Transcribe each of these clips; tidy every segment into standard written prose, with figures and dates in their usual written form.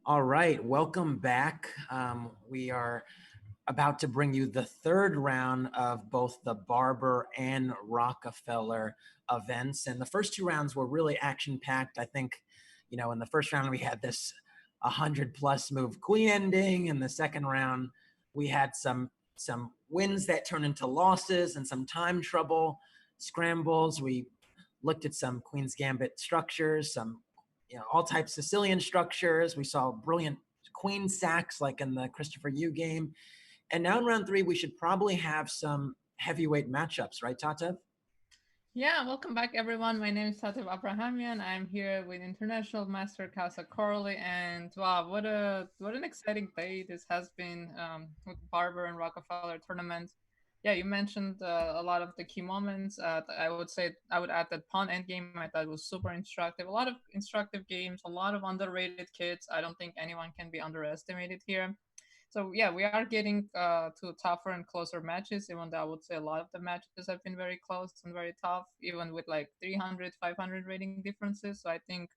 All right, welcome back. We are about to bring you the third round of both the Barber and Rockefeller events. And the first two rounds were really action packed. I think, in the first round, we had this 100 plus move queen ending. In the second round, we had some wins that turned into losses and some time trouble scrambles. We looked at some Queen's Gambit structures, some all types of Sicilian structures. We saw brilliant queen sacks like in the Christopher Yu game. And now in round three, we should probably have some heavyweight matchups, right, Tatev? Yeah, welcome back, everyone. My name is Tatev Abrahamian. I'm here with International Master Casa Corley, and wow, what an exciting day this has been with Barber and Rockefeller tournament. Yeah, you mentioned a lot of the key moments. I would add that pawn endgame I thought was super instructive. A lot of instructive games, a lot of underrated kids. I don't think anyone can be underestimated here. So yeah, we are getting to tougher and closer matches, even though I would say a lot of the matches have been very close and very tough, even with like 300, 500 rating differences. So I think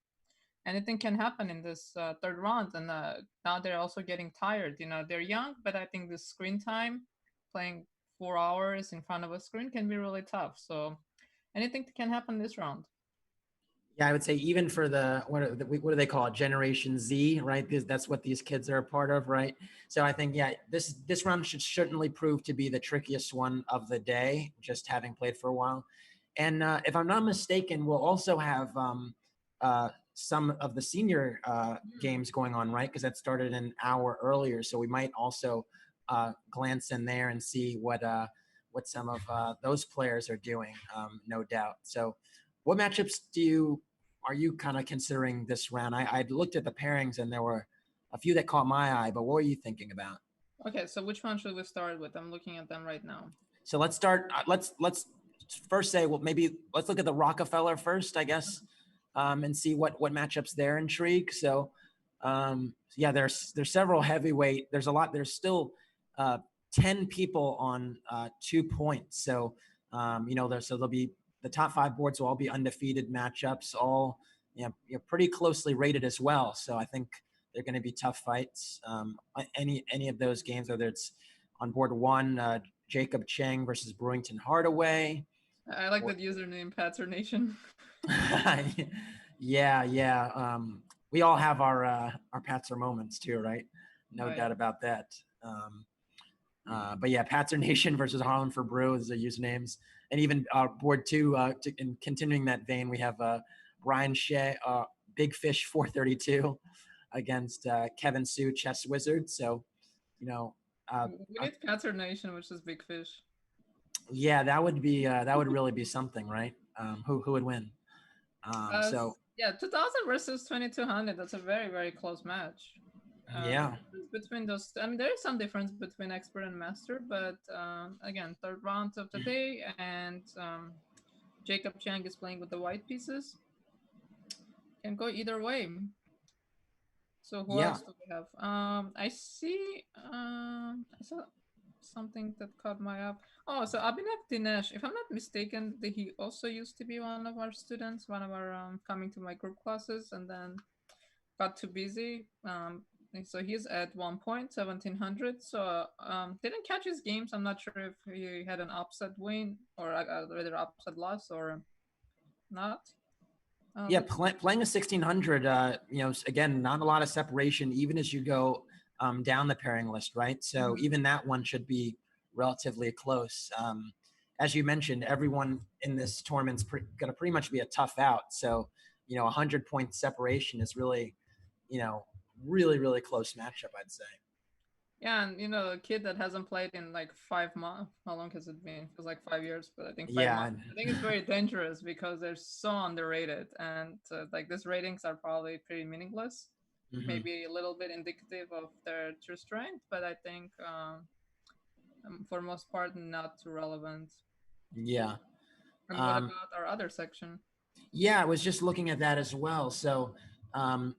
anything can happen in this third round. And now they're also getting tired. They're young, but I think the screen time, playing 4 hours in front of a screen, can be really tough. So anything can happen this round. Yeah, I would say even for what do they call it, Generation Z, right? That's what these kids are a part of, right? So I think this round should certainly prove to be the trickiest one of the day, just having played for a while. And if I'm not mistaken, we'll also have some of the senior games going on, right? Because that started an hour earlier, so we might also glance in there and see what some of those players are doing, no doubt. So what matchups are you kind of considering this round? I looked at the pairings and there were a few that caught my eye, but what were you thinking about? Okay, so which one should we start with? I'm looking at them right now. So let's start. Let's first say, well, maybe let's look at the Rockefeller first, I guess, and see what matchups there intrigue. So, yeah, there's several heavyweight. There's a lot. There's still 10 people on 2 points. So, there'll be the top five boards will all be undefeated matchups, all pretty closely rated as well. So I think they're going to be tough fights. Any of those games, whether it's on board one, Jacob Chang versus Brewington Hardaway. I like that username, Patzer Nation. Yeah. We all have our Patzer moments too, right? No Oh, yeah. doubt about that. But yeah, Patzer Nation versus Harlem for Brew is the usernames. And even board two, in continuing that vein, we have Brian Shea, Big Fish 432 against Kevin Sue, Chess Wizard. So, you know, We need Patzer Nation, which is Big Fish. yeah, that would really be something, right? Who would win? So Yeah, 2000 versus 2200. That's a very, very close match. yeah, Between those, I mean, there is some difference between expert and master, but again, third round of the day, and Jacob Chang is playing with the white pieces. Can go either way. So who yeah, else do we have? I see. I saw something that caught my eye. Oh, so Abhinav Dinesh. If I'm not mistaken, he also used to be one of our students, one of our coming to my group classes, and then got too busy. So he's at 1 point 1700. So didn't catch his games. I'm not sure if he had an upset win or rather upset loss or not. yeah. Let's Playing a 1600, again, not a lot of separation, even as you go down the pairing list, right? So Mhm. even that one should be relatively close. As you mentioned, everyone in this tournament's going to pretty much be a tough out. So, 100 point separation is really, you know, really close matchup, I'd say. Yeah, and a kid that hasn't played in like 5 months. How long has it been? It feels like 5 years, but I think five Yeah, months. I think it's very dangerous because they're so underrated, and like these ratings are probably pretty meaningless. hmm Maybe a little bit indicative of their true strength, but I think for most part not too relevant. yeah. And what Um, about our other section? Yeah, I was just looking at that as well. So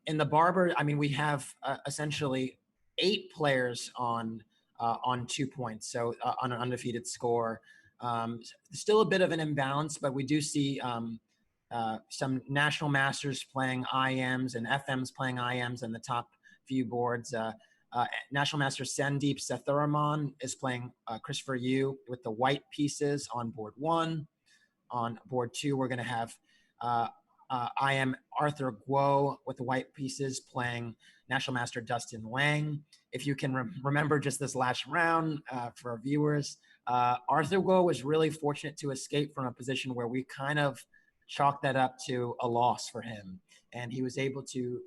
in the Barber, I mean, we have essentially 8 players on 2 points, so on an undefeated score. Still a bit of an imbalance, but we do see some national masters playing IMs and FMs playing IMs in the top few boards. National Master Sandeep Sethuraman is playing Christopher Yu with the white pieces on board 1. On board 2, we're going to have I am Arthur Guo with the white pieces playing National Master Dustin Lang. If you can remember just this last round for our viewers, Arthur Guo was really fortunate to escape from a position where we kind of chalked that up to a loss for him. And he was able to,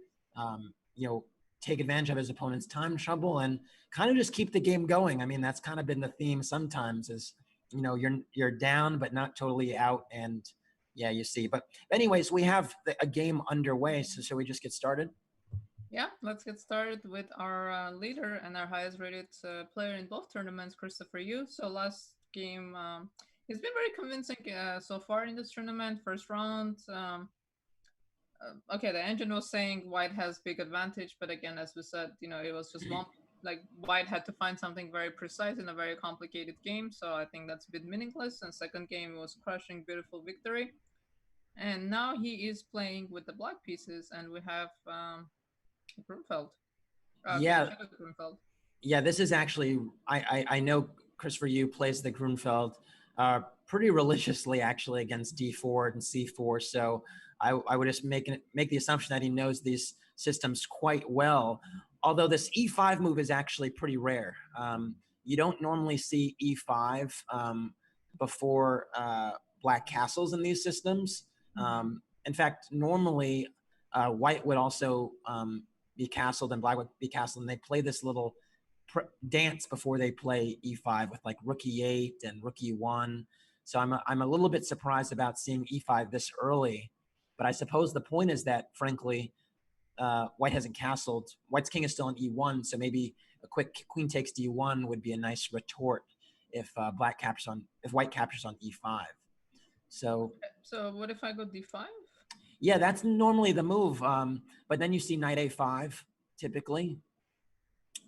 take advantage of his opponent's time trouble and kind of just keep the game going. I mean, that's kind of been the theme sometimes is, you're down, but not totally out. And yeah, you see. But anyways, we have a game underway. So shall we just get started? Yeah, let's get started with our leader and our highest rated player in both tournaments, Christopher Yu. So last game, he's been very convincing so far in this tournament. First round, okay, the engine was saying white has big advantage, but again, as we said, it was just one, like white had to find something very precise in a very complicated game. So I think that's a bit meaningless. And second game was crushing, beautiful victory. And now he is playing with the black pieces, and we have Grunfeld. Grunfeld. Yeah, this is actually, I know Christopher Yu plays the Grunfeld pretty religiously actually against D4 and C4. So I would just make the assumption that he knows these systems quite well. Although this E5 move is actually pretty rare. You don't normally see E5 before black castles in these systems. In fact, normally white would also be castled and black would be castled, and they play this little dance before they play E5 with like rook E8 and rook E1. So I'm a little bit surprised about seeing E5 this early, but I suppose the point is that, frankly, white hasn't castled. White's king is still on E1, so maybe a quick queen takes D1 would be a nice retort if white captures on E5. So what if I go D5? Yeah, that's normally the move. But then you see knight A5 typically,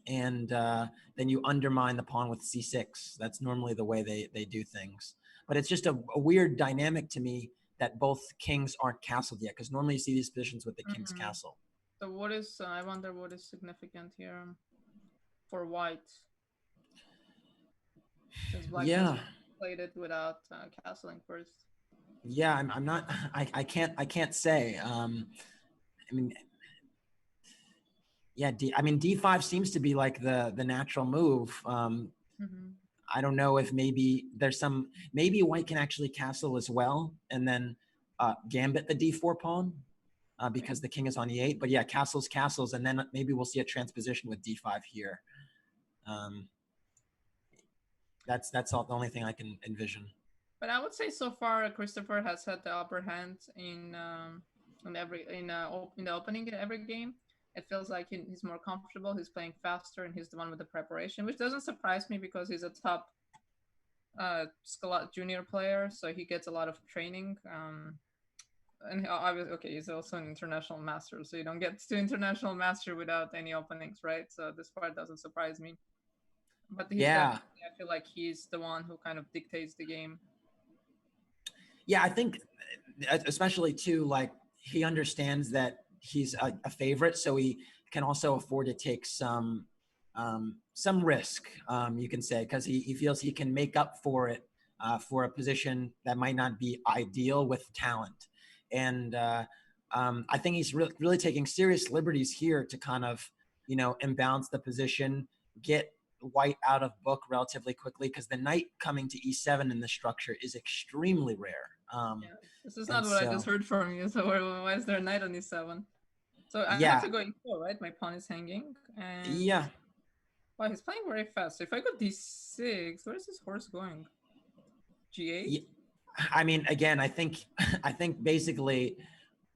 and then you undermine the pawn with C6. That's normally the way they do things. But it's just a weird dynamic to me that both kings aren't castled yet, because normally you see these positions with the king's castle. So what is, I wonder what is significant here for white? Since black has played it without castling first. Yeah, I'm not, I can't say. I mean, yeah, D5 seems to be like the natural move. I don't know if maybe maybe white can actually castle as well and then gambit the D4 pawn because the king is on E8. But yeah, castles, and then maybe we'll see a transposition with D5 here. That's all the only thing I can envision. But I would say so far Christopher has had the upper hand in the opening in every game. It feels like he's more comfortable, he's playing faster, and he's the one with the preparation, which doesn't surprise me because he's a top junior player, so he gets a lot of training. And obviously, okay, he's also an international master, so you don't get to international master without any openings, right? So this part doesn't surprise me. But I feel like he's the one who kind of dictates the game. Yeah, I think especially too, like he understands that he's a favorite, so he can also afford to take some risk, you can say, because he feels he can make up for it for a position that might not be ideal with talent. And I think he's really taking serious liberties here to kind of, imbalance the position, get white out of book relatively quickly, because the knight coming to E7 in the structure is extremely rare. This is not what I just heard from you. So why is there a knight on E7? So I have to go E4, right? My pawn is hanging. And yeah. Wow, he's playing very fast. So if I go D6, where is this horse going? G8? Yeah. I mean, again, I think basically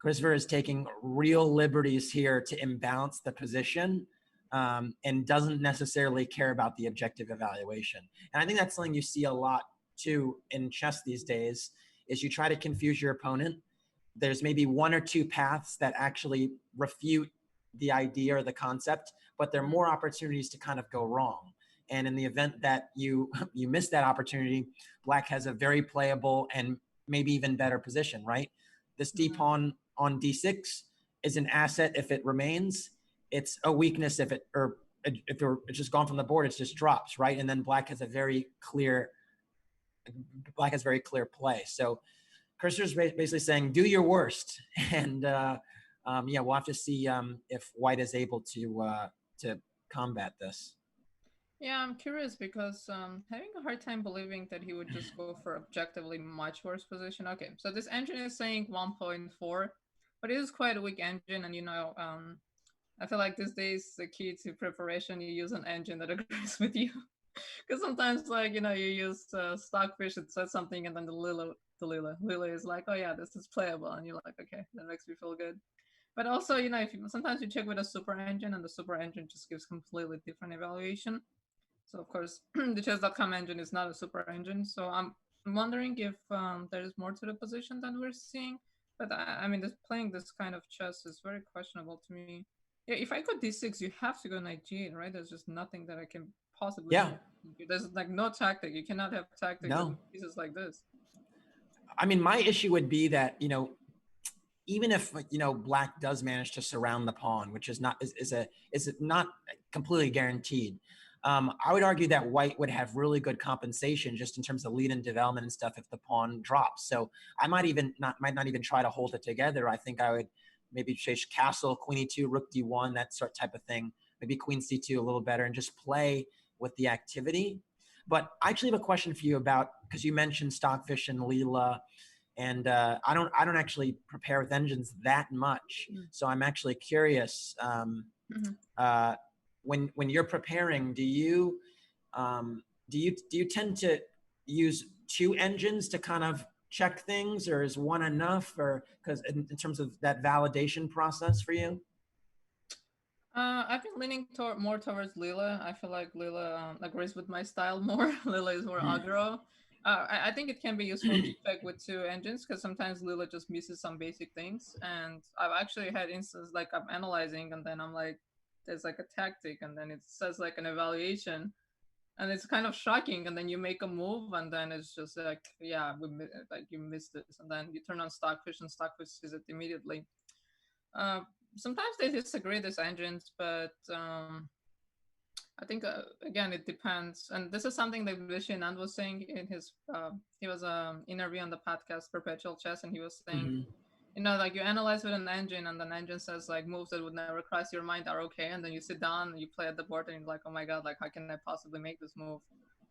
Christopher is taking real liberties here to imbalance the position. And doesn't necessarily care about the objective evaluation. And I think that's something you see a lot too in chess these days, is you try to confuse your opponent. There's maybe one or two paths that actually refute the idea or the concept, but there are more opportunities to kind of go wrong. And in the event that you miss that opportunity, black has a very playable and maybe even better position, right? This D pawn on D6 is an asset if it remains. it's a weakness if it's just gone from the board, it just drops, right? And then black has very clear play. So Cursor's basically saying, do your worst. And yeah, we'll have to see if white is able to combat this. Yeah, I'm curious because having a hard time believing that he would just go for objectively much worse position. Okay, so this engine is saying 1.4, but it is quite a weak engine, and I feel like these days the key to preparation, you use an engine that agrees with you. Because sometimes, like, you use Stockfish, it says something, and then Lila is like, oh yeah, this is playable, and you're like, okay, that makes me feel good. But also, sometimes you check with a super engine, and the super engine just gives completely different evaluation. So of course, the chess.com engine is not a super engine. So I'm wondering if there's more to the position than we're seeing. But I mean, playing this kind of chess is very questionable to me. Yeah, if I go d6, you have to go knight g8, right? There's just nothing that I can possibly do. There's like no tactic. You cannot have tactic with pieces like this. I mean, my issue would be that, even if black does manage to surround the pawn, which is not completely guaranteed. I would argue that white would have really good compensation just in terms of lead and development and stuff if the pawn drops. So I might not even try to hold it together. I think I would maybe chase castle, queen e2, rook d1, that sort of type of thing. Maybe queen c2 a little better and just play with the activity. But I actually have a question for you about, because you mentioned Stockfish and Leela, and I don't actually prepare with engines that much. So I'm actually curious. When you're preparing, do you tend to use two engines to kind of check things, or is one enough, or because in terms of that validation process for you? I've been leaning more towards Leela. I feel like Leela agrees with my style more. Leela is more aggro. I think it can be useful to check with two engines because sometimes Leela just misses some basic things. And I've actually had instances like I'm analyzing and then I'm like, there's like a tactic and then it says like an evaluation and it's kind of shocking. And then you make a move and then it's just like, yeah, like you missed this. And then you turn on Stockfish and Stockfish sees it immediately. Sometimes they disagree, these engines, but I think again it depends, and this is something that Vishenand was saying in his he was interview on the podcast Perpetual Chess, and he was saying, like you analyze with an engine, and the engine says like moves that would never cross your mind are okay, and then you sit down and you play at the board, and you're like, oh my god, like how can I possibly make this move?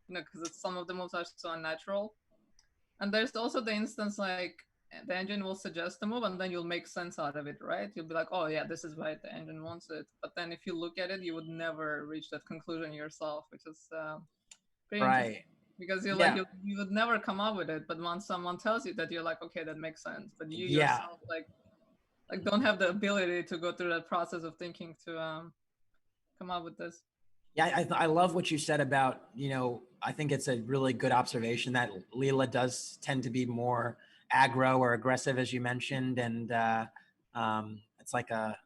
Because some of the moves are so unnatural, and there's also the instance like the engine will suggest a move and then you'll make sense out of it, right? You'll be like, oh yeah, this is why the engine wants it. But then if you look at it, you would never reach that conclusion yourself, which is pretty interesting. Because you would never come up with it. But once someone tells you that, you're like, okay, that makes sense. But you yourself like don't have the ability to go through that process of thinking to come up with this. Yeah, I love what you said about, I think it's a really good observation that Leela does tend to be more aggro or aggressive, as you mentioned. And it's like I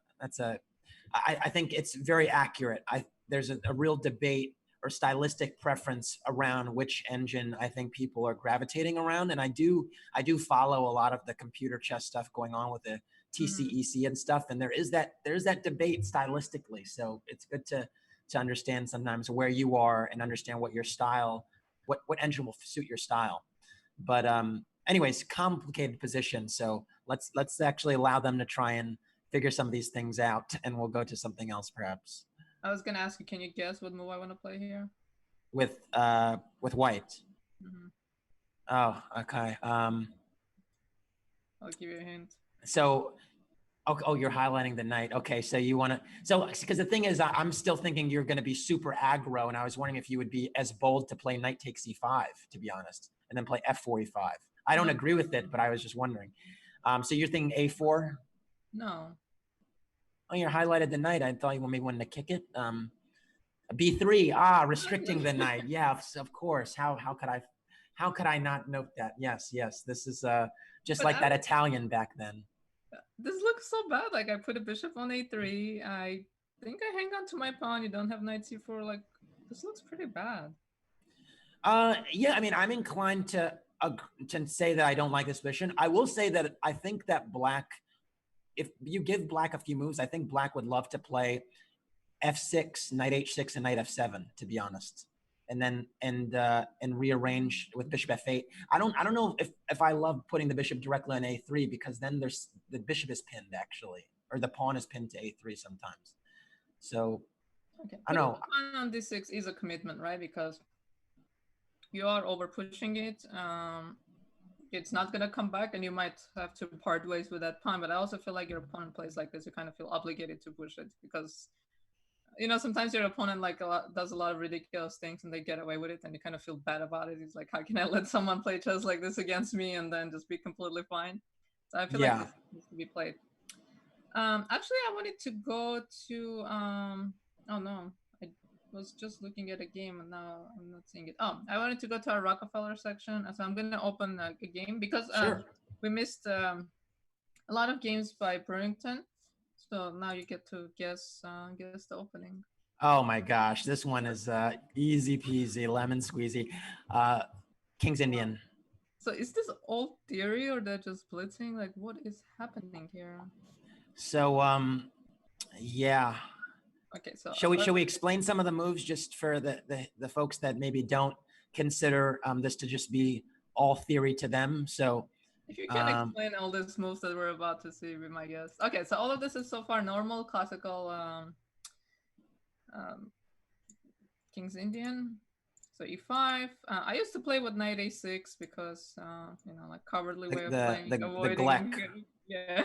think it's very accurate. There's a real debate or stylistic preference around which engine I think people are gravitating around. And I do follow a lot of the computer chess stuff going on with the TCEC and stuff. And there's that debate stylistically. So it's good to understand sometimes where you are and understand what your style, what engine will suit your style. But anyways, complicated position. So let's actually allow them to try and figure some of these things out, and we'll go to something else perhaps. I was gonna ask you, can you guess what move I want to play here? With white. Oh, okay. I'll give you a hint. So oh, you're highlighting the knight. Okay, so you want to, because the thing is, I'm still thinking you're going to be super aggro, and I was wondering if you would be as bold to play knight takes e5, to be honest, and then play f4, e5. I don't agree with it, but I was just wondering. So you're thinking a4? No. Oh, you highlighted the knight. I thought you maybe wanted to kick it. b3, restricting the knight. Yeah, of course. How could I not note that? Yes. This is just like that Italian back then. This looks so bad. Like I put a bishop on a3. I think I hang on to my pawn. You don't have knight c4. Like this looks pretty bad. Yeah, I mean, I'm inclined to say that I don't like this position. I will say that I think that black if you give black a few moves, I think black would love to play f6, knight h6, and knight f7, to be honest, and then and rearrange with bishop f8. I don't know if I love putting the bishop directly on a3, because then the bishop is pinned, actually, or the pawn is pinned to a3 sometimes. So okay, I don't know. Putting the pawn on d6 is a commitment, right? Because you are over pushing it. It's not gonna come back, and you might have to part ways with that pawn. But I also feel like your opponent plays like this, you kind of feel obligated to push it, because sometimes your opponent does a lot of ridiculous things and they get away with it, and you kind of feel bad about it. It's like, how can I let someone play chess like this against me and then just be completely fine? So I feel like this needs to be played. Actually, I wanted to go to oh no, I was just looking at a game and now I'm not seeing it. Oh, I wanted to go to our Rockefeller section, so I'm gonna open a game because we missed a lot of games by Brewington. So now you get to guess the opening. Oh my gosh, this one is easy peasy, lemon squeezy. King's Indian. So is this old theory or they're just blitzing? Like, what is happening here? So yeah. Okay, so shall we explain some of the moves just for the folks that maybe don't consider this to just be all theory to them? So if you can explain all these moves that we're about to see, be my guess. Okay, so all of this is so far normal, classical King's Indian. So e5. I used to play with knight a6 because like cowardly way of playing, avoiding. The Gleck. Yeah.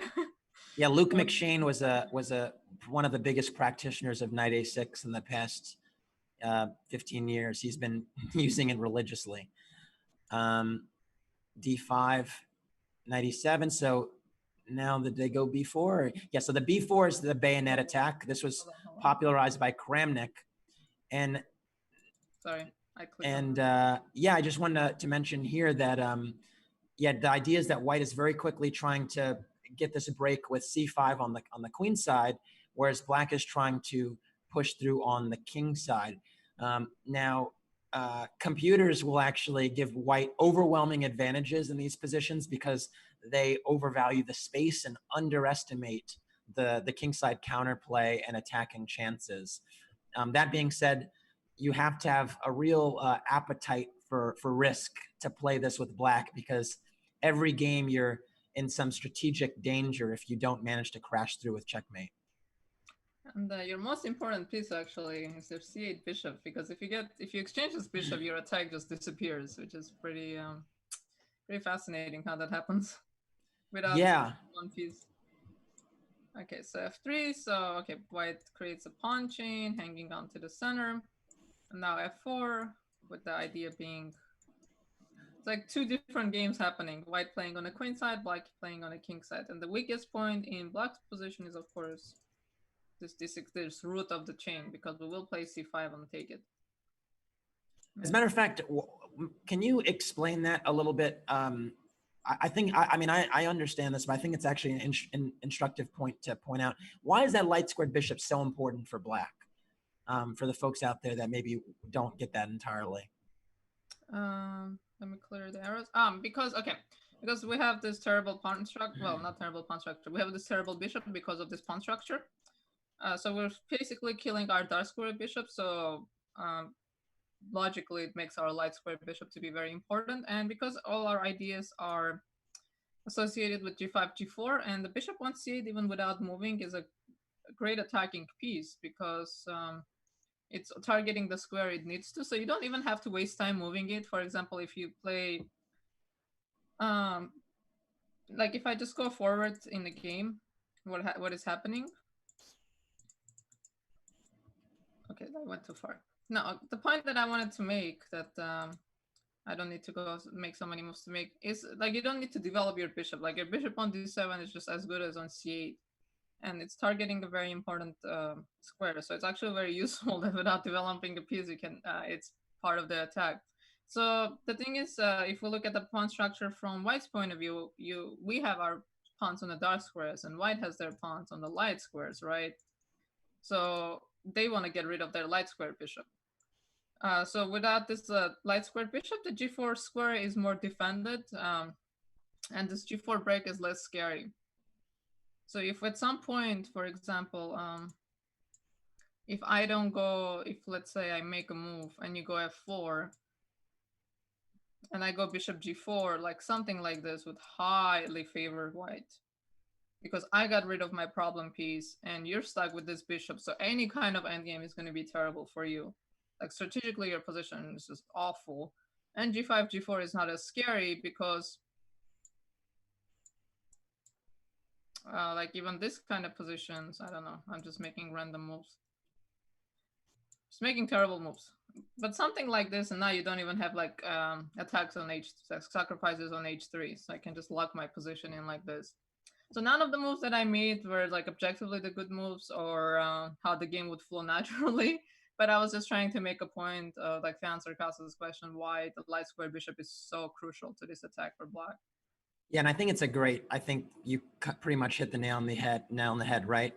Yeah, Luke McShane was one of the biggest practitioners of knight a6 in the past 15 years. He's been using it religiously. D5, knight e7. So now that they go b4, yeah. So the b4 is the bayonet attack. This was popularized by Kramnik, and sorry, I clicked. And yeah, I just wanted to mention here that the idea is that white is very quickly trying to get this break with c5 on the queen side, whereas black is trying to push through on the king side. Now, computers will actually give white overwhelming advantages in these positions because they overvalue the space and underestimate the king side counterplay and attacking chances. That being said, you have to have a real appetite for risk to play this with black, because every game you're in some strategic danger if you don't manage to crash through with checkmate. And your most important piece actually is your c8 bishop, because if you exchange this bishop, your attack just disappears, which is pretty fascinating how that happens without one piece. Okay, so f3. So okay, white creates a pawn chain hanging onto the center, and now f4, with the idea being it's like two different games happening: white playing on the queen side, black playing on the king side. And the weakest point in black's position is, of course, this root of the chain, because we will play c5 and take it. As a matter of fact, can you explain that a little bit? I think, I understand this, but I think it's actually an instructive point to point out. Why is that light squared bishop so important for black? For the folks out there that maybe don't get that entirely. Let me clear the arrows. Because we have this terrible pawn structure. Well, not terrible pawn structure. We have this terrible bishop because of this pawn structure. So we're basically killing our dark square bishop. So logically, it makes our light square bishop to be very important. And because all our ideas are associated with g5, g4, and the bishop on c8, even without moving, is a great attacking piece, because it's targeting the square it needs to. So you don't even have to waste time moving it. For example, if you play, like if I just go forward in the game, what is happening? Okay, that went too far. No, the point that I wanted to make, that I don't need to go make so many moves to make, is like you don't need to develop your bishop. Like your bishop on d7 is just as good as on c8. And it's targeting a very important square. So it's actually very useful that without developing the piece, you can it's part of the attack. So the thing is, if we look at the pawn structure from white's point of view, we have our pawns on the dark squares, and white has their pawns on the light squares, right? So they want to get rid of their light square bishop. So without this light square bishop, the g4 square is more defended, and this g4 break is less scary. So if at some point, for example, if I don't go, if let's say I make a move and you go f4, and I go bishop g4, like something like this would highly favor white. Because I got rid of my problem piece and you're stuck with this bishop. So any kind of endgame is going to be terrible for you. Like strategically, your position is just awful. And g5, g4 is not as scary because like even this kind of positions, I don't know. I'm just making random moves. Just making terrible moves. But something like this, and now you don't even have like attacks on sacrifices on h3. So I can just lock my position in like this. So none of the moves that I made were like objectively the good moves or how the game would flow naturally. But I was just trying to make a point, like to answer Casa's question, why the light square bishop is so crucial to this attack for black. Yeah, and I think it's a great. I think you pretty much hit the nail on the head, right?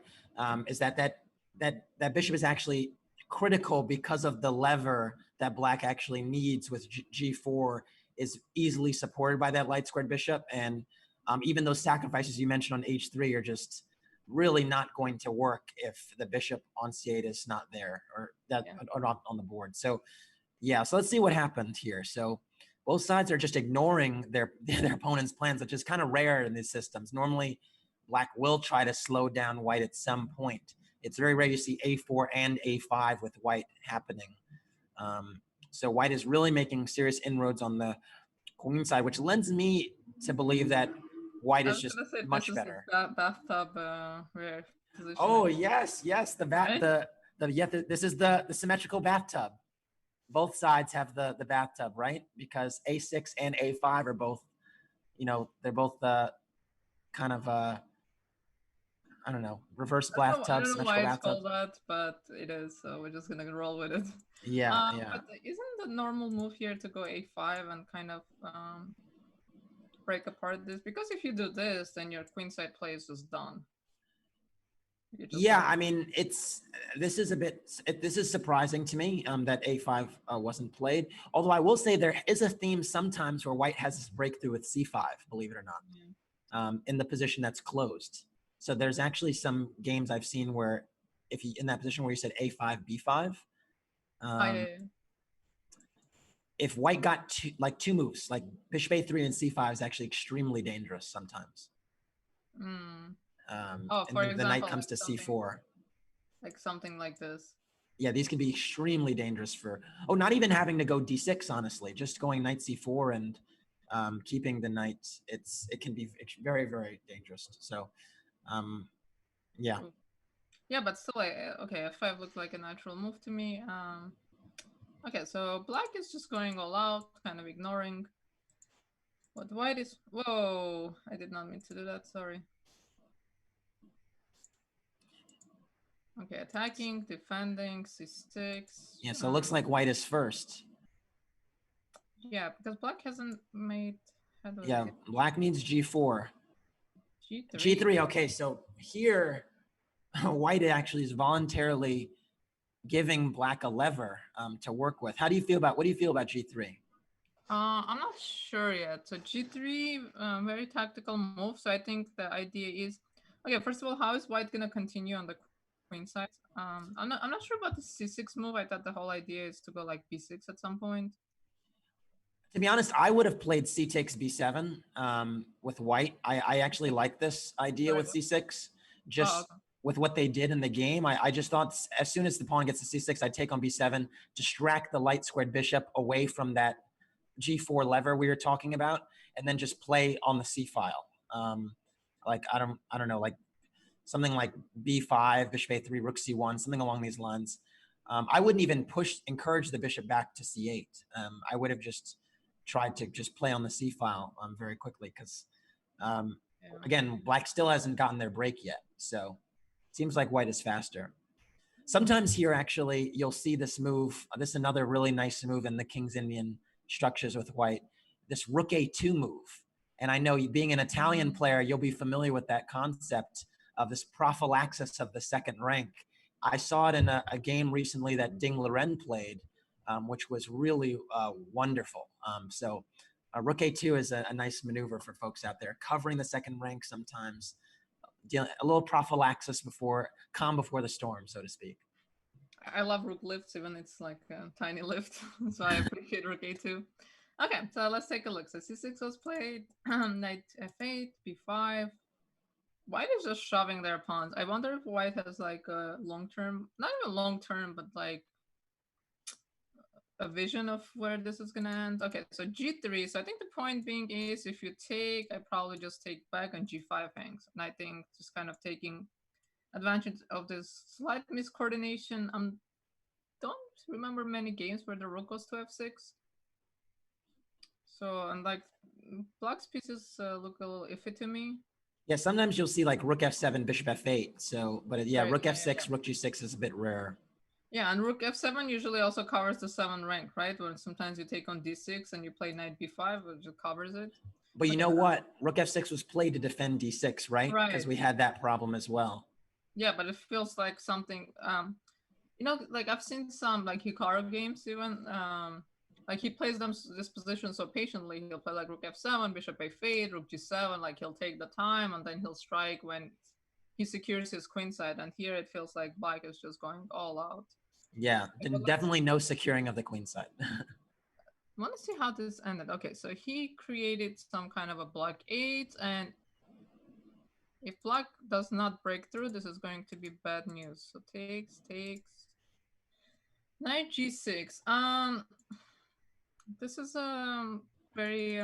Is that bishop is actually critical because of the lever that black actually needs with g4 is easily supported by that light squared bishop, and even those sacrifices you mentioned on h3 are just really not going to work if the bishop on c8 is not there or not on the board. So yeah, so let's see what happened here. So both sides are just ignoring their opponent's plans, which is kind of rare in these systems. Normally, black will try to slow down white at some point. It's very rare you see a4 and a5 with white happening. So white is really making serious inroads on the queen side, which lends me to believe that white is just much better. Bathtub position. Oh yes, this is the symmetrical bathtub. Both sides have the bathtub, right? Because a6 and a5 are both, they're both kind of I don't know, reverse bathtub. I don't know why it's called that, but it is. So we're just gonna roll with it. Yeah, But isn't the normal move here to go a5 and kind of break apart this? Because if you do this, then your queenside play is just done. Yeah, I mean, this is surprising to me that a5 wasn't played. Although I will say there is a theme sometimes where white has this breakthrough with c5, believe it or not, in the position that's closed. So there's actually some games I've seen where if you in that position where you said a5, b5, if white got two moves, like bishop a3 and c5 is actually extremely dangerous sometimes. For and the knight comes to c4. Like something like this. Yeah, these can be extremely dangerous for, not even having to go d6, honestly. Just going knight c4 and keeping the knight, it can be very, very dangerous. So, yeah. Yeah, but still, okay, f5 looked like a natural move to me. Okay, so black is just going all out, kind of ignoring what white is. Whoa, I did not mean to do that, sorry. Okay, attacking, defending, c6. Yeah, so it looks like white is first. Yeah, because black hasn't made... Yeah, black needs g4. G3. G3, okay, so here, white actually is voluntarily giving black a lever to work with. What do you feel about G3? I'm not sure yet. So G3, very tactical move. So I think the idea is, okay, first of all, how is white gonna continue on the queen side? I'm not sure about the c6 move. I thought the whole idea is to go like b6 at some point. To be honest, I would have played c takes b7 with white. I actually like this idea with c6, just with what they did in the game. I just thought as soon as the pawn gets to c6, I'd take on b7, distract the light squared bishop away from that g4 lever we were talking about, and then just play on the c file. Like I don't know, like something like b5, bishop a3, rook c1, something along these lines. I wouldn't even encourage the bishop back to c8. I would have just tried to just play on the c file very quickly because, again, black still hasn't gotten their break yet. So it seems like white is faster. Sometimes here, actually, you'll see this move. This is another really nice move in the King's Indian structures with white, this rook a2 move. And I know being an Italian player, you'll be familiar with that concept of this prophylaxis of the second rank. I saw it in a game recently that Ding Liren played, which was really wonderful. So rook a2 is a nice maneuver for folks out there, covering the second rank sometimes, a little prophylaxis calm before the storm, so to speak. I love rook lifts, even it's like a tiny lift. So I appreciate rook a2. Okay, so let's take a look. So c6 was played, knight f8, b5. White is just shoving their pawns. I wonder if white has like a long-term, not even long-term, but like a vision of where this is gonna end. Okay, so g3. So I think the point being is if you take, I probably just take back on g5 hangs. And I think just kind of taking advantage of this slight miscoordination. Don't remember many games where the rook goes to f6. So, and like black's pieces look a little iffy to me. Yeah, sometimes you'll see like rook f7, bishop f8. So, but yeah, right, rook f6, rook g6 is a bit rare. Yeah, and rook f7 usually also covers the 7 rank, right? When sometimes you take on d6 and you play knight b5, it just covers it. But you know what? Rook f6 was played to defend d6, right? Because we had that problem as well. Yeah, but it feels like something, you know, like I've seen some like Hikaru games even, like he plays this position so patiently. He'll play like rook f7, bishop a8, rook g7, like he'll take the time and then he'll strike when he secures his queenside. And here it feels like black is just going all out. Yeah, definitely no securing of the queenside. I want to see how this ended. Okay, so he created some kind of a block 8, and if black does not break through, this is going to be bad news. So takes. Knight g6. This is very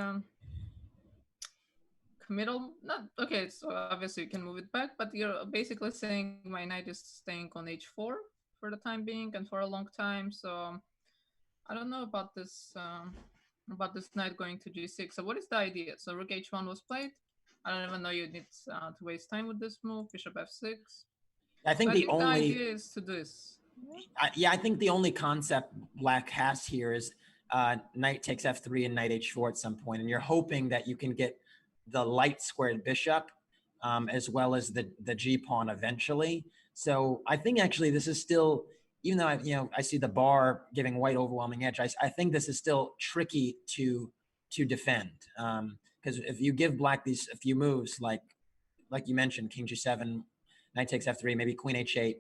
committal. Not okay. So obviously you can move it back, but you're basically saying my knight is staying on h4 for the time being and for a long time. So I don't know about this knight going to g6. So what is the idea? So rook h1 was played. I don't even know you need to waste time with this move. Bishop f6. I think the idea is to do this. I think the only concept black has here is knight takes f3 and knight h4 at some point, and you're hoping that you can get the light squared bishop as well as the g pawn eventually. So I think actually this is still, even though I see the bar giving white overwhelming edge, I think this is still tricky to defend, because if you give black these a few moves like you mentioned, king g7, knight takes f3, maybe queen h8,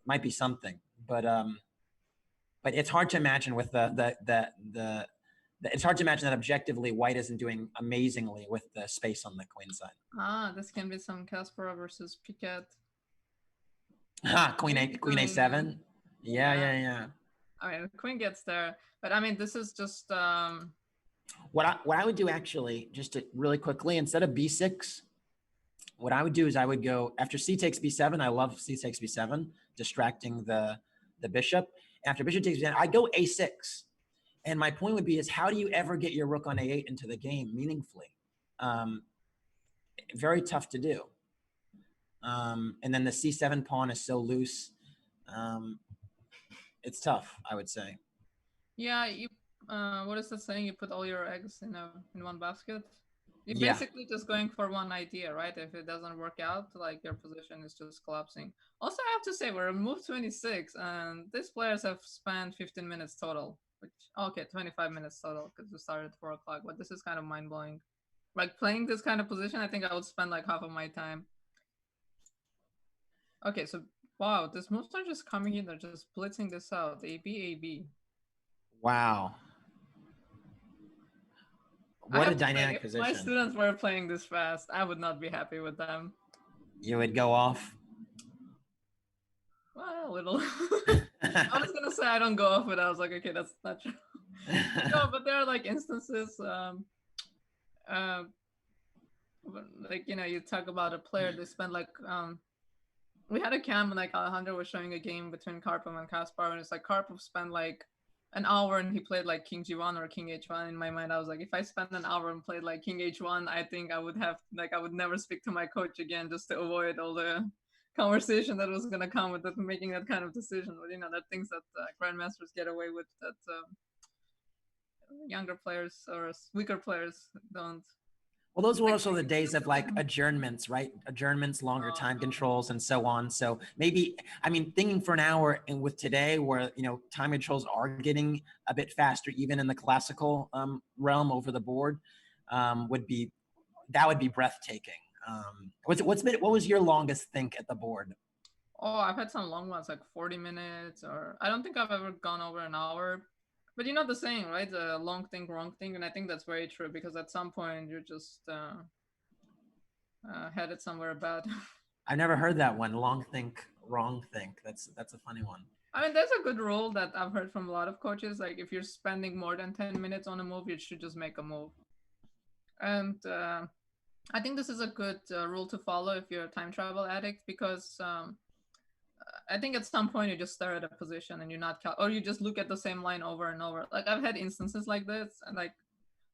might be something, but it's hard to imagine with it's hard to imagine that objectively white isn't doing amazingly with the space on the queen side. This can be some Kasparov versus Piquet. Queen a7. Yeah. I mean, the queen gets there, but I mean, this is just what I would do actually, just to really quickly, instead of b6, what I would do is I would go after c takes b7. I love c takes b7, distracting the bishop. After bishop takes b7, I go a6. And my point would be is how do you ever get your rook on a8 into the game meaningfully? Very tough to do. And then the c7 pawn is so loose. It's tough, I would say. Yeah, you. What is that saying? You put all your eggs in one basket. You're basically just going for one idea, right? If it doesn't work out, like your position is just collapsing. Also, I have to say, we're move 26, and these players have spent 15 minutes total. Which, okay, 25 minutes total because we started at 4 o'clock. But this is kind of mind blowing. Like playing this kind of position, I think I would spend like half of my time. Okay, so wow, these moves are just coming in. They're just blitzing this out. AB. Wow. What a dynamic position. If my students were playing this fast, I would not be happy with them. You would go off? Well, a little. I was gonna say I don't go off, but I was like, okay, that's not true. No, but there are like instances, like you talk about a player they spend like we had a camp and like Alejandro was showing a game between Karpov and Kasparov, and it's like Karpov spent like an hour and he played like king g1 or king h1. In my mind, I was like, if I spent an hour and played like king h1, I think I would never speak to my coach again just to avoid all the conversation that was going to come with making that kind of decision. But there are things that grandmasters get away with that younger players or weaker players don't. Well, those were also the days of like adjournments, right? Adjournments, longer time controls, and so on. So maybe, I mean, thinking for an hour, and with today, where time controls are getting a bit faster, even in the classical realm over the board, would be breathtaking. What was your longest think at the board? Oh, I've had some long ones, like 40 minutes, or I don't think I've ever gone over an hour. But you know the saying, right? The long think, wrong think, and I think that's very true because at some point you're just headed somewhere bad. I never heard that one. Long think, wrong think. That's a funny one. I mean, there's a good rule that I've heard from a lot of coaches. Like, if you're spending more than 10 minutes on a move, you should just make a move. And I think this is a good rule to follow if you're a time travel addict because I think at some point you just stare at a position and you're not, or you just look at the same line over and over. Like, I've had instances like this, and like,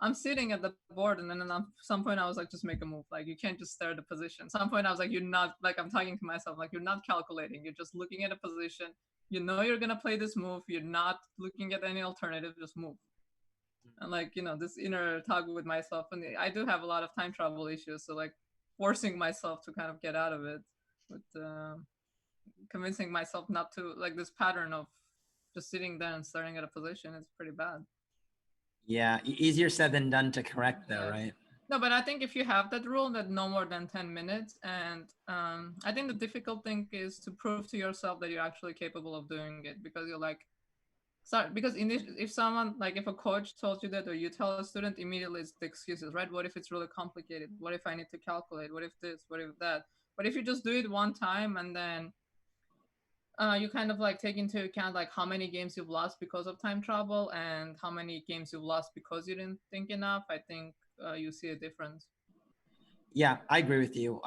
I'm sitting at the board, and then at some point I was like, just make a move. Like, you can't just stare at the position. At some point I was like, you're not, like, I'm talking to myself, like, you're not calculating. You're just looking at a position. You know you're going to play this move. You're not looking at any alternative. Just move. And, like, you know, this inner talk with myself. And I do have a lot of time travel issues. So, like, forcing myself to kind of get out of it. But convincing myself not to, like, this pattern of just sitting there and staring at a position is pretty bad. Yeah, easier said than done to correct though, right? No, but I think if you have that rule that no more than 10 minutes, and I think the difficult thing is to prove to yourself that you're actually capable of doing it because you're like, sorry, because if someone, like if a coach told you that or you tell a student, immediately it's the excuses, right? What if it's really complicated? What if I need to calculate? What if this? What if that? But if you just do it one time and then you kind of like take into account like how many games you've lost because of time travel and how many games you've lost because you didn't think enough, I think you see a difference. Yeah, I agree with you.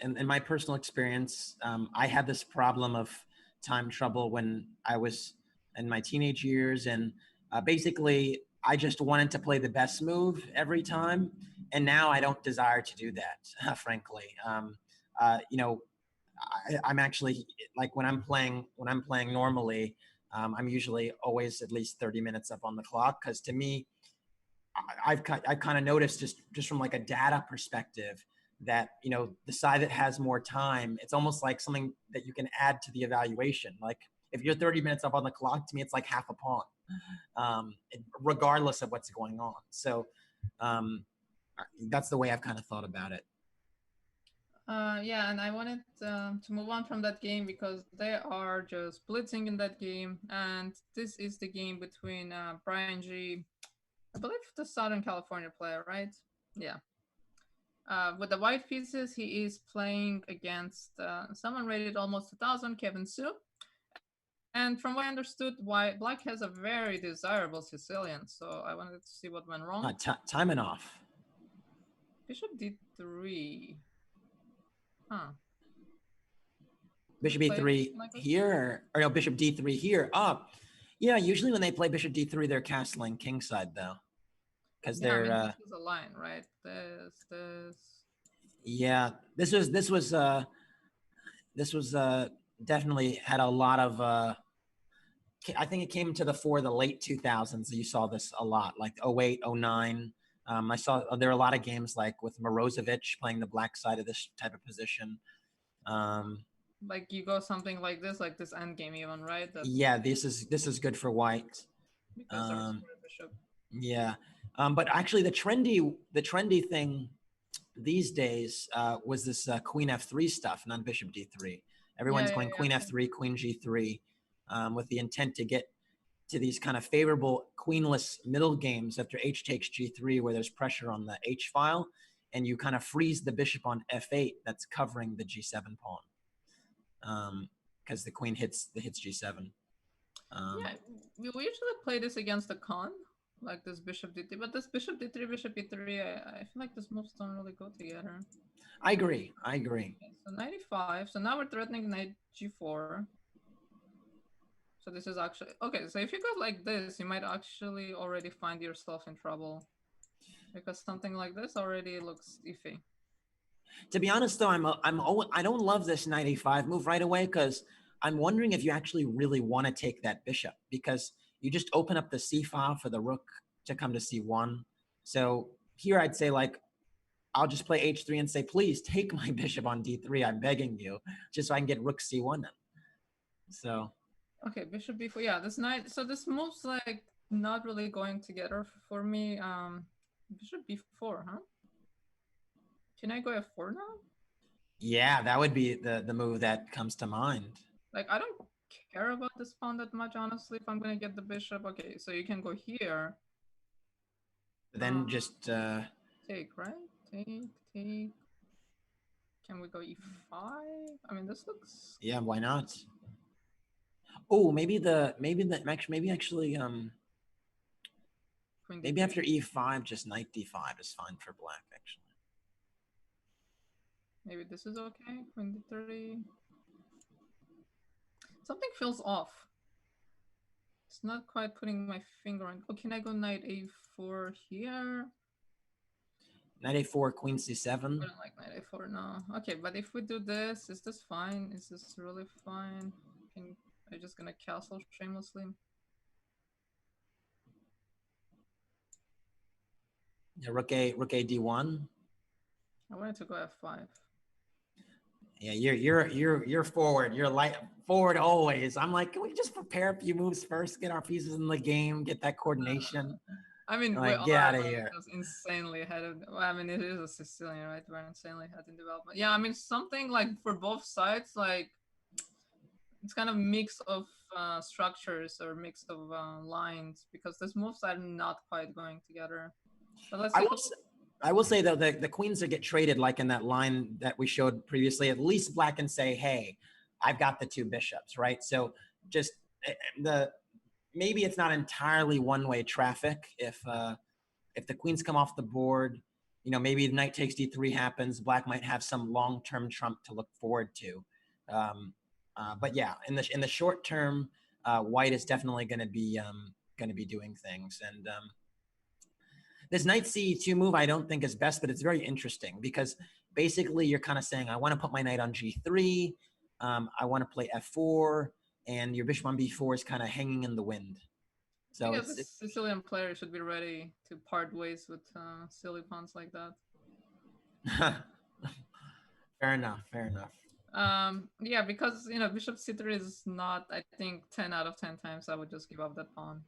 In my personal experience, I had this problem of time trouble when I was in my teenage years, and basically I just wanted to play the best move every time, and now I don't desire to do that, frankly. You know, I'm actually like when I'm playing normally, I'm usually always at least 30 minutes up on the clock because to me, I've kind of noticed just from like a data perspective that, you know, the side that has more time, it's almost like something that you can add to the evaluation. Like if you're 30 minutes up on the clock, to me, it's like half a pawn, regardless of what's going on. So that's the way I've kind of thought about it. Yeah, and I wanted to move on from that game because they are just blitzing in that game. And this is the game between Brian G., I believe the Southern California player, right? Yeah. With the white pieces, he is playing against someone rated almost 1,000, Kevin Su. And from what I understood, Black has a very desirable Sicilian. So I wanted to see what went wrong. Timing off. Bishop D3. Huh. Bishop E3 here, or no, Bishop D3 here. Yeah, usually when they play Bishop D3, they're castling kingside though. Because they're this was a line, right? This. Yeah, this was definitely had a lot of I think it came to the late 2000s. You saw this a lot, like 08, 09. I saw there are a lot of games like with Morozevich playing the black side of this type of position. Like you go something like this end game even, right? Yeah, this is good for white. Because bishop. Yeah, but actually the trendy thing these days was this Queen F3 stuff, not Bishop D3. Everyone's going Queen F3, Queen G3, with the intent to get to these kind of favorable queenless middle games after H takes G3, where there's pressure on the H file, and you kind of freeze the bishop on F8 that's covering the G7 pawn, because the queen hits G7. Yeah, we usually play this against the con, like this Bishop D3, but this Bishop D3, Bishop E3, I feel like these moves don't really go together. I agree. Okay, so 95. So now we're threatening knight G4. So this is actually okay. So if you go like this, you might actually already find yourself in trouble because something like this already looks iffy. To be honest, though, I don't love this knight A5 move right away because I'm wondering if you actually really want to take that bishop because you just open up the C file for the rook to come to C1. So here I'd say like I'll just play H3 and say, please take my bishop on D3. I'm begging you, just so I can get rook C1 then. So. Okay, bishop B4. Yeah, this knight. So this move's like not really going together for me. Bishop B4, huh? Can I go F4 now? Yeah, that would be the move that comes to mind. Like, I don't care about this pawn that much, honestly, if I'm gonna get the bishop. Okay, so you can go here. Then just Take, right? Take. Can we go e5? I mean, this looks... yeah, why not? Oh, maybe actually Queen maybe d3. after e5, just knight d5 is fine for black, actually. Maybe this is okay. Queen d3. Something feels off. It's not quite putting my finger on. Oh, can I go knight a4 here? Knight a4, queen c7. I don't like knight a4, no. Okay, but if we do this, is this fine? Is this really fine? Am I just gonna castle shamelessly? Yeah, rook a d1. I wanted to go f5. Yeah, you're forward. You're light forward always. I'm like, can we just prepare a few moves first, get our pieces in the game, get that coordination? I mean, like, we get are out of here. just insanely ahead of... Well, I mean, it is a Sicilian, right? We're insanely ahead in development. Yeah, I mean, something like for both sides, like it's kind of mix of structures or mix of lines, because these moves are not quite going together. But let's see. I will say though, the queens that get traded, like in that line that we showed previously, at least black can say, hey, I've got the two bishops, right? So just maybe it's not entirely one-way traffic. If the queens come off the board, you know, maybe knight takes d3 happens, black might have some long-term trump to look forward to. But yeah, in the short term, white is definitely going to be doing things. And this knight c2 move I don't think is best, but it's very interesting because basically you're kind of saying, I want to put my knight on g3, I want to play f4, and your bishop on b4 is kind of hanging in the wind. So I think this Sicilian player should be ready to part ways with silly pawns like that. Fair enough. Yeah, because, you know, bishop c3 is not, I think 10 out of 10 times I would just give up that pawn.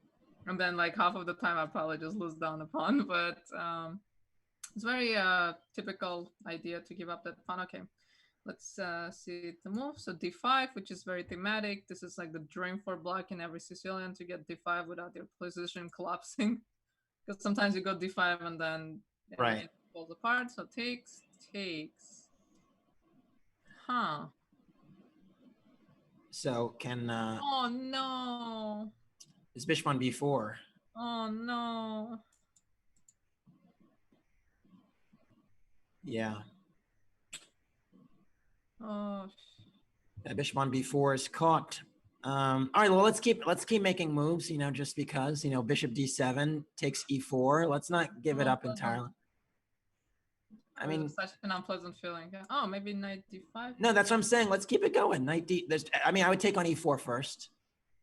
And then like half of the time I'll probably just lose down the pawn. But it's very typical idea to give up that pawn. Okay, let's see the move. So d5, which is very thematic. This is like the dream for black in every Sicilian, to get d5 without your position collapsing. Because sometimes you go d5 and then it falls apart. So takes. Huh. So can oh no. Is bishop on b4. Oh no. Yeah. Oh. Bishop on b4 is caught. All right, well, let's keep making moves, you know, just because, you know, bishop d7 takes e4. Let's not give it up entirely. I mean, such an unpleasant feeling. Oh, maybe knight d5. No, that's what I'm saying. Let's keep it going. Knight d. I mean, I would take on e4 first.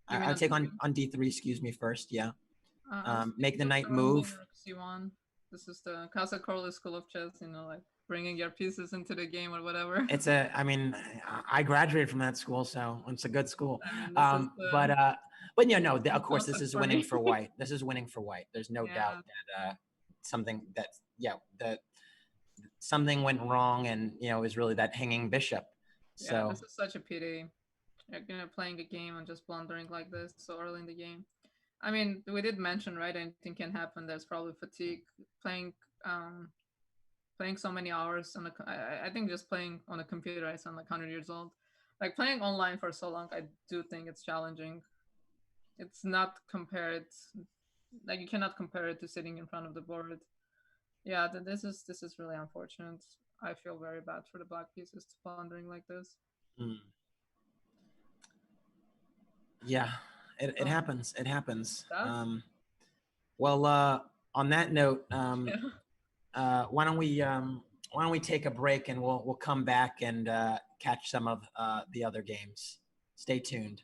I would take on d3. Excuse me, first. Yeah. Make the knight move. C1. This is the Casa Corley School of Chess. You know, like bringing your pieces into the game or whatever. It's I mean, I graduated from that school, so it's a good school. I mean, but yeah, no. Of course, this is winning for white. This is winning for white. There's no doubt that something went wrong, and you know, it was really that hanging bishop. So this is such a pity. You're playing a game and just blundering like this so early in the game. I mean, we did mention, right? Anything can happen. There's probably fatigue playing so many hours on I think just playing on a computer, I sound like 100 years old. Like playing online for so long, I do think it's challenging. It's not compared, like you cannot compare it to sitting in front of the board. Yeah, this is really unfortunate. I feel very bad for the black pieces blundering like this. Yeah, it happens. It happens. Well, on that note, why don't we take a break, and we'll come back and catch some of the other games. Stay tuned.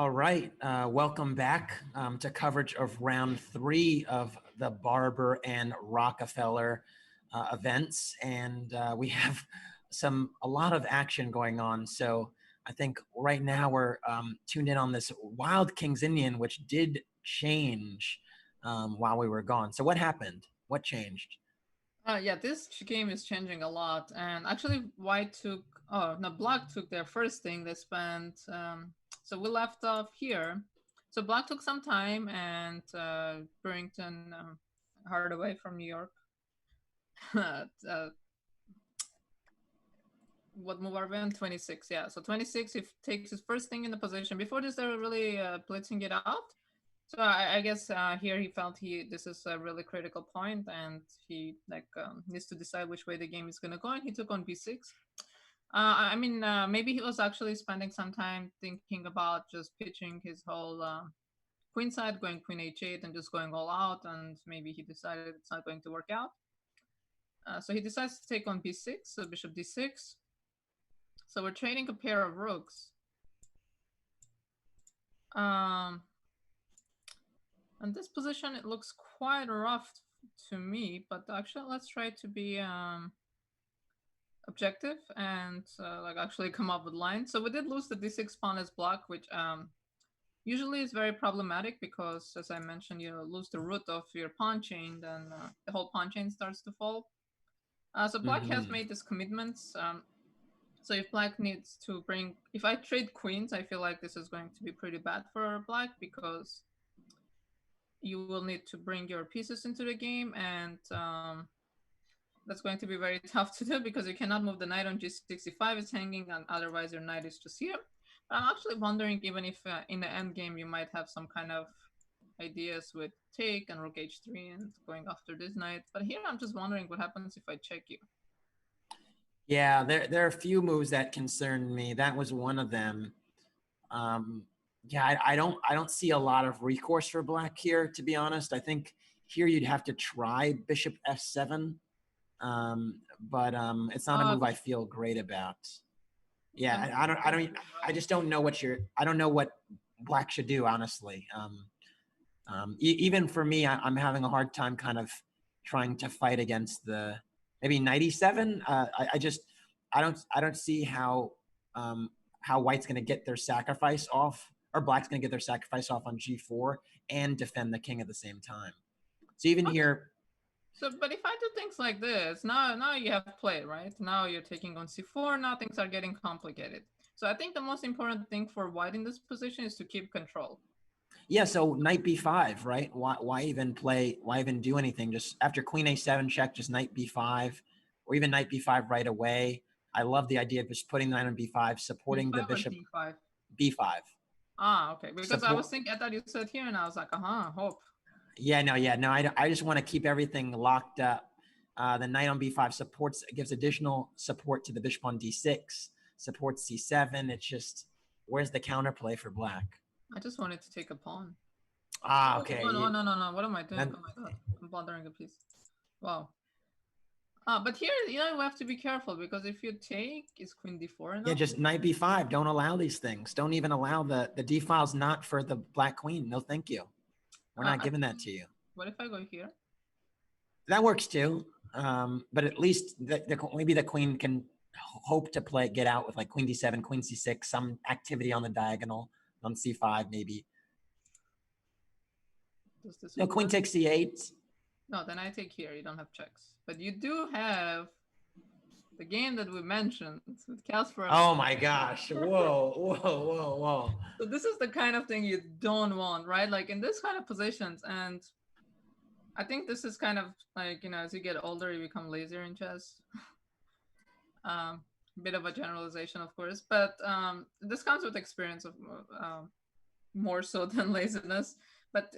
All right, welcome back to coverage of round 3 of the Barber and Rockefeller events, and we have a lot of action going on. So I think right now we're tuned in on this Wild King's Indian, which did change while we were gone. So what happened? What changed? Yeah, this game is changing a lot, and actually, White took. Oh no, Black took their first thing. They spent. So we left off here. So Black took some time, and Burrington hard away from New York. What move are we on? 26. Yeah, so 26. If takes his first thing in the position. Before this, they were really blitzing it out. So I guess here he felt this is a really critical point, and he needs to decide which way the game is going to go. And he took on b6. I mean, maybe he was actually spending some time thinking about just pitching his whole queen side, going queen h8, and just going all out. And maybe he decided it's not going to work out. So he decides to take on b6, so bishop d6. So we're trading a pair of rooks. And this position, it looks quite rough to me, but actually let's try to be objective and actually come up with lines. So we did lose the d6 pawn as block, which usually is very problematic because, as I mentioned, you lose the root of your pawn chain, then the whole pawn chain starts to fall. So Black has made these commitments. So if Black needs to bring, if I trade queens, I feel like this is going to be pretty bad for Black because you will need to bring your pieces into the game, and that's going to be very tough to do because you cannot move the knight on g65. It's hanging, and otherwise your knight is just here. But I'm actually wondering even if in the end game you might have some kind of ideas with take and rook h3 and going after this knight. But here I'm just wondering what happens if I check you. Yeah, there are a few moves that concerned me. That was one of them. Yeah, I don't see a lot of recourse for Black here, to be honest. I think here you'd have to try bishop f7, but it's not a move I feel great about. Yeah, I just don't know I don't know what Black should do, honestly. Even for me, I'm having a hard time kind of trying to fight against the maybe knight e7. I don't see how White's going to get their sacrifice off, or Black's going to get their sacrifice off on g4 and defend the king at the same time. So even here. So, but if I do things like this, now you have play, right? Now you're taking on c4. Now things are getting complicated. So I think the most important thing for White in this position is to keep control. Yeah, so knight b5, right? Why even do anything? Just after queen a7 check, just knight b5, or even knight b5 right away. I love the idea of just putting the knight on b5, supporting the bishop. d5? b5. Ah, okay. Because I was thinking, I thought you said here, and I was like, hope. Yeah, no. I just want to keep everything locked up. The knight on b5 gives additional support to the bishop on d6, supports c7. It's just, where's the counterplay for Black? I just wanted to take a pawn. Okay. Oh, no. What am I doing? Oh my god. I'm blundering a piece. Wow. But here, we have to be careful because if you take, is queen d4 enough? Yeah, just knight b5. Don't allow these things. Don't even allow the d file's not for the Black queen. No, thank you. We're not giving that to you. What if I go here? That works too. But at least maybe the queen can hope to get out with like queen d7, queen c6, some activity on the diagonal. On c5 maybe. No, queen takes c8. No, then I take here. You don't have checks. But you do have the game that we mentioned with Kasparov. Oh my gosh. Whoa. So this is the kind of thing you don't want, right? Like in this kind of positions. And I think this is kind of like, as you get older, you become lazier in chess. Bit of a generalization, of course, but this comes with experience of more so than laziness. But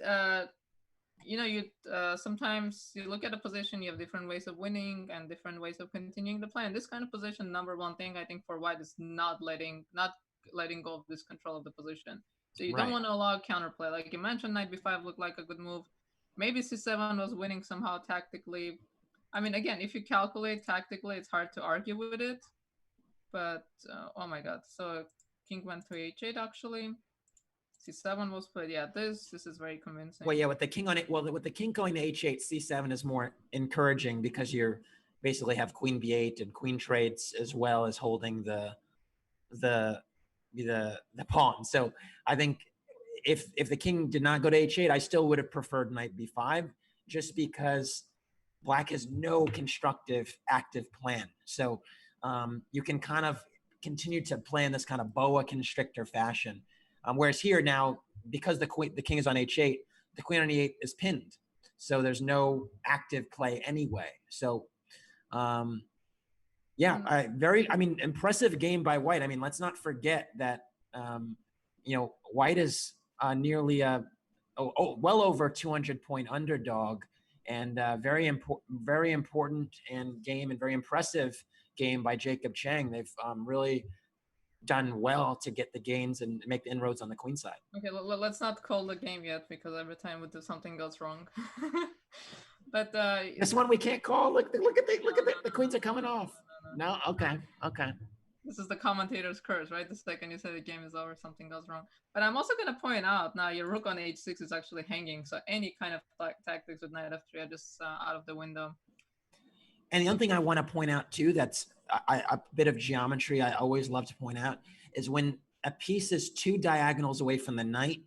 sometimes you look at a position, you have different ways of winning and different ways of continuing the play. And this kind of position, number one thing I think for White is not letting go of this control of the position. So you don't want to allow counterplay. Like you mentioned, knight b5 looked like a good move. Maybe c7 was winning somehow tactically. I mean, again, if you calculate tactically, it's hard to argue with it. But, oh my god. So king went to h8, actually. c7 was played. Yeah, this is very convincing. Well, yeah, with the king on it. Well, with the king going to h8, c7 is more encouraging because you're basically have queen b8 and queen trades as well as holding the the pawn. So I think if the king did not go to h8, I still would have preferred knight b5, just because black has no constructive active plan. So you can kind of continue to play in this kind of boa constrictor fashion. Whereas here now, because the king is on h8, the queen on e8 is pinned. So there's no active play anyway. So yeah, impressive game by white. I mean, let's not forget that, white is nearly well over 200-point underdog, and very important and very impressive game by Jacob Chang. They've really done well to get the gains and make the inroads on the queen side. Okay, let's not call the game yet, because every time we do something goes wrong. But this one we can't call. Look at the queens are coming off. No, okay. This is the commentator's curse, right? The second you say the game is over, something goes wrong. But I'm also going to point out now your rook on h6 is actually hanging, so any kind of tactics with knight f3 are just out of the window. And the other thing I want to point out too, that's a bit of geometry I always love to point out, is when a piece is 2 diagonals away from the knight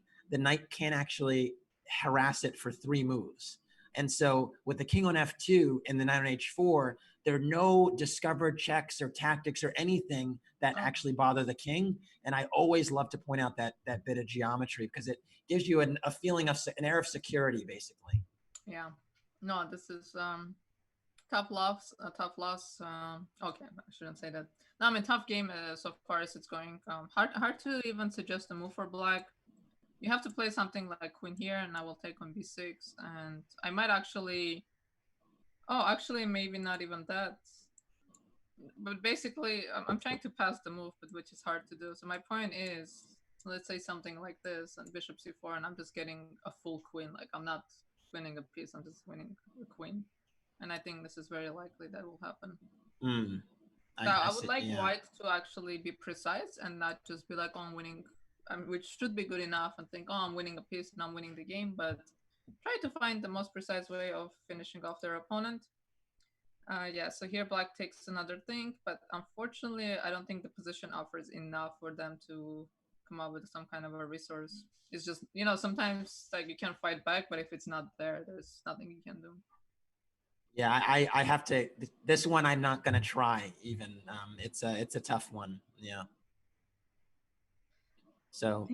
can't actually harass it for 3 moves. And so with the king on f2 and the knight on h4, there are no discovered checks or tactics or anything that actually bother the king. And I always love to point out that bit of geometry, because it gives you a feeling of an air of security, basically. Yeah. No, this is tough loss. Okay, I shouldn't say that. No, I mean, tough game so far as it's going. Hard to even suggest a move for black. You have to play something like queen here, and I will take on b6, and I might actually... Oh, actually, maybe not even that. But basically, I'm trying to pass the move, but which is hard to do. So my point is, let's say something like this, and bishop c4, and I'm just getting a full queen. Like, I'm not winning a piece, I'm just winning a queen. And I think this is very likely that will happen. I would like white to actually be precise and not just be like, oh, I'm winning, which should be good enough, and think, oh, I'm winning a piece and I'm winning the game, but try to find the most precise way of finishing off their opponent. Yeah, so here black takes another thing, but unfortunately, I don't think the position offers enough for them to come up with some kind of a resource. It's just, sometimes like you can fight back, but if it's not there, there's nothing you can do. Yeah, I have to. This one I'm not gonna try even. It's a tough one. Yeah. So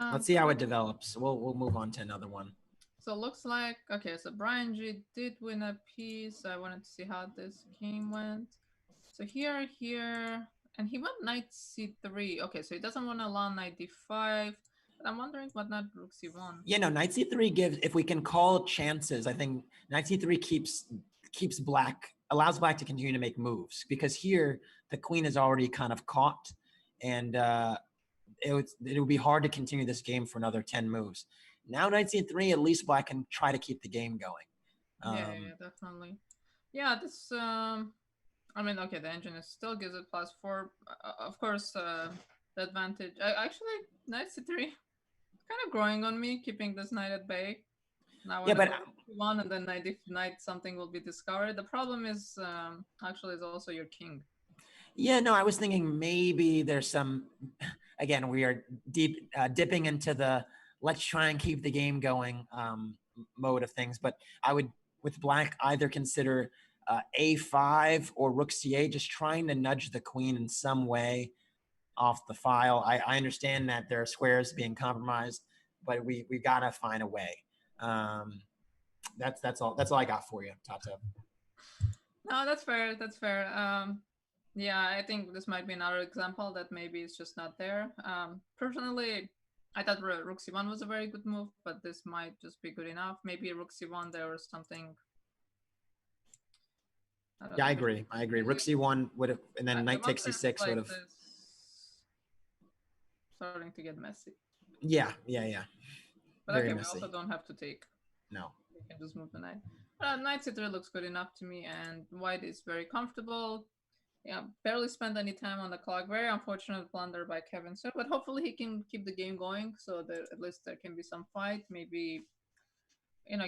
let's see how it develops. We'll move on to another one. So it looks like, okay, so Brian G did win a piece. I wanted to see how this game went. So here, and he went knight c3. Okay, so he doesn't want to allow knight d5. But I'm wondering what not rook c1. Yeah, no, knight c3 gives, if we can call chances, I think knight c3 keeps black, allows black to continue to make moves, because here the queen is already kind of caught, and it would be hard to continue this game for another 10 moves. Now knight c3, at least black can try to keep the game going. Yeah, definitely. Yeah, this I mean, okay, the engine still gives it +4. Of course, the advantage. Actually, knight c3 kind of growing on me, keeping this knight at bay. Now yeah, but one, and then knight something will be discovered. The problem is actually is also your king. Yeah, no, I was thinking maybe there's some. Again, we are dipping into the let's try and keep the game going mode of things. But I would, with black, either consider a5 or rook c8, just trying to nudge the queen in some way off the file. I understand that there are squares being compromised, but we gotta find a way. That's all I got for you, Tato. No, that's fair. That's fair. Yeah, I think this might be another example that maybe it's just not there. Personally, I thought rook c1 was a very good move, but this might just be good enough. Maybe rook c1 there was something. Yeah, I agree. Rook c1 would have, and then knight takes c6 would have. Starting to get messy. Yeah. But very okay, messy. We also don't have to take. No. We can just move the knight. Knight c3 looks good enough to me, and white is very comfortable. Yeah, barely spent any time on the clock. Very unfortunate blunder by Kevin. So, but hopefully he can keep the game going so that at least there can be some fight. Maybe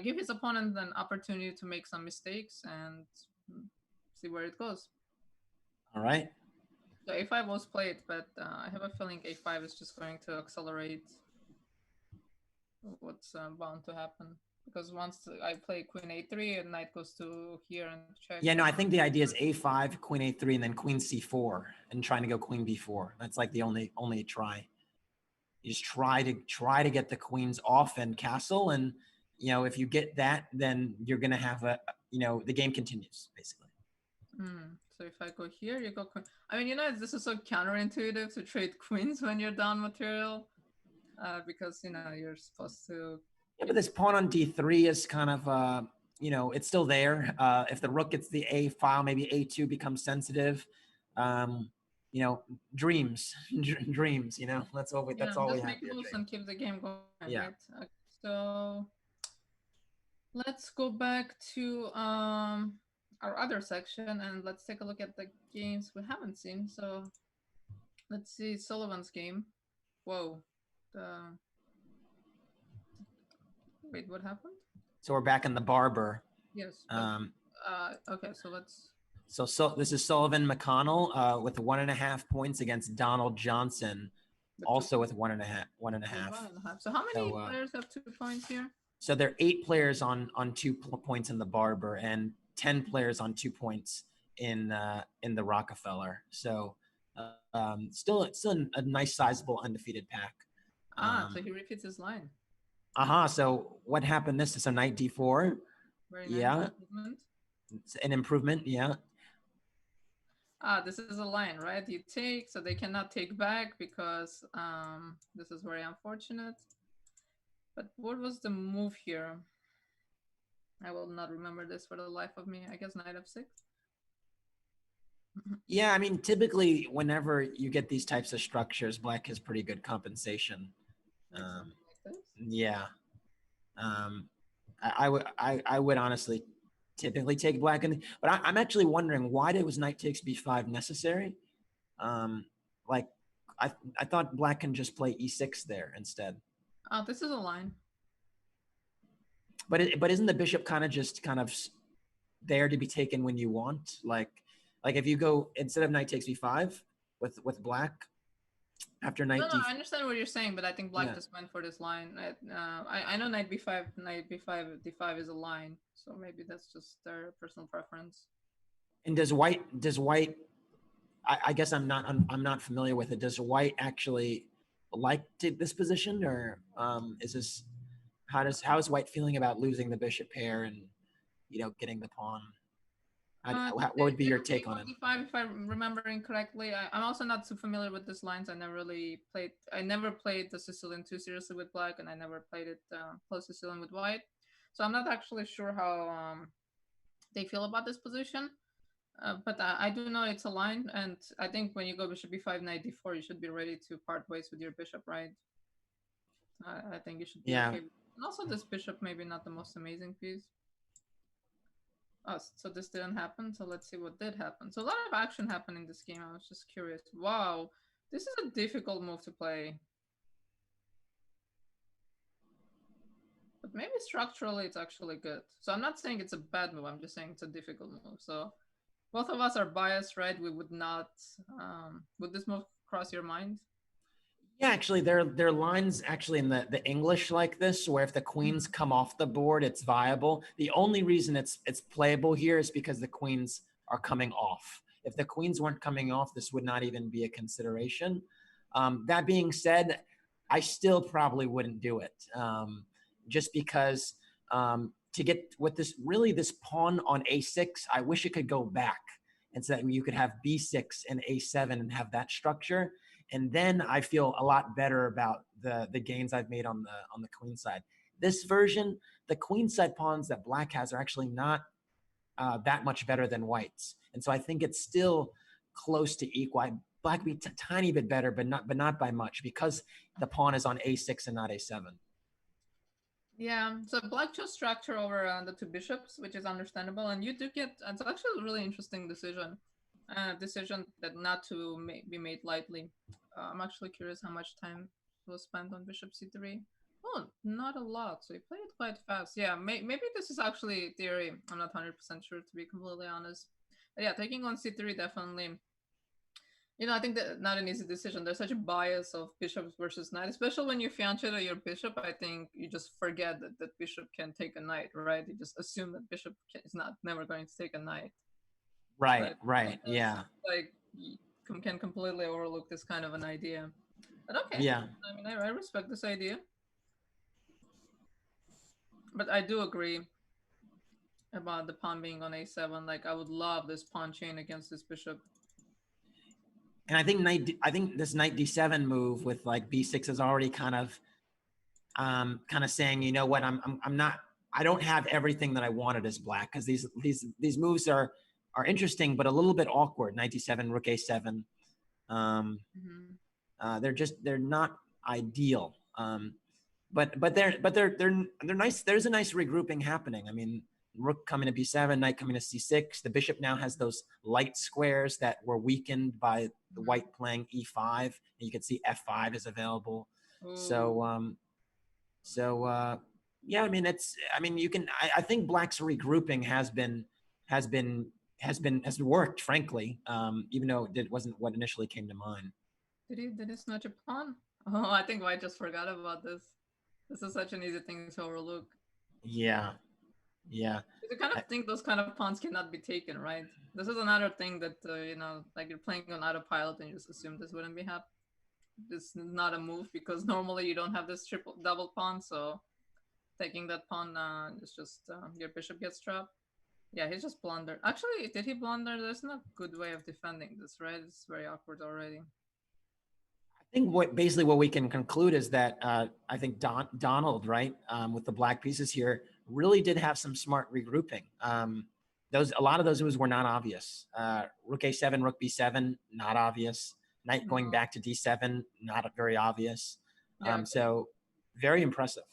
give his opponent an opportunity to make some mistakes and see where it goes. All right. So a5 was played, but I have a feeling a5 is just going to accelerate what's bound to happen. Because once I play queen a3 and knight goes to here and check. Yeah, no, I think the idea is a5, queen a3, and then queen c4, and trying to go queen b4. That's like the only try. You just try to get the queens off and castle, and if you get that, then you're gonna have the game continues basically. So if I go here, you go queen. I mean, this is so counterintuitive to trade queens when you're down material, because you're supposed to. Yeah, but this pawn on d3 is kind of it's still there. If the rook gets the a file, maybe a2 becomes sensitive. Dreams. That's all we Just have make here. moves and keep the game going. Yeah. Right? So let's go back to our other section and let's take a look at the games we haven't seen. So let's see Sullivan's game. Whoa. Wait, what happened? So we're back in the Barber. Yes. Okay, so let's. So this is Sullivan McConnell with 1.5 points against Donald Johnson, also with 1.5. So how many players have 2 points here? So there are 8 players on 2 points in the Barber and 10 players on 2 points in the Rockefeller. So still a nice sizable undefeated pack. So he repeats his line. So what happened? This is a knight d4. Very nice improvement. It's an improvement, yeah. This is a line, right? You take, so they cannot take back because this is very unfortunate. But what was the move here? I will not remember this for the life of me. I guess knight f6. Yeah, I mean, typically, whenever you get these types of structures, black has pretty good compensation. Yeah. I would honestly typically take black, but I'm actually wondering, why was knight takes b5 necessary? Like I thought black can just play e6 there instead. This is a line. But isn't the bishop kind of there to be taken when you want? Like if you go instead of knight takes b5 with black after knight no, I understand what you're saying, but I think black just went for this line. I know knight b5, d5 is a line, so maybe that's just their personal preference. And does white? I guess I'm not familiar with it. Does white actually like this position, or is this how is white feeling about losing the bishop pair and getting the pawn? What would be your take on it? D5, if I'm remembering correctly. I'm also not too familiar with these lines. I never played the Sicilian too seriously with black, and I never played it close Sicilian with white. So I'm not actually sure how they feel about this position. But I do know it's a line, and I think when you go bishop b5, knight d4, you should be ready to part ways with your bishop, right? I think you should be okay. And also this bishop maybe not the most amazing piece. Oh, so this didn't happen. So let's see what did happen. So a lot of action happened in this game. I was just curious. Wow, this is a difficult move to play. But maybe structurally it's actually good. So I'm not saying it's a bad move. I'm just saying it's a difficult move. So both of us are biased, right? We would not. Would this move cross your mind? Yeah, actually, there are lines actually in the English like this, where if the queens come off the board, it's viable. The only reason it's playable here is because the queens are coming off. If the queens weren't coming off, this would not even be a consideration. That being said, I still probably wouldn't do it, just because to get with this pawn on a6, I wish it could go back, and so that you could have b6 and a7 and have that structure. And then I feel a lot better about the gains I've made on the queen side. This version, the queen side pawns that black has are actually not that much better than white's, and so I think it's still close to equal. Black would be a tiny bit better, but not by much, because the pawn is on a6 and not a7. Yeah, so black chose structure over the 2 bishops, which is understandable, and you do get. It's actually a really interesting decision. decision that not to be made lightly. I'm actually curious how much time was spent on bishop c3. Oh, not a lot. So he played it quite fast. Yeah, maybe this is actually theory. I'm not 100% sure, to be completely honest. But yeah, taking on c3 definitely. I think that not an easy decision. There's such a bias of bishops versus knight, especially when you fianchetto your bishop. I think you just forget that bishop can take a knight, right? You just assume that bishop is not never going to take a knight. Right, But right, yeah. like you can completely overlook this kind of an idea. But okay, Yeah. I mean, I respect this idea. But I do agree about the pawn being on a7. Like, I would love this pawn chain against this bishop. And I think this knight d7 move with like b6 is already kind of saying, you know what, I'm not, I don't have everything that I wanted as black, because these moves are interesting but a little bit awkward. Knight d7, rook a7. They're not ideal. But they're nice. There's a nice regrouping happening. I mean, rook coming to b7, knight coming to c6. The bishop now has those light squares that were weakened by the white playing e5. And you can see f5 is available. Ooh. Yeah, I mean, I think black's regrouping has worked, frankly, even though it wasn't what initially came to mind. Did he snatch a pawn? Oh, I think White just forgot about this. This is such an easy thing to overlook. Yeah. Yeah. You kind of think those kind of pawns cannot be taken, right? This is another thing that, like you're playing on autopilot and you just assume this wouldn't be happening. This is not a move because normally you don't have this double pawn, so taking that pawn is just your bishop gets trapped. Yeah, he just blundered. Actually, did he blunder? There's no good way of defending this, right? It's very awkward already. I think basically what we can conclude is that I think Donald, right, with the black pieces here, really did have some smart regrouping. A lot of those moves were not obvious. Rook a7, rook b7, not obvious. Knight going back to d7, not very obvious. Yeah, so very impressive.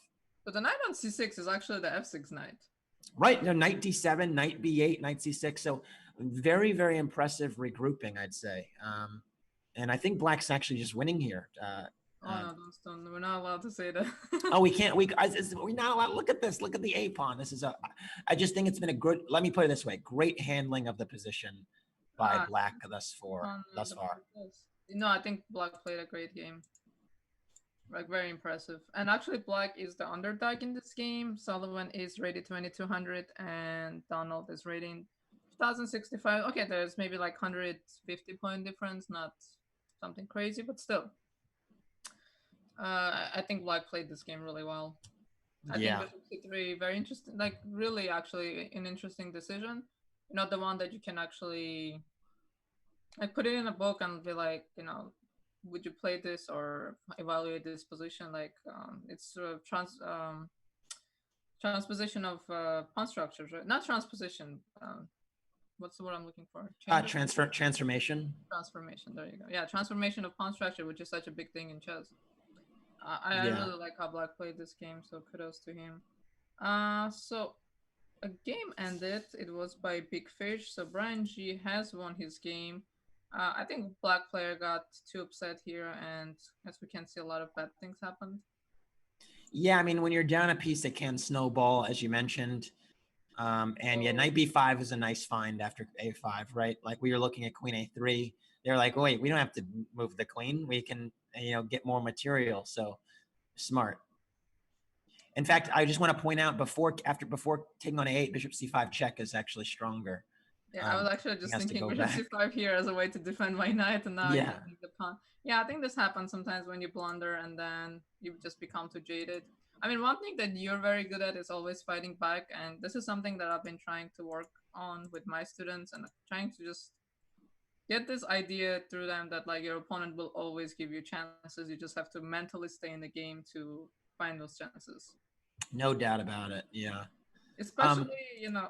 But the knight on c6 is actually the f6 knight. Right, knight d7, knight b8, knight c6. So very, very impressive regrouping, I'd say. And I think black's actually just winning here. No, don't. We're not allowed to say that. Oh, we can't. We're not allowed. Look at this. Look at the a pawn. I just think it's been a good. Let me put it this way: great handling of the position by black thus far. No, I think black played a great game. Like, very impressive. And actually, black is the underdog in this game. Sullivan is rated 2200 and Donald is rating 1065. Okay, there's maybe like 150 point difference, not something crazy, but still. I think black played this game really well. I think bishop c3, very interesting, like really actually an interesting decision. Not the one that you can actually like put it in a book and be like, would you play this or evaluate this position? Like it's transposition of pawn structures, right? Not transposition. What's the word I'm looking for? Transformation. Transformation. There you go. Yeah, transformation of pawn structure, which is such a big thing in chess. I really like how black played this game, so kudos to him. So a game ended. It was by Big Fish. So Brian G has won his game. I think black player got too upset here, and as we can see, a lot of bad things happened. Yeah, I mean, when you're down a piece, it can snowball, as you mentioned. And yeah, knight b5 is a nice find after a5, right? Like we were looking at queen a3. They're like, oh, wait, we don't have to move the queen. We can, get more material. So smart. In fact, I just want to point out before taking on a8, bishop c5 check is actually stronger. Yeah, I was actually just thinking bishop c5 here as a way to defend my knight, and now you think the pawn. Yeah, I think this happens sometimes when you blunder and then you just become too jaded. I mean, one thing that you're very good at is always fighting back, and this is something that I've been trying to work on with my students and trying to just get this idea through them that like your opponent will always give you chances. You just have to mentally stay in the game to find those chances. No doubt about it. Yeah. Especially,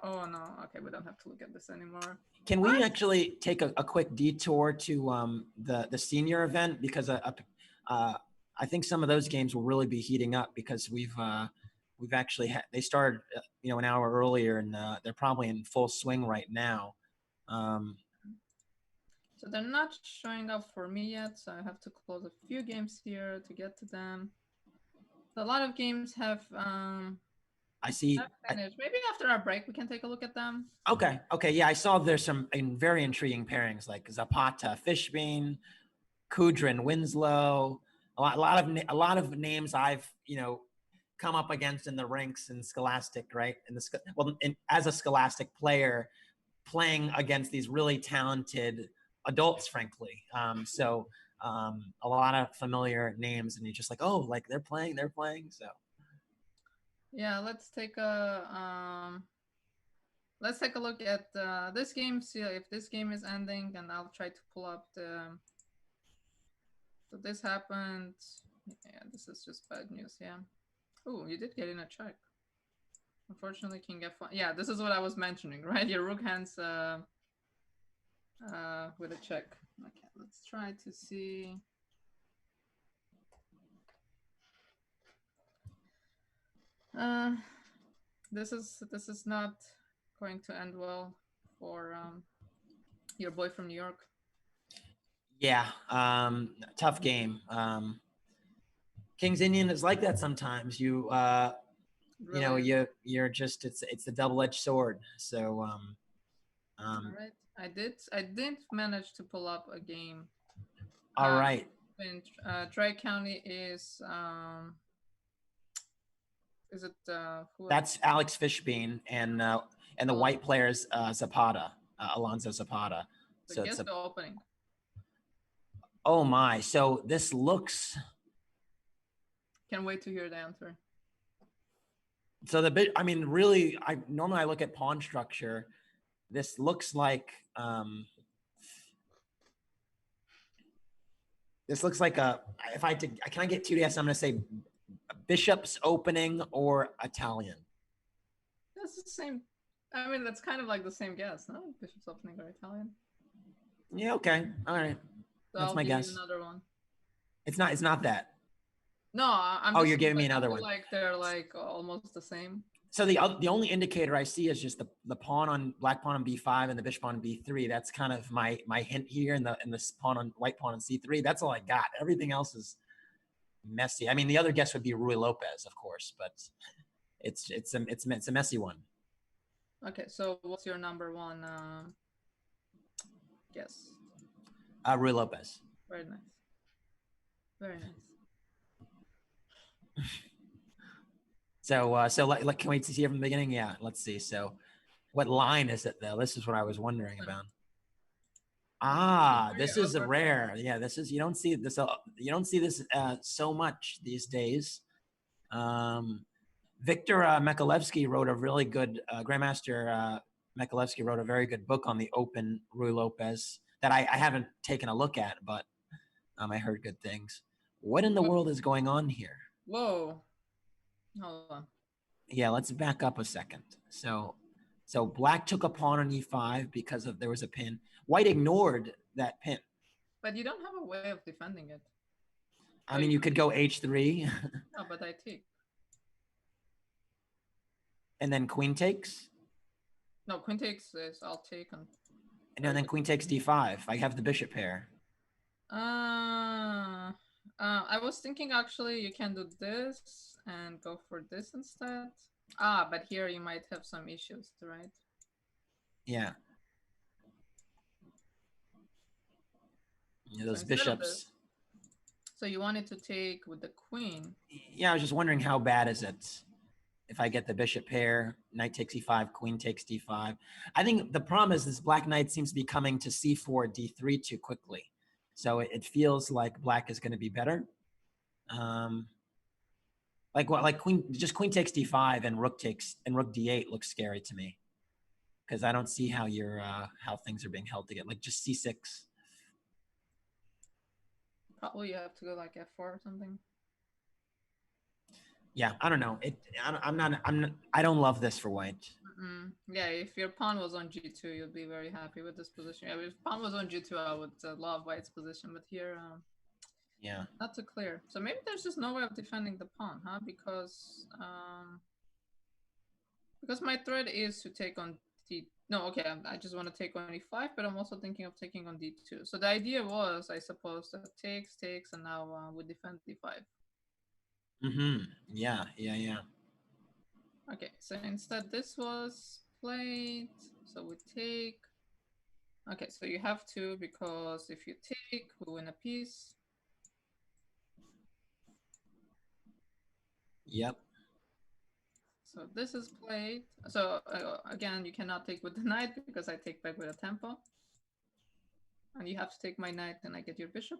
oh no, okay, we don't have to look at this anymore. Can we actually take a quick detour to the senior event, because I think some of those games will really be heating up, because we've actually they started an hour earlier, and they're probably in full swing right now. So they're not showing up for me yet, so I have to close a few games here to get to them. So a lot of games have I see. finished. Maybe after our break we can take a look at them. Okay. Yeah, I saw there's some very intriguing pairings like Zapata, Fishbein, Kudrin, Winslow. A lot of names I've come up against in the ranks in Scholastic, right? As a Scholastic player, playing against these really talented adults, frankly. A lot of familiar names, and you're just like, oh, like they're playing. So yeah, let's take a look at this game. See if this game is ending, and I'll try to pull up the. So this happened. Yeah, this is just bad news. Yeah. Oh, you did get in a check. Unfortunately, King F1. Yeah, this is what I was mentioning, right? Your rook hands with a check. Okay, let's try to see. This is not going to end well for your boy from New York. yeah, tough game. King's Indian is like that sometimes. You're just it's a double-edged sword. So all right, I did manage to pull up a game. All right. In Tri-County is it that's Alex Fishbein and the white player's Zapata, Alonso Zapata. So guess the opening. Oh my! So this looks. Can't wait to hear the answer. So I mean, really, I normally look at pawn structure. This looks like if I can I get 2DS, I'm going to say Bishop's opening or Italian. That's the same. I mean, that's kind of like the same guess, no? Bishop's opening or Italian. Yeah. Okay. All right. So that's I'll my give guess. You another one. It's not that. No, I'm. Oh, you're giving me another one. Like they're like almost the same. So the only indicator I see is just the pawn on black pawn on b5 and the bishop on b3. That's kind of my hint here, and the pawn on white pawn on c3. That's all I got. Everything else is messy. I mean, the other guess would be Rui Lopez, of course, but it's a messy one. Okay, so what's your number one guess? Rui Lopez. Very nice. Very nice. So can we see it from the beginning? Yeah, let's see. So what line is it though? This is what I was wondering about. This is a rare. Yeah, this is you don't see this so much these days. Victor Mekalevsky wrote a really good Grandmaster Mekalevsky wrote a very good book on the open Rui Lopez that I haven't taken a look at, but I heard good things. What in the world is going on here? Whoa. Hold on. Yeah, let's back up a second. So black took a pawn on e5 because there was a pin. White ignored that pin. But you don't have a way of defending it. I mean, you could go h3. No, but I take. And then queen takes? No, queen takes is I'll take. And then queen takes d5. I have the bishop pair. I was thinking actually you can do this and go for this instead. But here you might have some issues, right? Yeah. Those bishops. So you wanted to take with the queen. Yeah, I was just wondering how bad is it if I get the bishop pair, knight takes e5, queen takes d5. I think the problem is this black knight seems to be coming to c4, d3 too quickly. So it feels like black is going to be better. Like queen takes d5 and rook d8 looks scary to me because I don't see how how things are being held together. Like just c6. Probably you have to go like f4 or something. Yeah, I don't know. I don't love this for white. Yeah, if your pawn was on g2, you'd be very happy with this position. Yeah, if pawn was on g2, I would love white's position, but here, yeah, not too clear. So maybe there's just no way of defending the pawn, huh? Because my threat is to take on No, okay, I just want to take on e5, but I'm also thinking of taking on d2. So the idea was, I suppose, that takes, and now we defend d5. Yeah. Okay, so instead this was played, so we take. Okay, so you have to, because if you take, we win a piece. Yep. So this is played. So again, you cannot take with the knight because I take back with a tempo. And you have to take my knight and I get your bishop.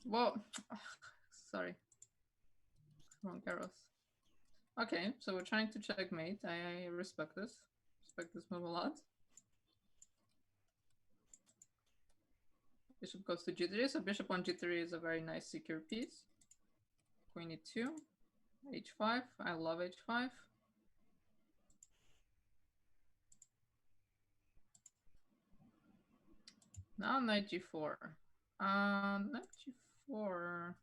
Whoa, sorry. Wrong arrows. Okay, so we're trying to checkmate. I respect this. Respect this move a lot. Bishop goes to g3, so bishop on g3 is a very nice secure piece. Queen e2, h5. I love h5. Now knight g4. Knight g4.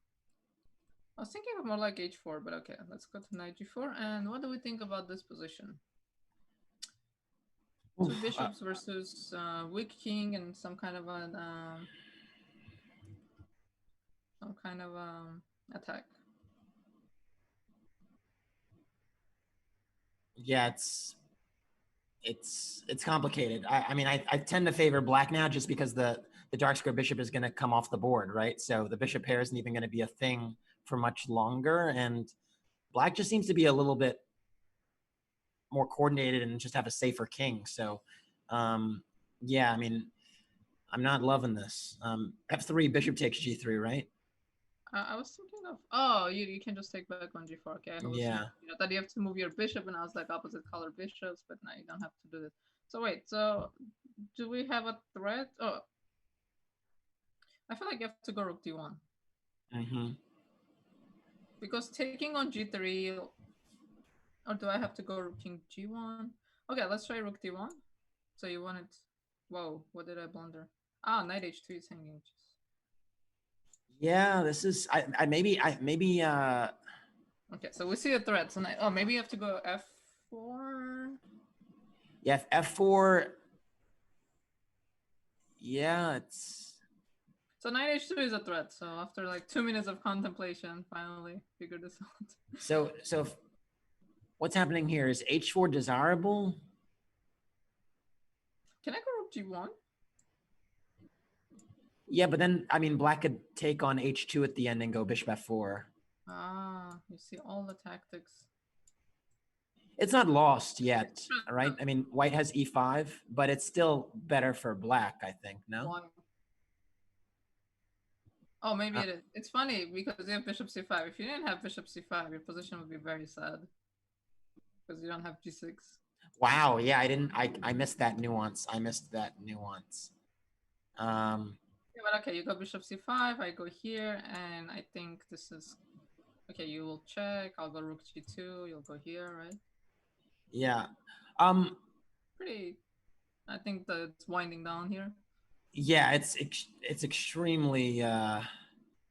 I was thinking of more like h4, but okay, let's go to knight g4. And what do we think about this position? Two bishops versus weak king and some kind of an attack. Yeah, it's complicated. I mean, I tend to favor black now just because the dark square bishop is going to come off the board, right? So the bishop pair isn't even going to be a thing for much longer, and black just seems to be a little bit more coordinated and just have a safer king. So, yeah, I mean, I'm not loving this. F3, bishop takes g3, right? I was thinking of, oh, you can just take back on g4. Okay, I was Yeah. that you have to move your bishop, and I was like opposite color bishops, but now you don't have to do this. So wait, so do we have a threat? Oh, I feel like you have to go rook d1. Because taking on g3, or do I have to go rook king g1? Okay, let's try rook d1. So you want it? Whoa, what did I blunder? Ah, knight h2 is hanging. Yeah, this is maybe. Okay, so we see a threat. So maybe you have to go f4. Yeah, f4. Yeah, it's. So knight h2 is a threat. So after like 2 minutes of contemplation, finally figured this out. So what's happening here? Is h4 desirable? Can I go rook g1? Yeah, but then I mean, black could take on h2 at the end and go bishop f4. Ah, you see all the tactics. It's not lost yet, right? I mean, white has e5, but it's still better for black, I think. No. Why? Oh, maybe it is. It's funny because you have bishop c5. If you didn't have bishop c5, your position would be very sad because you don't have g6. Wow. Yeah, I missed that nuance. Yeah, but okay, you go bishop c5, I go here, and I think this is okay. You will check. I'll go rook g2. You'll go here, right? Yeah. Pretty. I think that it's winding down here. Yeah, it's extremely. I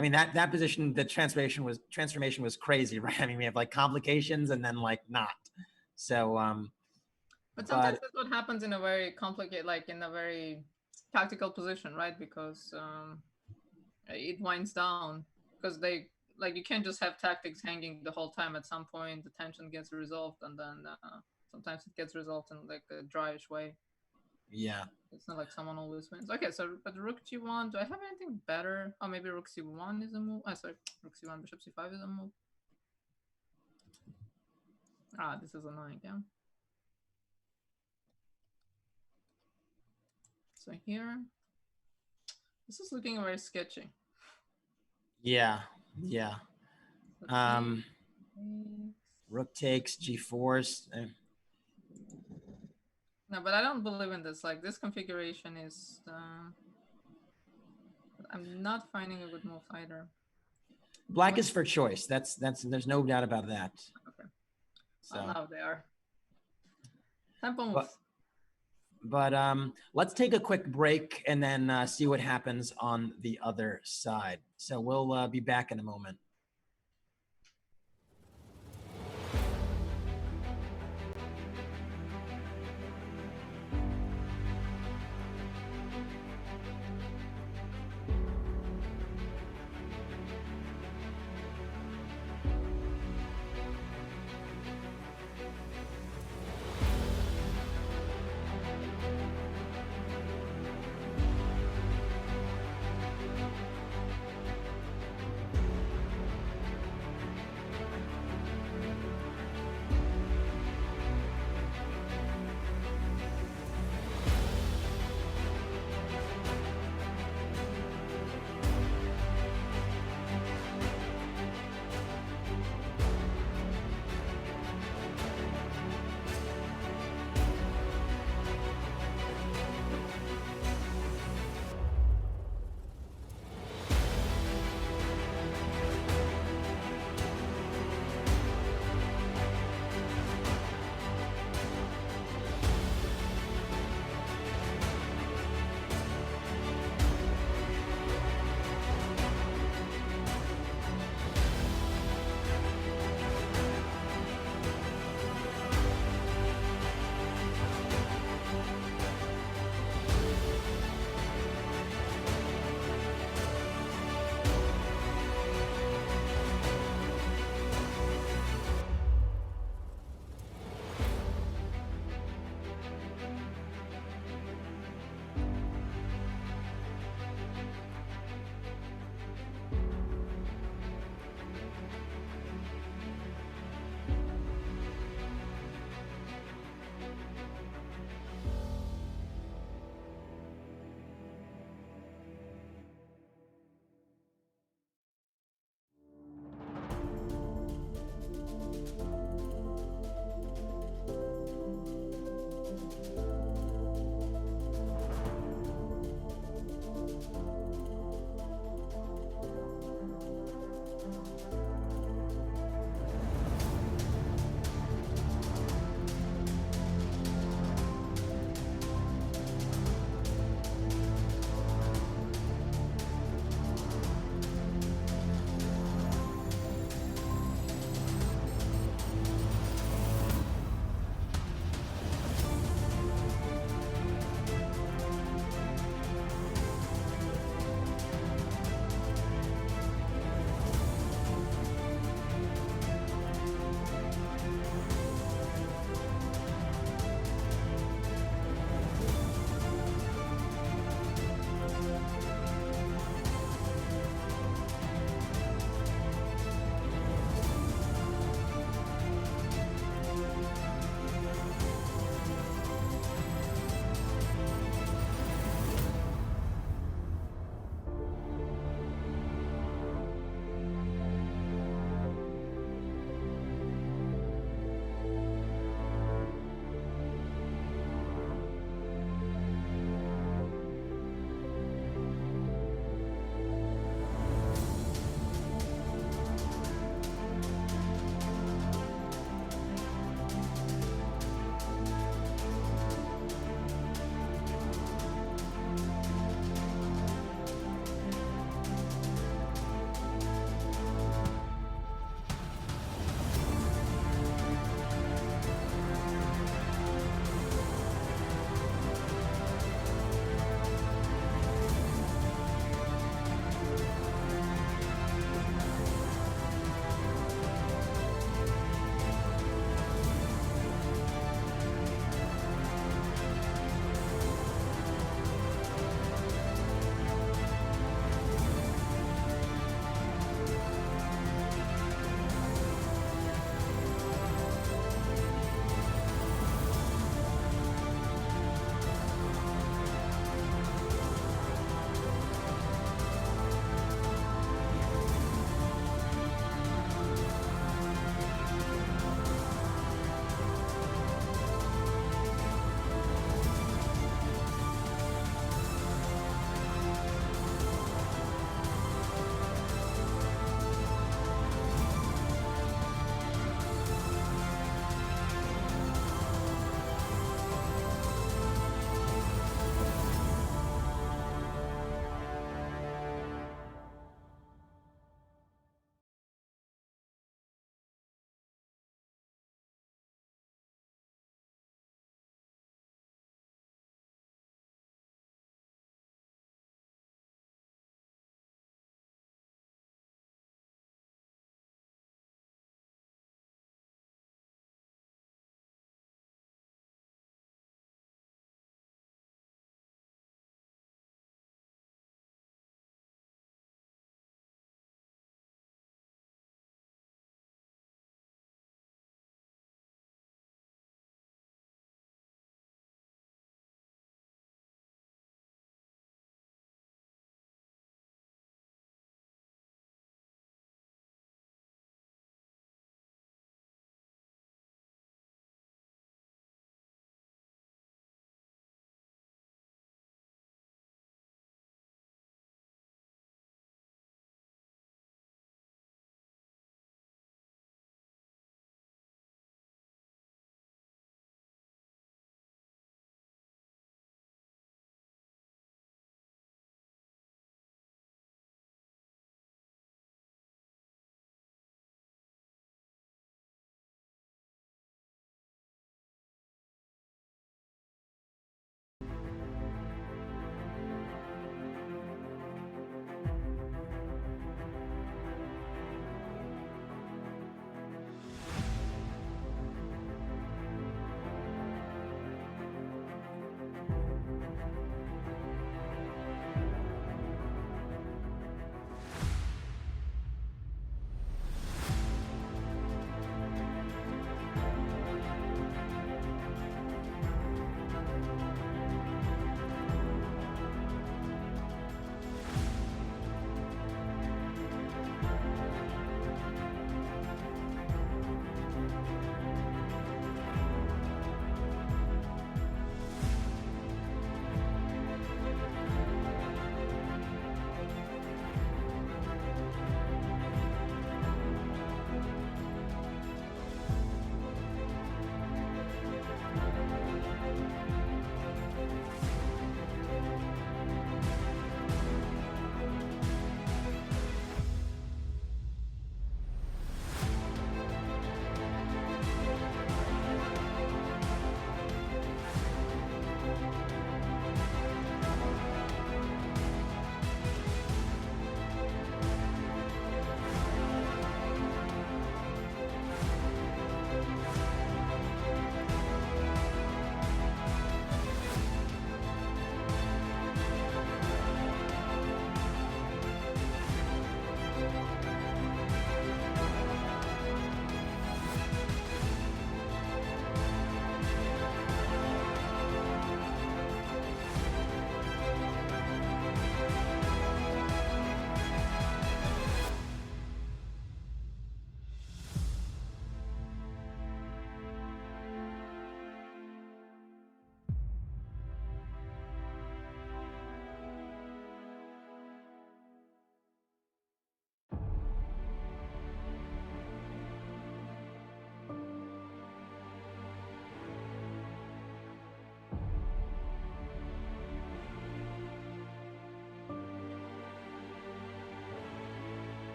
mean that position, the transformation was crazy, right? I mean, we have like complications and then like not. So. But sometimes that's what happens in a very complicated, like in a very tactical position, right? Because it winds down because they like you can't just have tactics hanging the whole time. At some point, the tension gets resolved, and then sometimes it gets resolved in like a dryish way. Yeah. It's not like someone always wins. Okay, so but rook g1. Do I have anything better? Oh, maybe rook c1 is a move. Sorry, rook c1, bishop c5 is a move. Ah, this is annoying. Yeah. So here, this is looking very sketchy. Yeah. Rook takes g4s. No, but I don't believe in this. Like this configuration is. I'm not finding a good move either. Black is for choice. That's there's no doubt about that. Okay. So now they are. Tempo moves. But let's take a quick break and then see what happens on the other side. So we'll be back in a moment.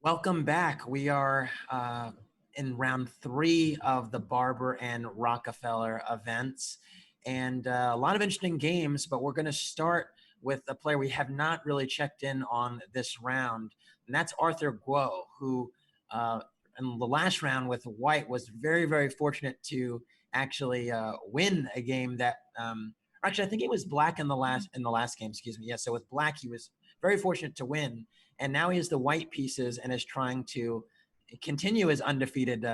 Welcome back. We are in round 3 of the Barber and Rockefeller events, and a lot of interesting games, but we're going to start with a player we have not really checked in on this round, and that's Arthur Guo, who in the last round with White was very, very fortunate to actually win a game that actually I think it was Black in the last game, excuse me. Yeah, so with Black he was very fortunate to win, and now he has the white pieces and is trying to continue his undefeated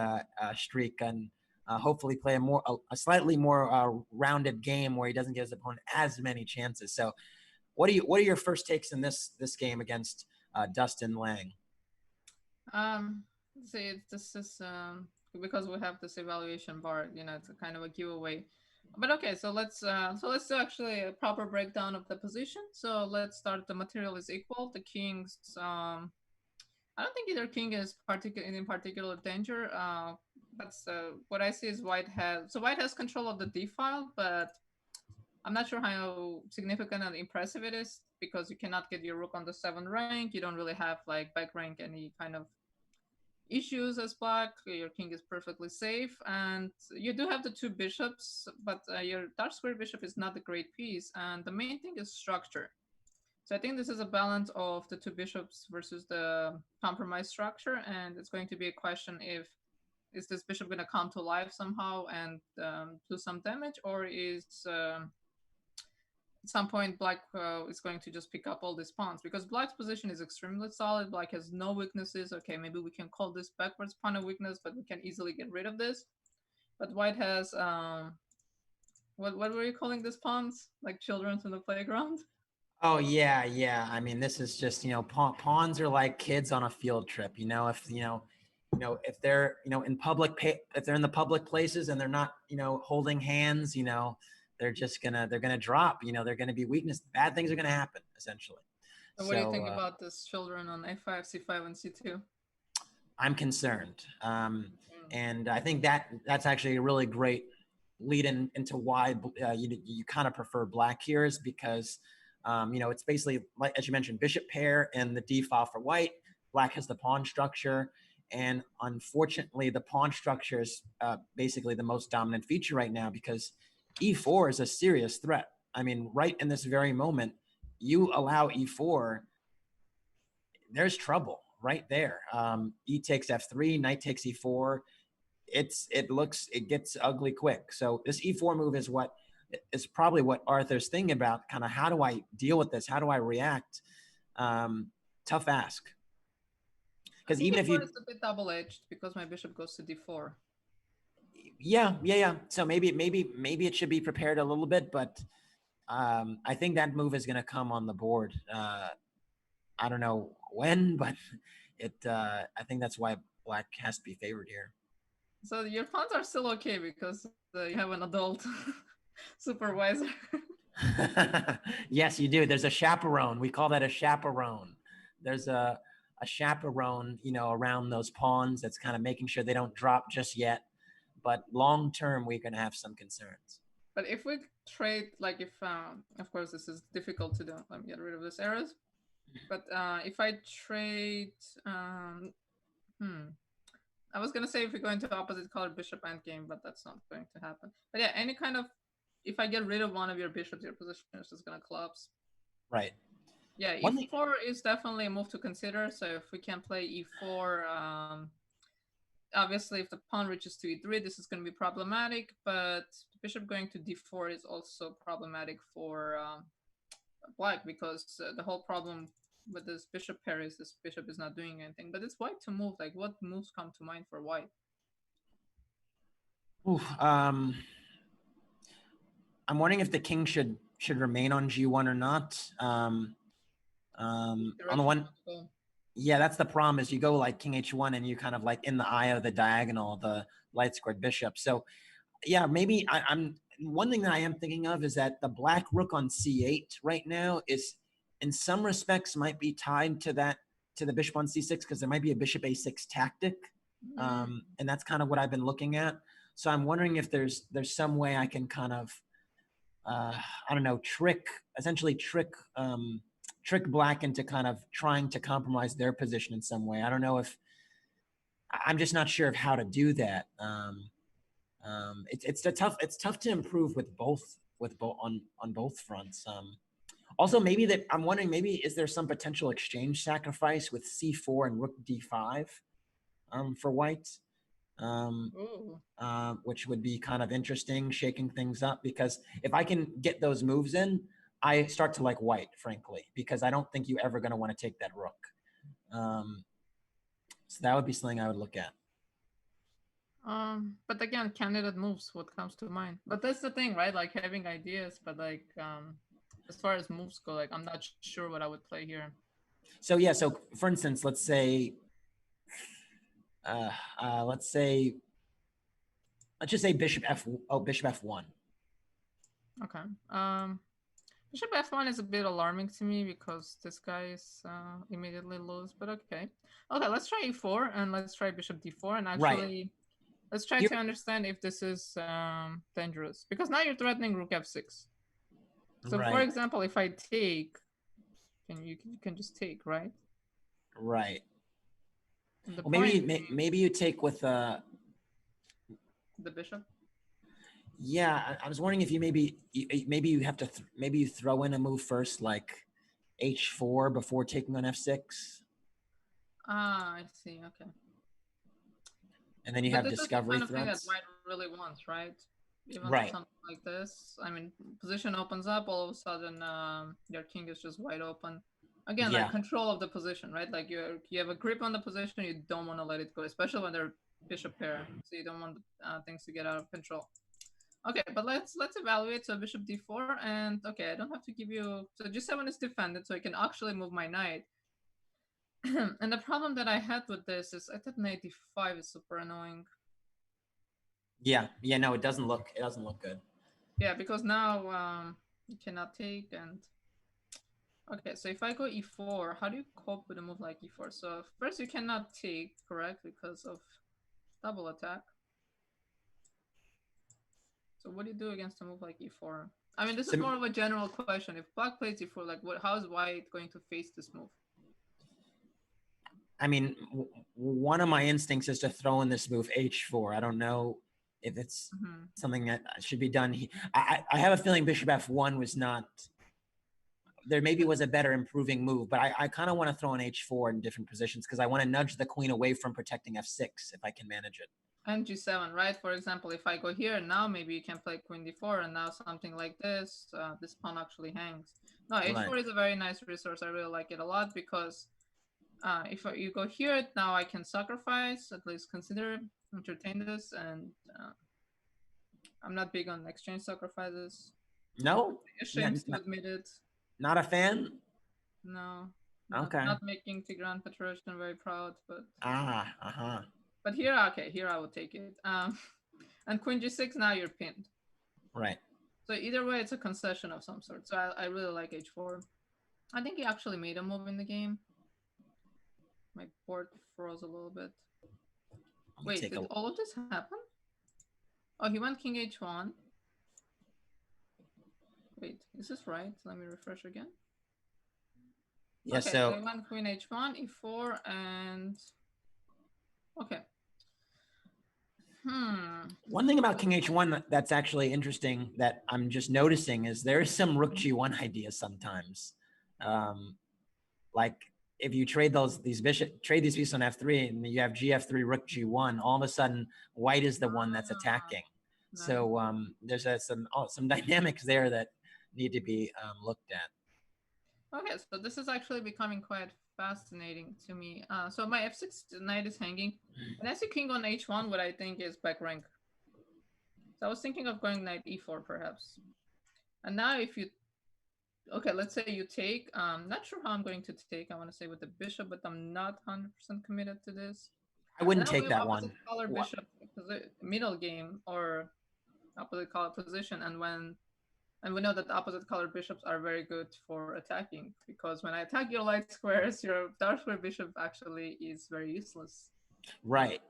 streak and hopefully play a slightly more rounded game where he doesn't give his opponent as many chances. So, what are your first takes in this game against Dustin Lang? See, this is because we have this evaluation bar. It's a kind of a giveaway. But okay, so let's do actually a proper breakdown of the position. So let's start. The material is equal. The kings. I don't think either king is in particular danger. But what I see is white has control of the d file, but I'm not sure how significant and impressive it is because you cannot get your rook on the 7th rank. You don't really have like back rank any kind of issues as black. Your king is perfectly safe, and you do have the 2 bishops, but your dark square bishop is not a great piece. And the main thing is structure. So I think this is a balance of the 2 bishops versus the compromise structure, and it's going to be a question if is this bishop going to come to life somehow and do some damage, or is at some point black is going to just pick up all these pawns because black's position is extremely solid. Black has no weaknesses. Okay, maybe we can call this backwards pawn a weakness, but we can easily get rid of this. But white has what were you calling these pawns? Like children in the playground? Oh yeah. I mean, this is just pawns are like kids on a field trip. If they're if they're in the public places and they're not holding hands, they're gonna drop. They're gonna be weakness. Bad things are gonna happen essentially. So what do you So think about this children on a5, c5, and c2? I'm concerned, Mm. and I think that's actually a really great lead into why you kind of prefer black here is because it's basically like as you mentioned, bishop pair and the d file for white. Black has the pawn structure, and unfortunately, the pawn structure is basically the most dominant feature right now because e4 is a serious threat. I mean, right in this very moment, you allow e4, there's trouble right there. E takes f3, knight takes e4. It gets ugly quick. So this e4 move is probably what Arthur's thinking about. Kind of how do I deal with this? How do I react? Tough ask. I Because think even if e4 you, is a bit double-edged because my bishop goes to d4. yeah. So maybe it should be prepared a little bit, but I think that move is going to come on the board. I don't know when, but I think that's why black has to be favored here. So your pawns are still okay because you have an adult supervisor. Yes, you do. There's a chaperone. We call that a chaperone. There's a chaperone, around those pawns that's kind of making sure they don't drop just yet. But long term, we're going to have some concerns. But if we trade, like if, of course, this is difficult to do. Let me get rid of this errors. But if I trade, I was gonna say if we go into opposite color bishop endgame, but that's not going to happen. But yeah, any kind of, if I get rid of one of your bishops, your position is just gonna collapse. Right. Yeah, e4 is definitely a move to consider. So if we can play e4, obviously if the pawn reaches to e3, this is going to be problematic. But the bishop going to d4 is also problematic for black because the whole problem with this bishop pair is this bishop is not doing anything. But it's white to move. Like, what moves come to mind for white? Ooh, I'm wondering if the king should remain on g1 or not. On the one, yeah, that's the problem is you go like king h1 and you kind of like in the eye of the diagonal, the light squared bishop. So yeah, maybe I'm one thing that I am thinking of is that the black rook on c8 right now is in some respects might be tied to the bishop on c6 because there might be a bishop a6 tactic. And that's kind of what I've been looking at. So I'm wondering if there's some way I can kind of I don't know, trick trick black into kind of trying to compromise their position in some way. I don't know if I'm just not sure of how to do that. It's tough to improve with both on both fronts. Also, maybe that I'm wondering, maybe is there some potential exchange sacrifice with c4 and rook d5 for white, which would be kind of interesting, shaking things up, because if I can get those moves in, I start to like white, frankly, because I don't think you're ever going to want to take that rook. So that would be something I would look at. But again, candidate moves, what comes to mind. But that's the thing, right? Like having ideas, but like as far as moves go, like I'm not sure what I would play here. So yeah, so for instance, let's say let's just say bishop f1. Okay. Bishop f1 is a bit alarming to me because this guy is immediately lose, but okay. Okay, let's try e4 and let's try bishop d4 and actually let's try to understand if this is dangerous, because now you're threatening rook f6. So for example, if I take, you can just take, right? Right. Well, maybe you take with the bishop. Yeah, I was wondering if you maybe you have to maybe you throw in a move first, like h4 before taking on f6. Ah, I see. Okay. And then you have discovery threats. This is the kind of thing that white really wants, right? Even something like this. I mean, position opens up, all of a sudden your king is just wide open. Again, like control of the position, right? Like you have a grip on the position, you don't want to let it go, especially when they're bishop pair. So you don't want things to get out of control. Okay, but let's evaluate. So bishop d4, and okay, I don't have to give you. So g7 is defended, so I can actually move my knight. And the problem that I had with this is I thought knight d5 is super annoying. Yeah, no, it doesn't look good. Yeah, because now you cannot take, and okay, so if I go e4, how do you cope with a move like e4? So first you cannot take, correct, because of double attack. So what do you do against a move like e4? I mean, this is more of a general question. If black plays e4, like how is white going to face this move? I mean, one of my instincts is to throw in this move h4. I don't know if it's something that should be done. I have a feeling bishop f1 was not. There maybe was a better improving move, but I kind of want to throw in h4 in different positions because I want to nudge the queen away from protecting f6 if I can manage it. And g7, right? For example, if I go here now, maybe you can play queen d4, and now something like this, this pawn actually hangs. No, h4 is a very nice resource. I really like it a lot because if you go here, now I can sacrifice, at least entertain this, and I'm not big on exchange sacrifices. No? Ashamed to admit it. Not a fan? No. Okay. Not making Tigran Petrosian very proud, but... Uh-huh. But here, okay, here I will take it. And queen g6, now you're pinned. Right. So either way, it's a concession of some sort. So I really like h4. I think he actually made a move in the game. My board froze a little bit. Wait, did all of this happen? Oh, he went king h1. Wait, is this right? Let me refresh again. Yeah, okay, so I went queen h1, e4, and... Okay. One thing about king h1 that's actually interesting that I'm just noticing is there is some rook g1 ideas sometimes. Like if you trade these pieces on f3 and you have gf3 rook g1, all of a sudden white is the one that's attacking. Nice. So there's some dynamics there that need to be looked at. Okay, so this is actually becoming quite fascinating to me. So my f6 knight is hanging, and I see king on h1, what I think is back rank. So I was thinking of going knight e4 perhaps. And now if you, okay, let's say you take, not sure how I'm going to take, I want to say with the bishop, but I'm not 100% committed to this. I wouldn't take that one. Color bishop, middle game or opposite color position, and we know that the opposite color bishops are very good for attacking, because when I attack your light squares, your dark square bishop actually is very useless. Right.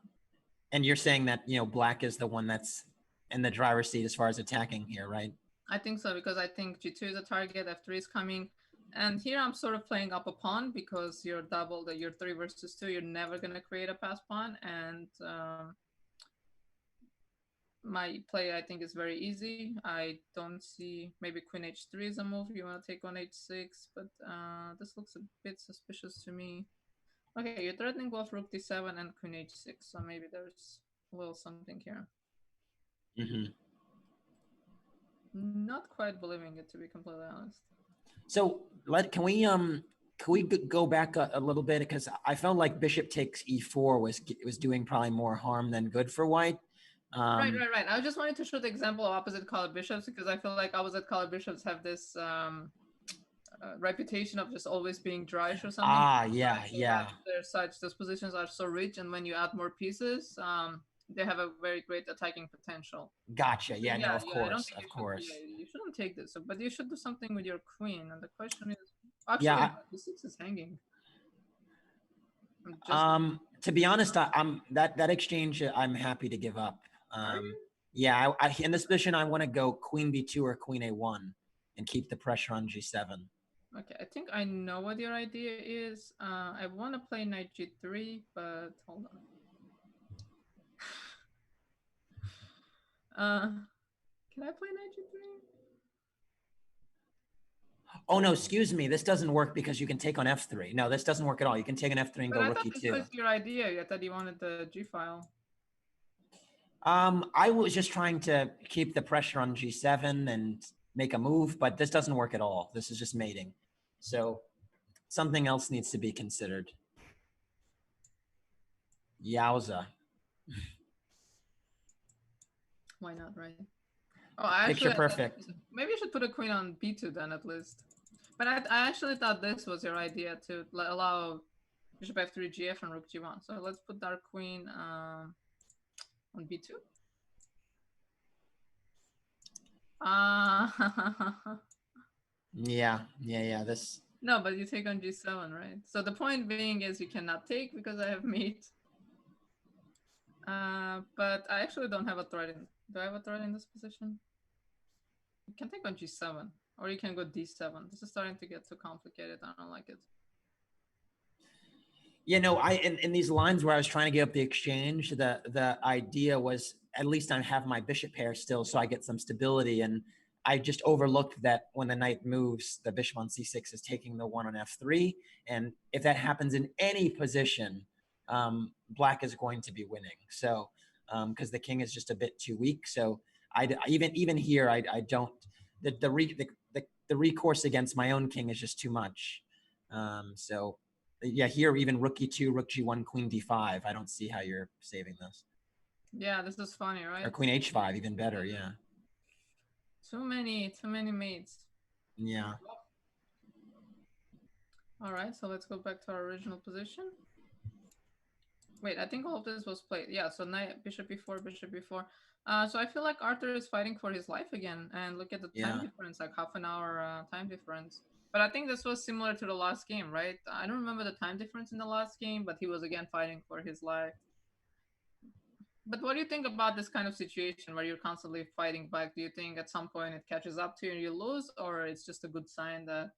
And you're saying that, black is the one that's in the driver's seat as far as attacking here, right? I think so, because I think g2 is a target, f3 is coming. And here I'm sort of playing up a pawn because you're double that you're 3 versus 2. You're never gonna create a pass pawn, and my play I think is very easy. I don't see maybe queen h3 is a move. You want to take on h6, but this looks a bit suspicious to me. Okay, you're threatening both rook d7 and queen h6, so maybe there's a little something here. Not quite believing it, to be completely honest. So can we go back a little bit, because I felt like bishop takes e4 was doing probably more harm than good for white. Right. I just wanted to show the example of opposite colored bishops because I feel like opposite colored bishops have this reputation of just always being dry or something. Yeah. They're such, those positions are so rich, and when you add more pieces, they have a very great attacking potential. Gotcha. Yeah, no, of I don't course, think of course. you shouldn't take this, but you should do something with your queen. And the question is, actually, d6 is hanging. To be honest, I'm that exchange I'm happy to give up. Yeah, in this position I want to go queen b2 or queen a1 and keep the pressure on g7. Okay, I think I know what your idea is. I want to play knight g3, but hold on. Can I play knight g3? Oh no, excuse me. This doesn't work because you can take on f3. No, this doesn't work at all. You can take an f3 and go rook e2. This was your idea. I thought you wanted the g file. I was just trying to keep the pressure on g7 and make a move, but this doesn't work at all. This is just mating. So something else needs to be considered. Yowza. Why not, right? Oh, actually, picture perfect. Maybe you should put a queen on b2 then at least. But I actually thought this was your idea to allow bishop f3, gf, and rook g1. So let's put our queen on b2. Yeah. This. No, but you take on g7, right? So the point being is you cannot take because I have mate. But I actually don't have a threat in. Do I have a threat in this position? You can take on g7, or you can go d7. This is starting to get too complicated. I don't like it. You know, in these lines where I was trying to get up the exchange, the idea was at least I have my bishop pair still, so I get some stability. And I just overlooked that when the knight moves, the bishop on c6 is taking the one on f3. And if that happens in any position, black is going to be winning. So, because the king is just a bit too weak. So even here, I don't, the recourse against my own king is just too much. So yeah, here even rook e2, rook g1, queen d5. I don't see how you're saving this. Yeah, this is funny, right? Or queen h5, even better. Yeah. Too many mates. Yeah. All right, so let's go back to our original position. Wait, I think all of this was played. Yeah, so knight, bishop b4, bishop b4. So I feel like Arthur is fighting for his life again. And look at the time difference, like half an hour time difference. But I think this was similar to the last game, right? I don't remember the time difference in the last game, but he was again fighting for his life. But what do you think about this kind of situation where you're constantly fighting back? Do you think at some point it catches up to you and you lose, or it's just a good sign that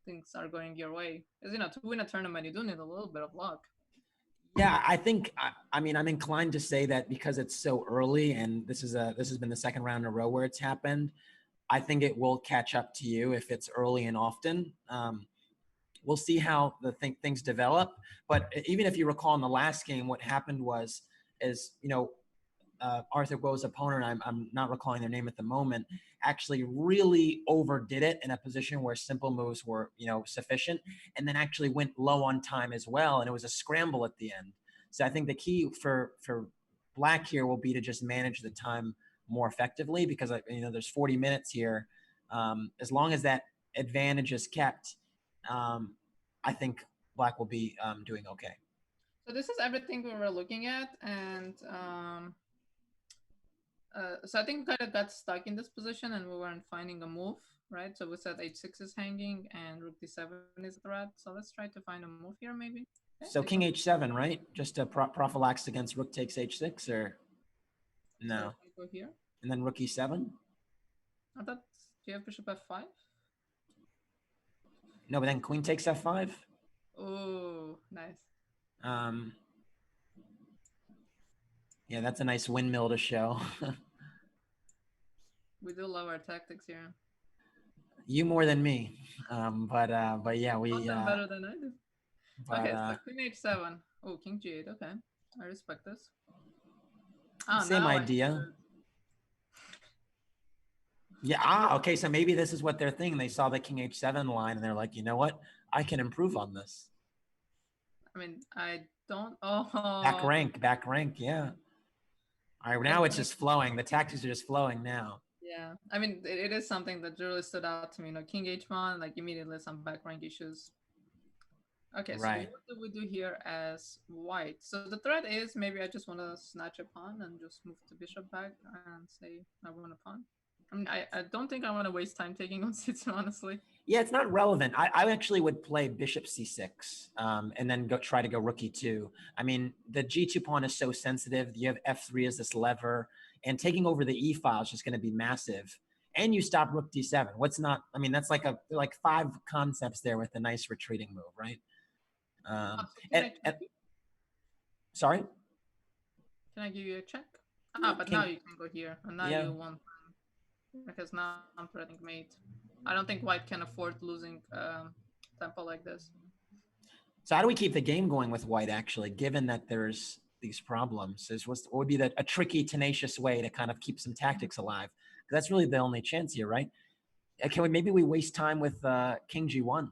things are going your way? Because, you know, to win a tournament, you do need a little bit of luck. Yeah, I think, I mean, I'm inclined to say that because it's so early and this has been the second round in a row where it's happened. I think it will catch up to you if it's early and often. We'll see how things develop. But even if you recall in the last game, what happened is, you know, Arthur Guo's opponent, I'm not recalling their name at the moment, actually really overdid it in a position where simple moves were, you know, sufficient, and then actually went low on time as well, and it was a scramble at the end. So I think the key for black here will be to just manage the time more effectively, because, you know, there's 40 minutes here. As long as that advantage is kept, I think black will be doing okay. So this is everything we were looking at, and so I think we kind of got stuck in this position and we weren't finding a move, right? So we said h6 is hanging and rook d7 is a threat. So let's try to find a move here, maybe. Okay, so king h7, right? Just a prophylax against rook takes h6, or no? So go here. And then rook e7? I thought, do you have bishop f5? No, but then queen takes f5. Oh, nice. Yeah, that's a nice windmill to show. We do love our tactics here. You more than me, but yeah, we. Better than I do. But, okay, so queen h7. Oh, king g8. Okay, I respect this. same idea. Yeah. Okay. So maybe this is what they're thinking. They saw the king h7 line, and they're like, you know what? I can improve on this. I mean, I don't. Oh. Back rank. Yeah. All right. Now it's just flowing. The tactics are just flowing now. Yeah. I mean, it is something that really stood out to me. You know, king h1, like immediately some back rank issues. Okay, right. So what do we do here as white? So the threat is maybe I just want to snatch a pawn and just move the bishop back and say I want a pawn. I mean, I don't think I want to waste time taking on c2, honestly. Yeah, it's not relevant. I actually would play bishop c6 and then try to go rook e2. I mean, the g2 pawn is so sensitive. You have f3 as this lever, and taking over the e file is just going to be massive. And you stop rook d7. What's not? I mean, that's like like 5 concepts there with a nice retreating move, right? Sorry? Can I give you a check? But now you can go here, and now you won. Because now I'm threatening mate. I don't think white can afford losing tempo like this. So how do we keep the game going with white, actually, given that there's these problems? What would be a tricky, tenacious way to kind of keep some tactics alive? Because that's really the only chance here, right? Maybe we waste time with king g1,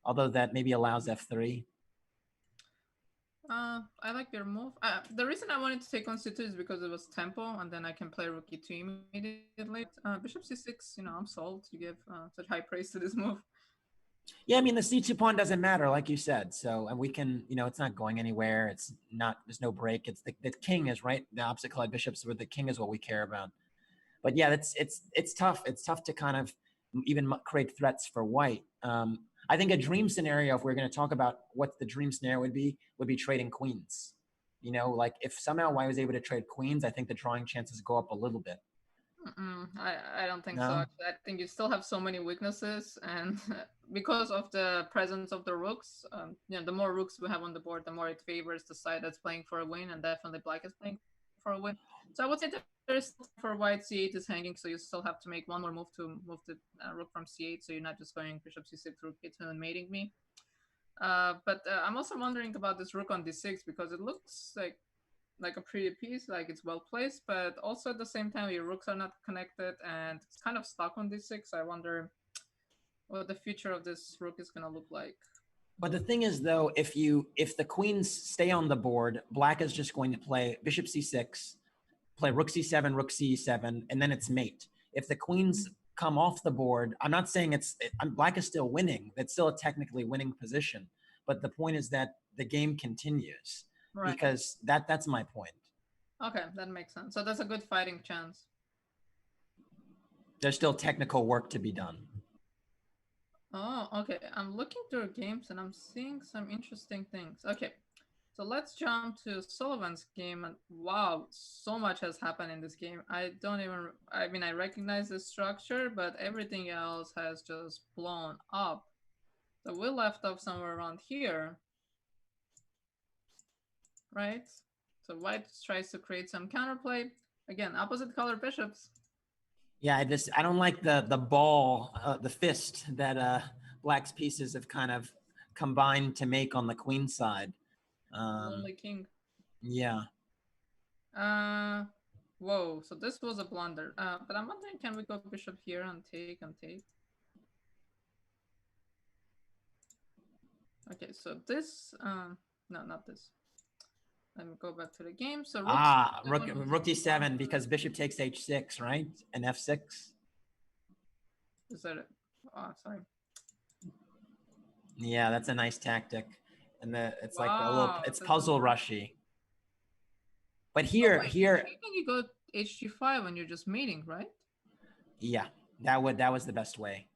although that maybe allows f3. I like your move. The reason I wanted to take on c2 is because it was tempo, and then I can play rook e2 immediately. Bishop c6, you know, I'm sold. You give such high praise to this move. Yeah, I mean, the c2 pawn doesn't matter, like you said. So, and we can, you know, it's not going anywhere. It's not, there's no break. It's the king is right. The opposite color bishops, where the king is what we care about. But yeah, it's tough. It's tough to kind of even create threats for white. I think a dream scenario, if we're going to talk about what the dream scenario would be trading queens. You know, like if somehow white was able to trade queens, I think the drawing chances go up a little bit. I don't think so. Actually. I think you still have so many weaknesses, and because of the presence of the rooks, you know, the more rooks we have on the board, the more it favors the side that's playing for a win, and definitely black is playing for a win. So I would say that there's still for white c8 is hanging, so you still have to make one more move to move the rook from c8, so you're not just going bishop c6, rook e2 and mating me. But I'm also wondering about this rook on d6 because it looks like a pretty piece, like it's well placed, but also at the same time your rooks are not connected and it's kind of stuck on d6. I wonder what the future of this rook is going to look like. But the thing is, though, if the queens stay on the board, black is just going to play bishop c6, play rook c7, rook c7, and then it's mate. If the queens come off the board, I'm not saying black is still winning. It's still a technically winning position. But the point is that the game continues. Right. Because that's my point. Okay, that makes sense. So that's a good fighting chance. There's still technical work to be done. Oh, okay. I'm looking through games and I'm seeing some interesting things. Okay, so let's jump to Sullivan's game. And wow, so much has happened in this game. I mean, I recognize the structure, but everything else has just blown up. So we left off somewhere around here. Right? So white tries to create some counterplay. Again, opposite color bishops. Yeah, I don't like the ball, the fist that black's pieces have kind of combined to make on the queen side. Lonely king. Yeah. Whoa, so this was a blunder. But I'm wondering, can we go bishop here and take and take? Okay, so this, no, not this. Let me go back to the game. So rook d7 because bishop takes h6, right? And f6. Is that it? Oh, sorry. Yeah, that's a nice tactic, and it's like a little, it's puzzle rushy. But here, I think you go hg5 when you're just mating, right? Yeah, that was the best way.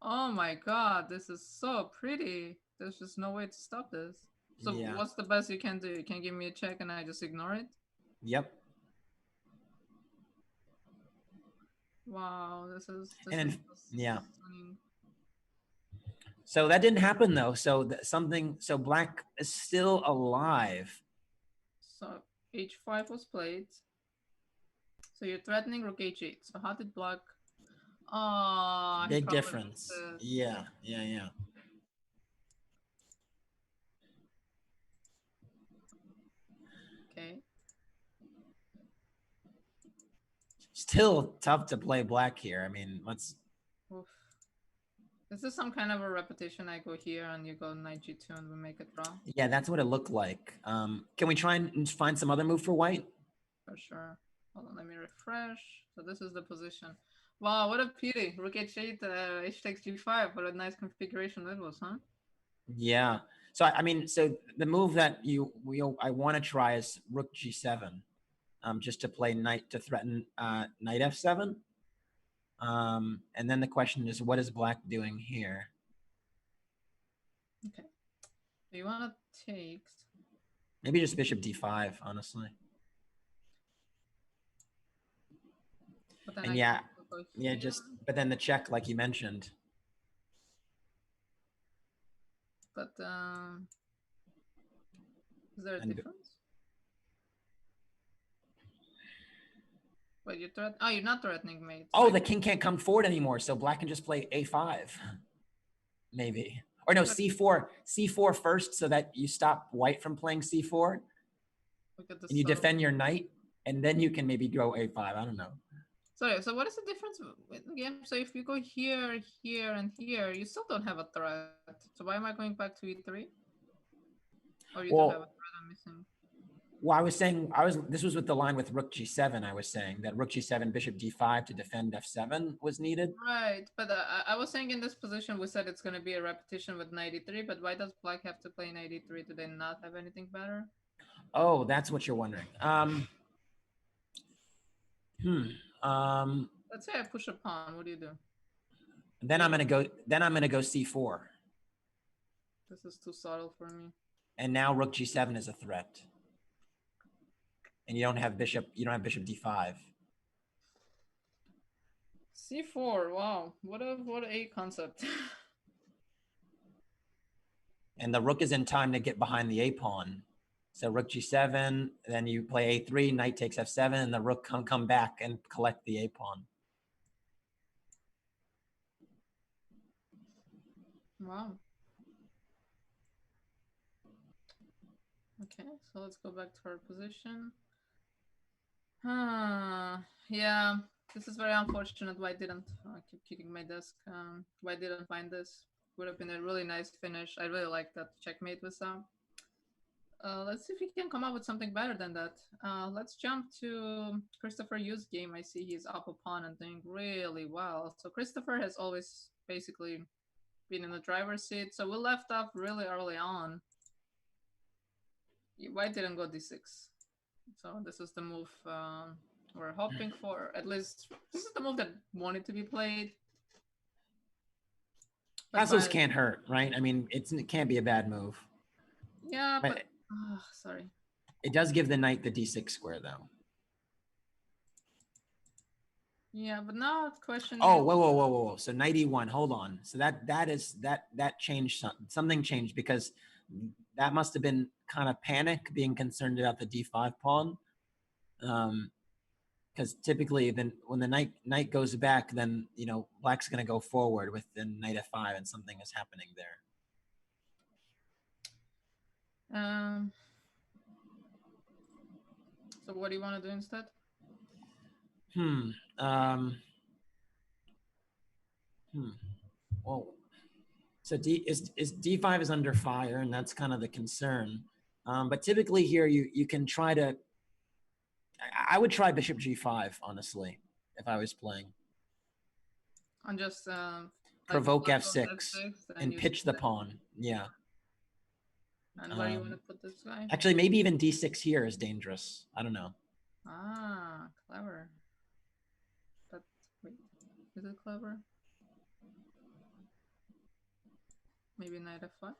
Oh my god, this is so pretty. There's just no way to stop this. So what's the best you can do? You can give me a check and I just ignore it? Yep. Wow, this is yeah. So that didn't happen though. So so black is still alive. So h5 was played. So you're threatening rook h8. So how did black? Oh, big difference. Yeah. Okay. Still tough to play black here. I mean, let's. Oof. Is this some kind of a repetition? I go here and you go knight g2 and we make a draw? Yeah, that's what it looked like. Can we try and find some other move for white? For sure. Hold on, let me refresh. So this is the position. Wow, what a pity. Rook h8, h takes g5. What a nice configuration that was, huh? Yeah. So I mean, so the move that I want to try is rook g7, just to play knight to threaten knight f7. And then the question is, what is black doing here? Okay. So you want to take... Maybe just bishop d5, honestly. And yeah, but then the check, like you mentioned. But is there a difference? Wait, you're not threatening mate. Oh, the king can't come forward anymore, so black can just play a5, maybe. Or no, c4 first, so that you stop white from playing c4. And you defend your knight, and then you can maybe go a5. I don't know. Sorry, so what is the difference with the game? So if you go here, here, and here, you still don't have a threat. So why am I going back to e3? Or you do have a threat I'm missing? Well, this was with the line with rook g7. I was saying that rook g7, bishop d5 to defend f7 was needed. Right, but I was saying in this position, we said it's going to be a repetition with knight e3, but why does black have to play knight e3? Do they not have anything better? Oh, that's what you're wondering. Let's say I push a pawn. What do you do? Then I'm gonna go c4. This is too subtle for me. And now rook g7 is a threat. And you don't have bishop d5. c4. Wow, what a concept. And the rook is in time to get behind the a pawn. So rook g7, then you play a3, knight takes f7, and the rook can come back and collect the a pawn. Wow. Okay, so let's go back to our position. Yeah, this is very unfortunate. White didn't keep kicking my desk. White didn't find this. Would have been a really nice finish. I really like that checkmate with Sam. Let's see if we can come up with something better than that. Let's jump to Christopher Yu's game. I see he's up a pawn and doing really well. So Christopher has always basically been in the driver's seat. So we left off really early on. White didn't go d6. So this is the move we're hoping for. At least this is the move that wanted to be played. Castles can't hurt, right? I mean, it can't be a bad move. Yeah, but sorry. It does give the knight the d6 square, though. Yeah, but now the question. Oh, whoa! So knight e1. Hold on. So that changed something changed, because that must have been kind of panic, being concerned about the d5 pawn. Because typically, then when the knight goes back, then black's going to go forward with the knight f5, and something is happening there. So what do you want to do instead? Whoa. So d5 is under fire, and that's kind of the concern. But typically here, you can try to. I would try bishop g5, honestly, if I was playing. And just provoke f6 and pitch the pawn. Yeah. And where you want to put this guy? Actually, maybe even d6 here is dangerous. I don't know. Ah, clever. But wait, is it clever? Maybe knight f5?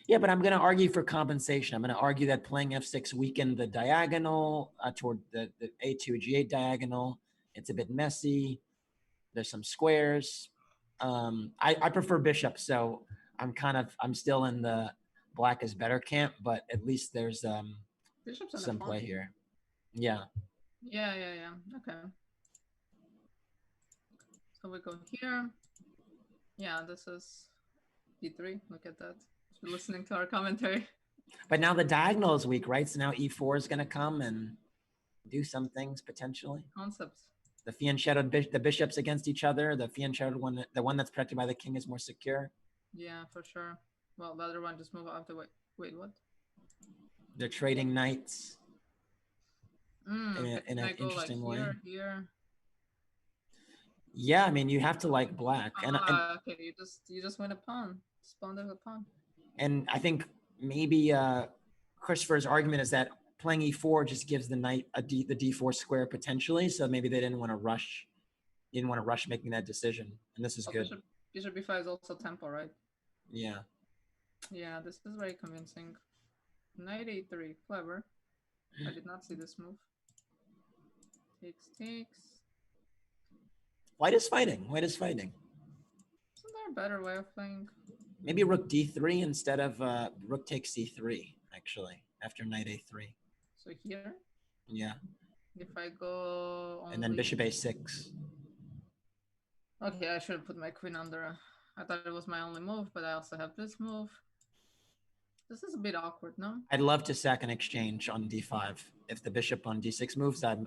Yeah, but I'm going to argue for compensation. I'm going to argue that playing f6 weakened the diagonal toward the a2, g8 diagonal. It's a bit messy. There's some squares. I prefer bishop, so I'm still in the black is better camp, but at least there's Bishop's on the some pawn. play here. Yeah. Yeah. Okay. So we go here. Yeah, this is e3. Look at that. If you're listening to our commentary. But now the diagonal is weak, right? So now e4 is going to come and do some things potentially. Concepts. The fianchettoed the bishops against each other. The fianchettoed one, the one that's protected by the king, is more secure. Yeah, for sure. Well, the other one just move out the way. Wait, what? They're trading knights in an interesting way. Here. Yeah, I mean, you have to like black. Okay, you just win a pawn. Spawned a pawn. And I think maybe Christopher's argument is that playing e4 just gives the knight the d4 square potentially. So maybe they didn't want to rush. Making that decision, and this is good. Bishop b5 is also tempo, right? Yeah. Yeah, this is very convincing. Knight a3, clever. I did not see this move. Takes. White is fighting. Isn't there a better way of playing? Maybe rook d3 instead of rook takes c3, actually, after knight a3. So here? Yeah. If I go only... And then bishop a6. Okay, I should have put my queen under. I thought it was my only move, but I also have this move. This is a bit awkward, no? I'd love to sack an exchange on d5. If the bishop on d6 moves, well,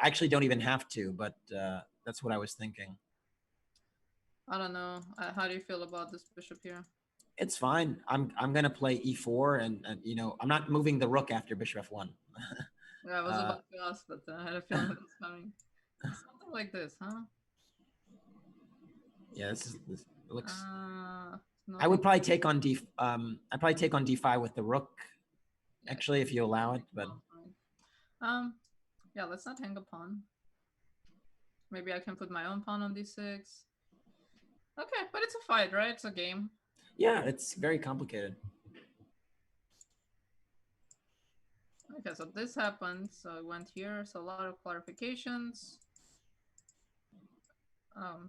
I actually don't even have to, but that's what I was thinking. I don't know. How do you feel about this bishop here? It's fine. I'm gonna play e4, and I'm not moving the rook after bishop f1. Yeah, I was about to ask, but I had a feeling it was coming. Something like this, huh? Yeah, this looks. No, I would probably take on I'd probably take on d5 with the rook, actually, if you allow it. But yeah, let's not hang a pawn. Maybe I can put my own pawn on d6. Okay, but it's a fight, right? It's a game. Yeah, it's very complicated. Okay, so this happened. So I went here. So a lot of clarifications.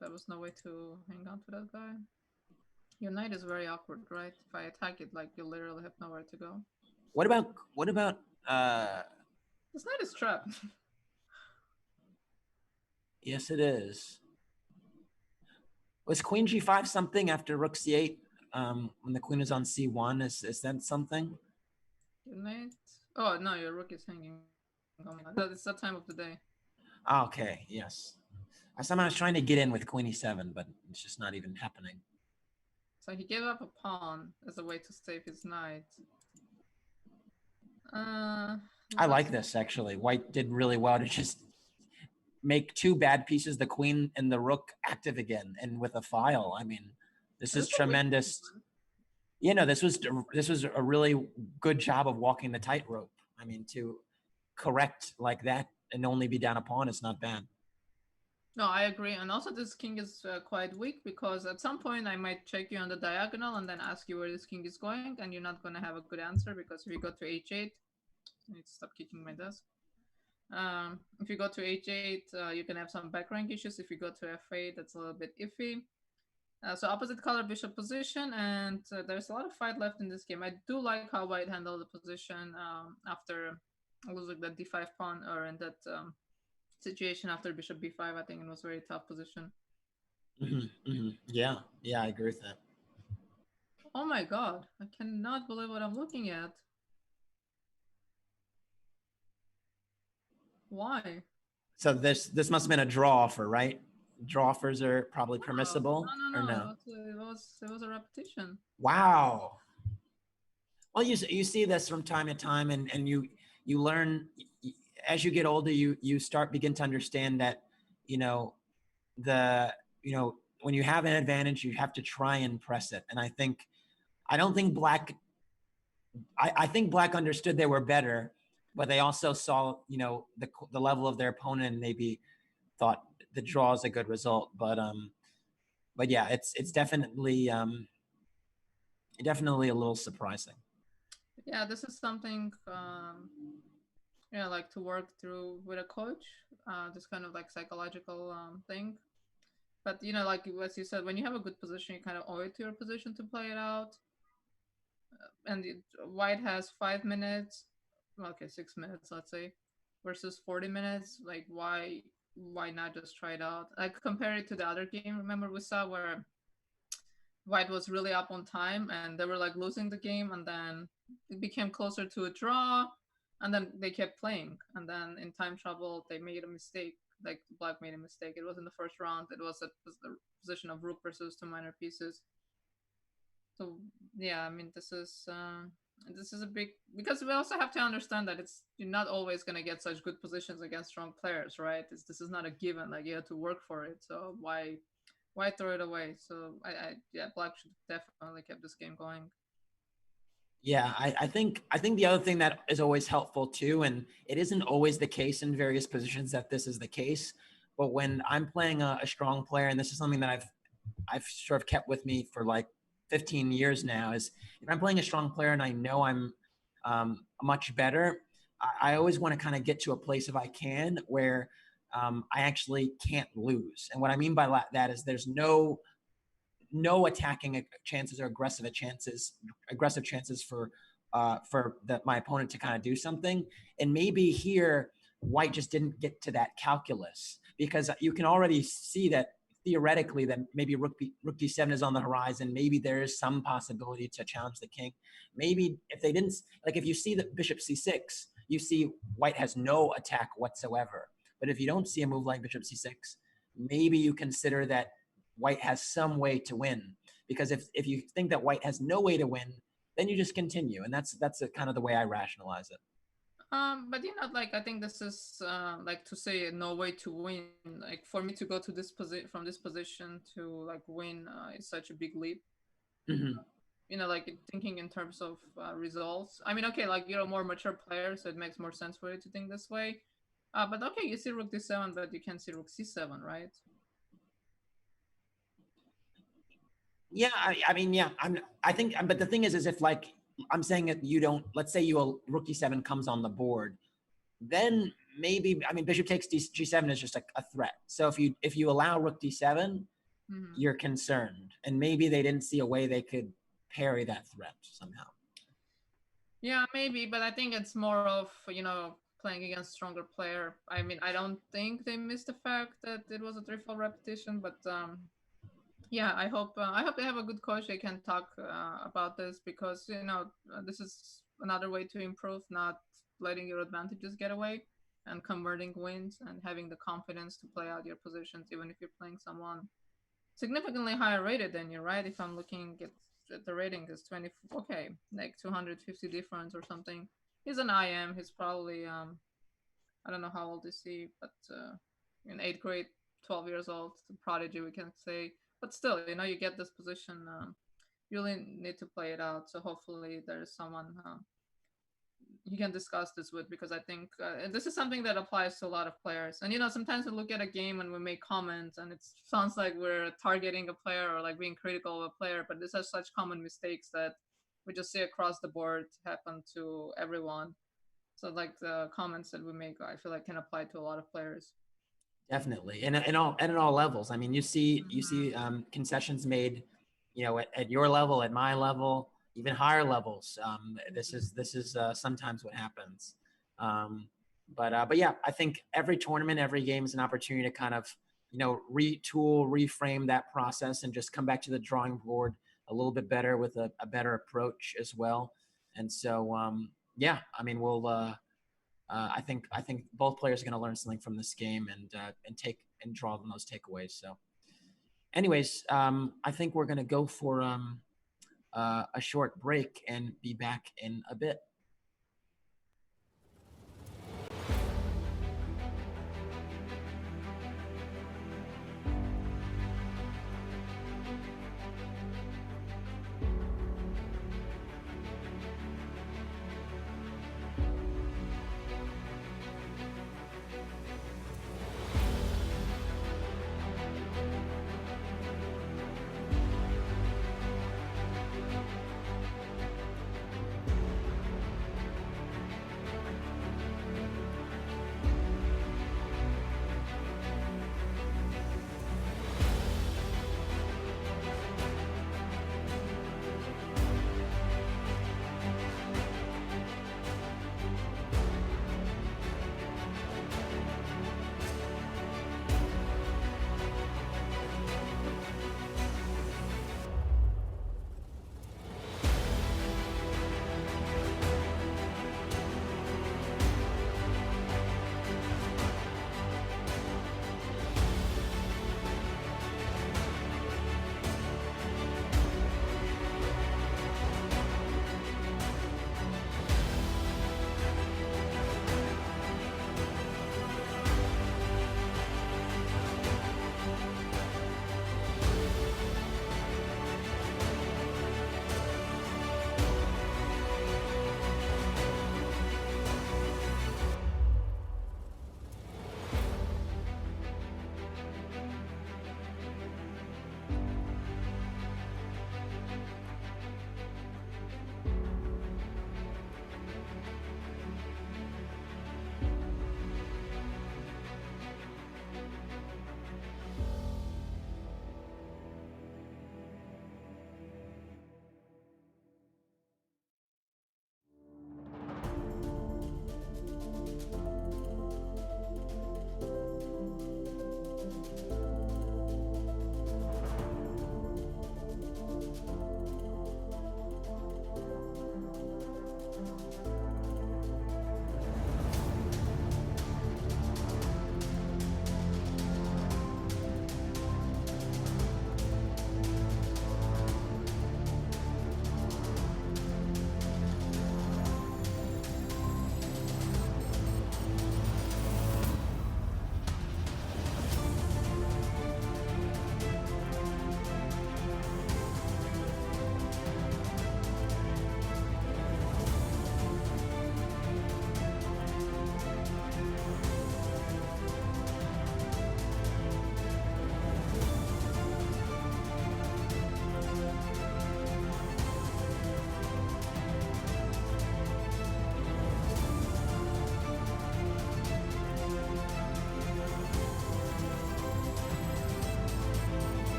There was no way to hang on to that guy. Your knight is very awkward, right? If I attack it, like, you literally have nowhere to go. What about this knight is trapped. Yes, it is. Was queen g5 something after rook c8 when the queen is on c1? Is that something? Your knight? Oh, no, your rook is hanging. Oh my God. It's that time of the day. Okay, yes. I was trying to get in with queen e7, but it's just not even happening. So he gave up a pawn as a way to save his knight. I like this, actually. White did really well to just make two bad pieces, the queen and the rook, active again, and with a file. I mean, this is tremendous. This was a really good job of walking the tightrope. I mean, to correct like that and only be down a pawn is not bad. No, I agree. And also this king is quite weak, because at some point I might check you on the diagonal and then ask you where this king is going, and you're not going to have a good answer, because if you go to h8, I need to stop kicking my desk. If you go to h8, you can have some back rank issues. If you go to f8, that's a little bit iffy. So opposite color bishop position, and there's a lot of fight left in this game. I do like how white handled the position after losing the d5 pawn, or in that situation after bishop b5. I think it was a very tough position. Yeah, I agree with that. Oh my God, I cannot believe what I'm looking at. Why? So this must have been a draw offer, right? Draw offers are probably permissible. No. Or no? It was a repetition. Wow. Well, you see this from time to time, and you learn as you get older. You begin to understand that when you have an advantage, you have to try and press it. And I think black understood they were better, but they also saw the level of their opponent and maybe thought the draw is a good result. But yeah, it's definitely a little surprising. Yeah, this is something like to work through with a coach. This kind of like psychological thing. But like as you said, when you have a good position, you kind of owe it to your position to play it out. And white has 5 minutes, okay, 6 minutes, let's say, versus 40 minutes. Like, why not just try it out? Like, compare it to the other game. Remember we saw where white was really up on time and they were like losing the game, and then it became closer to a draw, and then they kept playing, and then in time trouble they made a mistake. Like, black made a mistake. It was in the first round. It was the position of rook versus two minor pieces. So yeah, I mean, this is a big, because we also have to understand that you're not always going to get such good positions against strong players, right? This is not a given. Like, you have to work for it. So why throw it away? So yeah, black should definitely keep this game going. Yeah, I think the other thing that is always helpful too, and it isn't always the case in various positions that this is the case, but when I'm playing a strong player, and this is something that I've sort of kept with me for like 15 years now, is if I'm playing a strong player and I know I'm much better, I always want to kind of get to a place, if I can, where I actually can't lose. And what I mean by that is there's no attacking chances or aggressive chances for my opponent to kind of do something. And maybe here white just didn't get to that calculus, because you can already see that theoretically that maybe rook d7 is on the horizon. Maybe there is some possibility to challenge the king. Maybe if they didn't, like, if you see the bishop c6, you see white has no attack whatsoever. But if you don't see a move like bishop c6, maybe you consider that white has some way to win. Because if you think that white has no way to win, then you just continue. And that's kind of the way I rationalize it. But like, I think this is like, to say no way to win. Like, for me to go to this from this position to like win is such a big leap. Mm-hmm. Like, thinking in terms of results. I mean, okay, like, you're a more mature player, so it makes more sense for you to think this way. But okay, you see rook d7, but you can't see rook c7, right? Yeah, I mean, yeah, I think, but the thing is if, like, I'm saying that you don't, let's say rook d7 comes on the board, then maybe, I mean, bishop takes g7 is just a threat. So if you allow rook d7, you're concerned, and maybe they didn't see a way they could parry that threat somehow. Yeah, maybe, but I think it's more of, playing against stronger player. I mean, I don't think they missed the fact that it was a 3-4 repetition, but yeah, I hope they have a good coach. They can talk about this, because this is another way to improve, not letting your advantages get away, and converting wins and having the confidence to play out your positions, even if you're playing someone significantly higher rated than you, right? If I'm looking at the rating is 20, okay, like 250 difference or something. He's an IM. He's probably I don't know how old is he, but in 8th grade, 12 years old, prodigy, we can say. But still, you get this position. You really need to play it out. So hopefully there's someone you can discuss this with, because I think this is something that applies to a lot of players. And sometimes we look at a game and we make comments, and it sounds like we're targeting a player or like being critical of a player, but this has such common mistakes that we just see across the board happen to everyone. So like, the comments that we make, I feel like, can apply to a lot of players. Definitely, and at all levels. I mean, you see concessions made, at your level, at my level, even higher levels. This is sometimes what happens. But yeah, I think every tournament, every game is an opportunity to kind of retool, reframe that process, and just come back to the drawing board a little bit better with a better approach as well. And so yeah, I mean, we'll. I think both players are going to learn something from this game and draw them those takeaways. So, anyways, I think we're going to go for a short break and be back in a bit.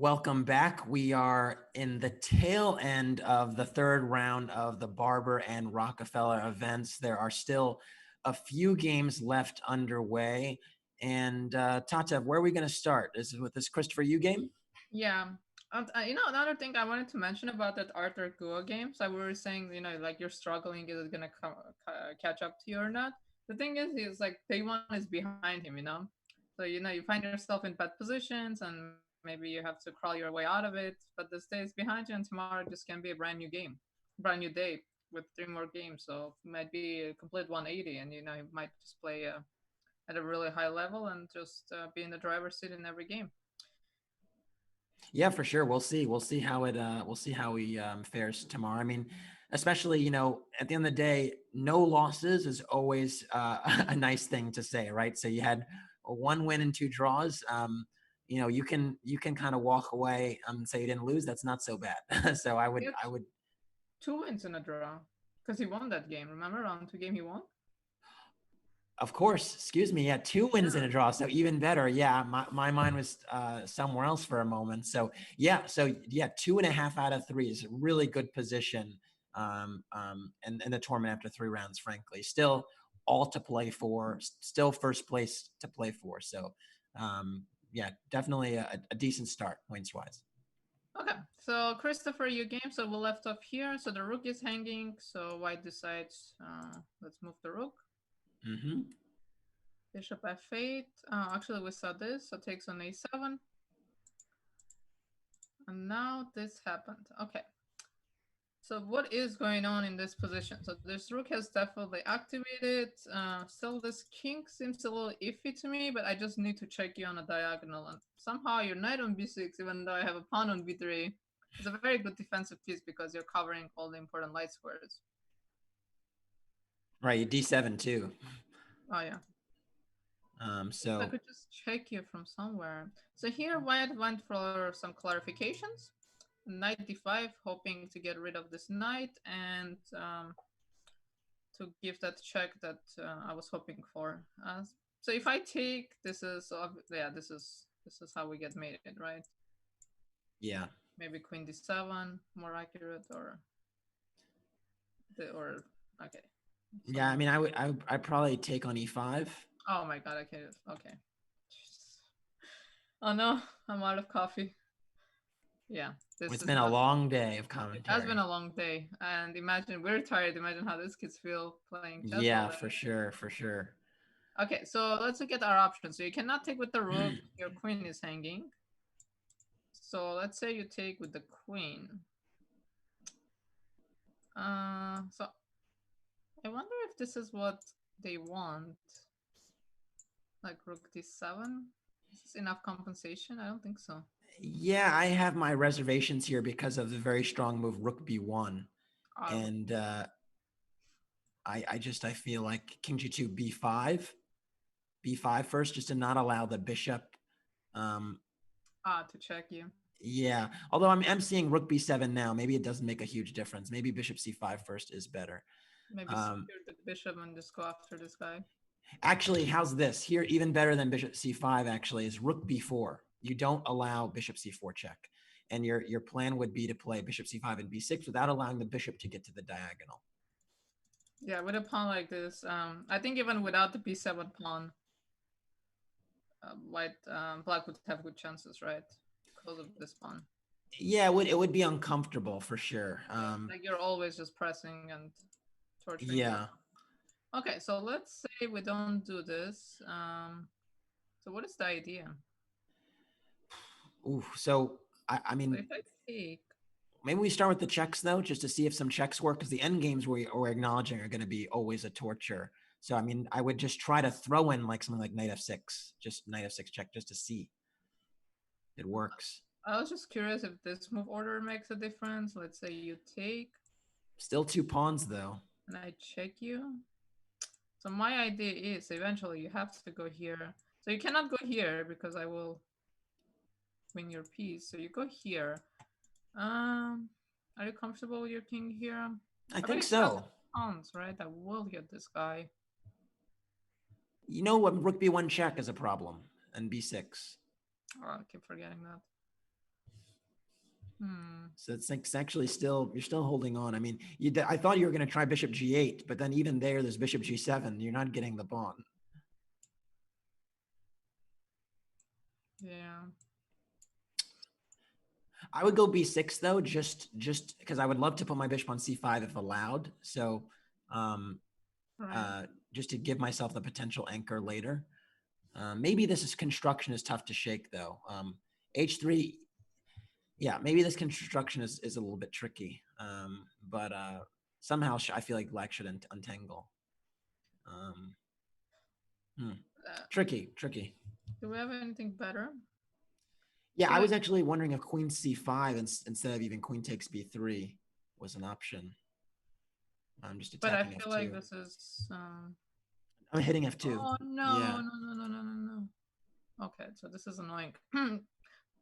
Welcome back. We are in the tail end of the third round of the Barber and Rockefeller events. There are still a few games left underway. And Tata, where are we going to start? Is it with this Christopher Yu game? Yeah. Another thing I wanted to mention about that Arthur Goa game. So we were saying, like you're struggling, is it gonna catch up to you or not? The thing is like day one is behind him, So you find yourself in bad positions, and maybe you have to crawl your way out of it. But this day is behind you, and tomorrow just can be a brand new game, brand new day with 3 more games. So it might be a complete 180, and you might just play at a really high level and just be in the driver's seat in every game. Yeah, for sure. We'll see. We'll see how he fares tomorrow. I mean, especially, at the end of the day, no losses is always a nice thing to say, right? So you had a 1 win and 2 draws. You can kind of walk away and say you didn't lose. That's not so bad. So I would 2 wins in a draw because he won that game. Remember, round 2 game he won. Of course, excuse me. Yeah, 2 wins in a draw, so even better. Yeah, my mind was somewhere else for a moment. So yeah, 2.5 out of 3 is a really good position. And the tournament after 3 rounds, frankly, still all to play for. Still first place to play for. So yeah, definitely a decent start points wise. Okay, so Christopher, your game. So we left off here. So the rook is hanging. So white decides, let's move the rook. Mm-hmm. Bishop f8. Actually, we saw this. So takes on a7. And now this happened. Okay. So what is going on in this position? So this rook has definitely activated. Still, this king seems a little iffy to me, but I just need to check you on a diagonal. And somehow your knight on b6, even though I have a pawn on b3, is a very good defensive piece because you're covering all the important light squares. Right, you d7 too. Oh yeah. So I could just check you from somewhere. So here white went for some clarifications. Knight d5, hoping to get rid of this knight and to give that check that I was hoping for. So if I take, this is how we get mated, right? yeah. Maybe queen d7 more accurate, or okay. So, yeah, I mean, I'd probably take on e5. Oh my god, okay. Oh no, I'm out of coffee. Yeah, it's been a long day of commentary. It has been a long day, and imagine we're tired. Imagine how these kids feel playing chess. Yeah, for sure. Okay, so let's look at our options. So you cannot take with the rook. Your queen is hanging. So let's say you take with the queen. So I wonder if this is what they want. Like rook d7. Is this enough compensation? I don't think so. Yeah, I have my reservations here because of the very strong move rook b1. And I feel like king g2 b5 first, just to not allow the bishop to check you. Yeah, although I'm seeing rook b7 now. Maybe it doesn't make a huge difference. Maybe bishop c5 first is better. Maybe secure the bishop and just go after this guy. Actually, how's this? Here, even better than bishop c5 actually is rook b4. You don't allow bishop c4 check. And your plan would be to play bishop c5 and b6 without allowing the bishop to get to the diagonal. Yeah, with a pawn like this, I think even without the b7 pawn, black would have good chances, right? Because of this pawn. Yeah, it would be uncomfortable for sure. Like you're always just pressing and torturing. Yeah. Okay, so let's say we don't do this. So what is the idea? Ooh, so I mean, if I take, maybe we start with the checks though, just to see if some checks work, because the end games we're acknowledging are going to be always a torture. So I mean, I would just try to throw in like something like knight f6, just knight f6 check, just to see it works. I was just curious if this move order makes a difference. Let's say you take. Still 2 pawns though. And I check you. So my idea is eventually you have to go here. So you cannot go here because I will win your piece. So you go here. Are you comfortable with your king here? I think so. Pawns, right? I will get this guy. You know what? Rook b1 check is a problem, and b6. Oh, I keep forgetting that. So it's actually still, you're still holding on. I mean, I thought you were going to try bishop g8, but then even there's bishop g7. You're not getting the pawn. Yeah. I would go b6 though, just because I would love to put my bishop on c5 if allowed. So just to give myself the potential anchor later. Maybe this construction is tough to shake though. h3, yeah, maybe this construction is a little bit tricky. But somehow I feel like black should untangle. Tricky. Do we have anything better? Yeah, I was actually wondering if queen c5 instead of even queen takes b3 was an option. I'm just attacking f2. But I feel like this is... I'm hitting f2. Oh, no, yeah. No. Okay, so this is annoying.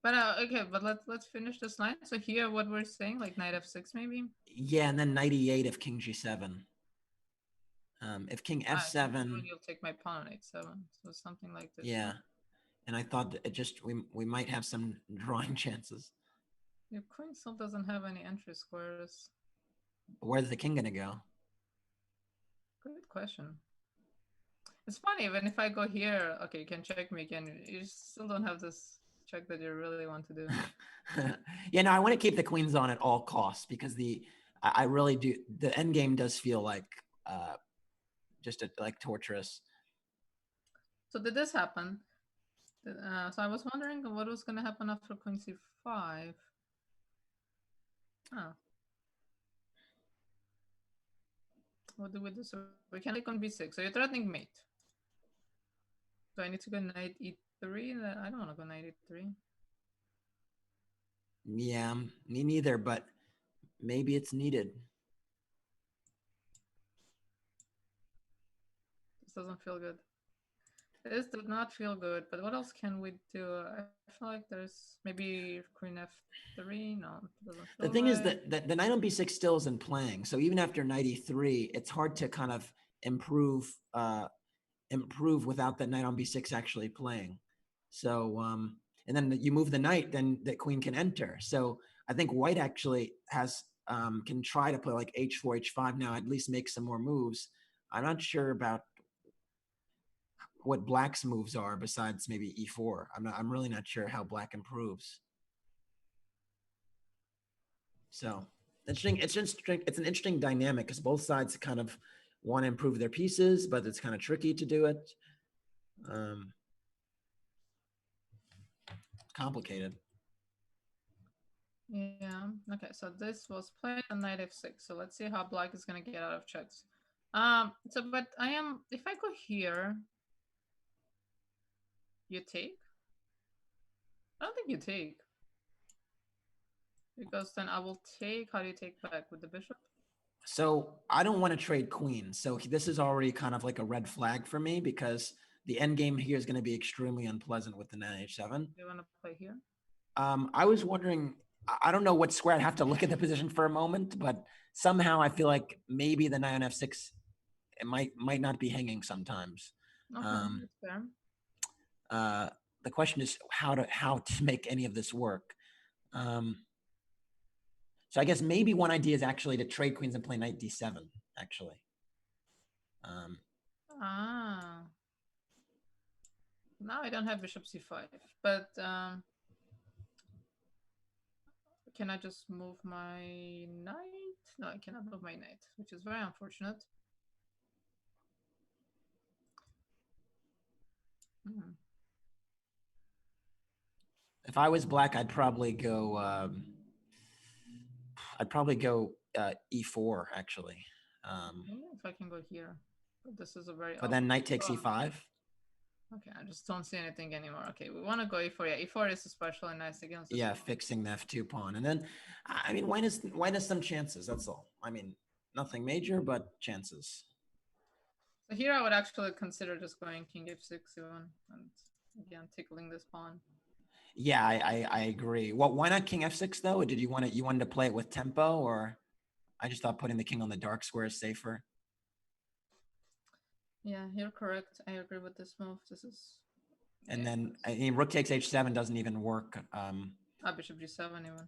But okay, but let's finish this line. So here, what we're saying, like knight f6 maybe? Yeah, and then knight e8 if king g7. If king f7... You'll take my pawn on h7, so something like this. Yeah. And I thought that we might have some drawing chances. Your queen still doesn't have any entry squares. Where's the king gonna go? Good question. It's funny, even if I go here, okay, you can check me again. You still don't have this check that you really want to do. Yeah, no, I want to keep the queens on at all costs because I really do. The end game does feel like just like torturous. So did this happen? So I was wondering what was going to happen after queen c5. Oh. What do we do? So we can take on b6. So you're threatening mate. Do I need to go knight e3? I don't want to go knight e3. Yeah, me neither, but maybe it's needed. This doesn't feel good. This does not feel good, but what else can we do? I feel like there's maybe queen f3. No, it doesn't feel the thing right. is that the knight on b6 still isn't playing. So even after knight e3, it's hard to kind of improve without the knight on b6 actually playing. So and then you move the knight, then the queen can enter. So I think white actually has can try to play like h4, h5 now, at least make some more moves. I'm not sure about what black's moves are besides maybe e4. I'm really not sure how black improves. So it's an interesting dynamic because both sides kind of want to improve their pieces, but it's kind of tricky to do it. Complicated. Yeah. Okay. So this was played on knight f6. So let's see how black is gonna get out of checks. So but if I go here, you take? I don't think you take. Because then I will take. How do you take back with the bishop? So I don't want to trade queens. So this is already kind of like a red flag for me because the end game here is going to be extremely unpleasant with the knight h7. Do you want to play here? I was wondering, I don't know what square. I'd have to look at the position for a moment, but somehow I feel like maybe the knight on f6 it might not be hanging sometimes. Okay, that's fair. The question is how to make any of this work. So I guess maybe one idea is actually to trade queens and play knight d7, actually. Now I don't have bishop c5, but can I just move my knight? No, I cannot move my knight, which is very unfortunate. If I was black, I'd probably go e4 actually. If I can go here, but this is a very. But then knight takes e5. Okay, I just don't see anything anymore. Okay, we want to go e4. Yeah, e4 is especially nice against. Yeah, fixing the f2 pawn, and then I mean, white has some chances. That's all. I mean, nothing major, but chances. So here I would actually consider just going king f6 even, and again tickling this pawn. Yeah, I agree. Well, why not king f6 though? Or did you wanted to play it with tempo, or I just thought putting the king on the dark square is safer. Yeah, you're correct. I agree with this move. This is. And then I mean, rook takes h7 doesn't even work. Bishop g7 even.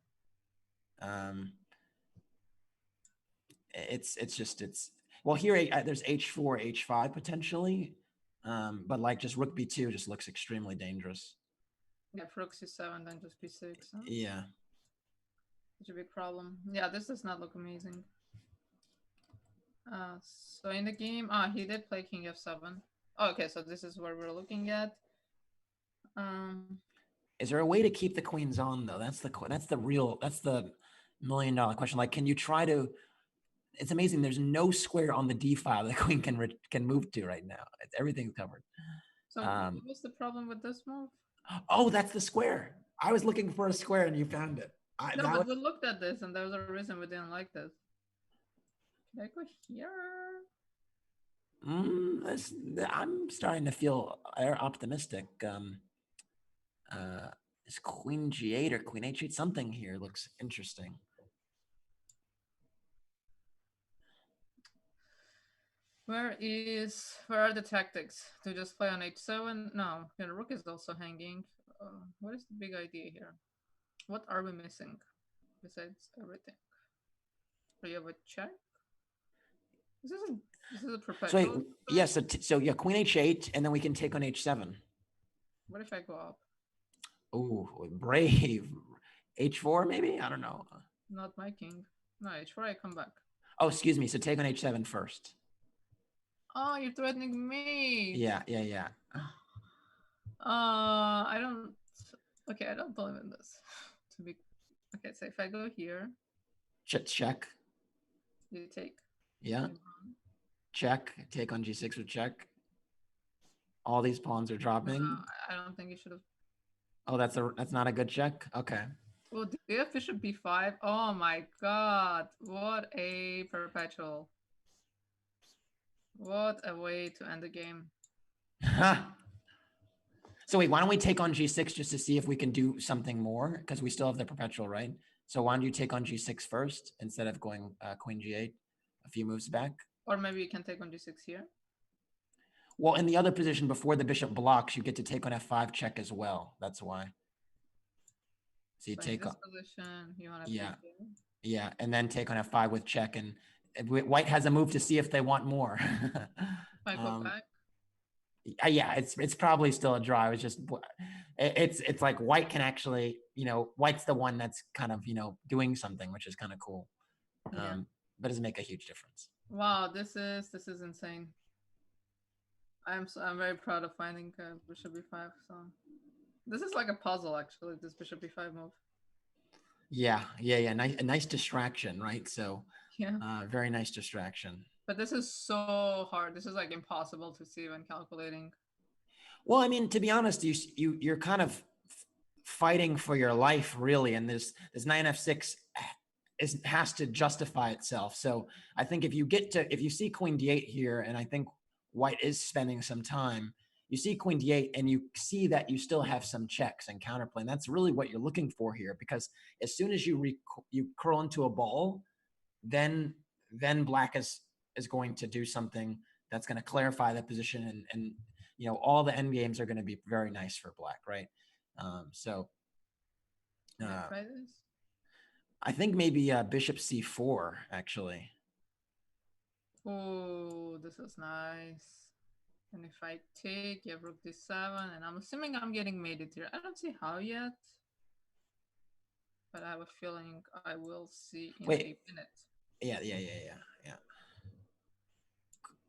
It's well here there's h4, h5 potentially, but like just rook b2 just looks extremely dangerous. Yeah, for rook c7, then just b6. Huh? Yeah. Such a big problem. Yeah, this does not look amazing. So in the game, he did play king f7. Oh, okay, so this is what we're looking at. Is there a way to keep the queens on though? That's the $1 million question. Like, can you try to? It's amazing. There's no square on the d file the queen can move to right now. Everything's covered. So what was the problem with this move? Oh, that's the square. I was looking for a square and you found it. No, but we looked at this and there was a reason we didn't like this. Can I go here? I'm starting to feel optimistic. Is queen g8 or queen h8? Something here looks interesting. Where are the tactics? To just play on h7? No, the rook is also hanging. What is the big idea here? What are we missing besides everything? Do you have a check? This is a perpetual. So yes, so yeah, queen h8, and then we can take on h7. What if I go up? Oh, brave. h4 maybe? I don't know. Not my king. No, h4, I come back. Oh, excuse me. So take on h7 first. Oh, you're threatening me. Yeah. I don't. Okay, I don't believe in this. To be okay, so if I go here, check. You take. Yeah. Check. Take on g6 with check. All these pawns are dropping. I don't think you should have. Oh, that's not a good check. Okay. Well, do you have bishop b5? Oh my god! What a perpetual! What a way to end the game. So wait, why don't we take on g6 just to see if we can do something more? Because we still have the perpetual, right? So why don't you take on g6 first instead of going queen g8 a few moves back? Or maybe you can take on g6 here. Well, in the other position before the bishop blocks, you get to take on f5 check as well. That's why. So you take on position. You want to yeah, and then take on f5 with check, and white has a move to see if they want more. I go back. Yeah, it's probably still a draw. It's just it's like white can actually, white's the one that's kind of doing something, which is kind of cool. But it doesn't make a huge difference. Wow, this is insane. I'm very proud of finding bishop b5. So this is like a puzzle, actually. This bishop b5 move. Yeah. Nice distraction, right? So yeah, very nice distraction. But this is so hard. This is like impossible to see when calculating. Well, I mean, to be honest, you're kind of fighting for your life, really, and this 9f6 has to justify itself. So I think if you see queen d8 here, and I think white is spending some time, you see queen d8 and you see that you still have some checks and counterplay. And that's really what you're looking for here, because as soon as you curl into a ball, then black is going to do something that's going to clarify the position, and all the end games are going to be very nice for black, right? I think maybe bishop c4 actually. Oh, this is nice. And if I take, you have rook d7, and I'm assuming I'm getting mated here. I don't see how yet, but I have a feeling I will see in a minute. Yeah.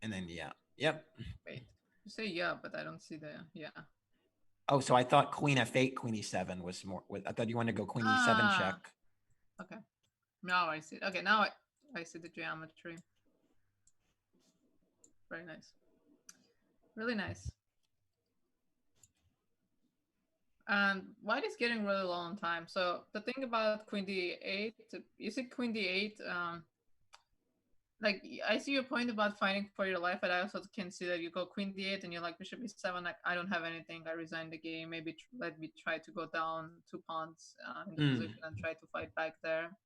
And then yep. Wait, you say yeah, but I don't see the yeah. Oh, so I thought queen f8, queen e7 was more. I thought you wanted to go queen e7 check. Okay, now I see. Okay, now I see the geometry. Very nice, really nice. And white is getting really low on time. So the thing about queen d8, you see queen d8. Like, I see your point about fighting for your life, but I also can see that you go queen d8 and you're like bishop e7. Like, I don't have anything. I resign the game. Maybe let me try to go down 2 pawns in the position and try to fight back there.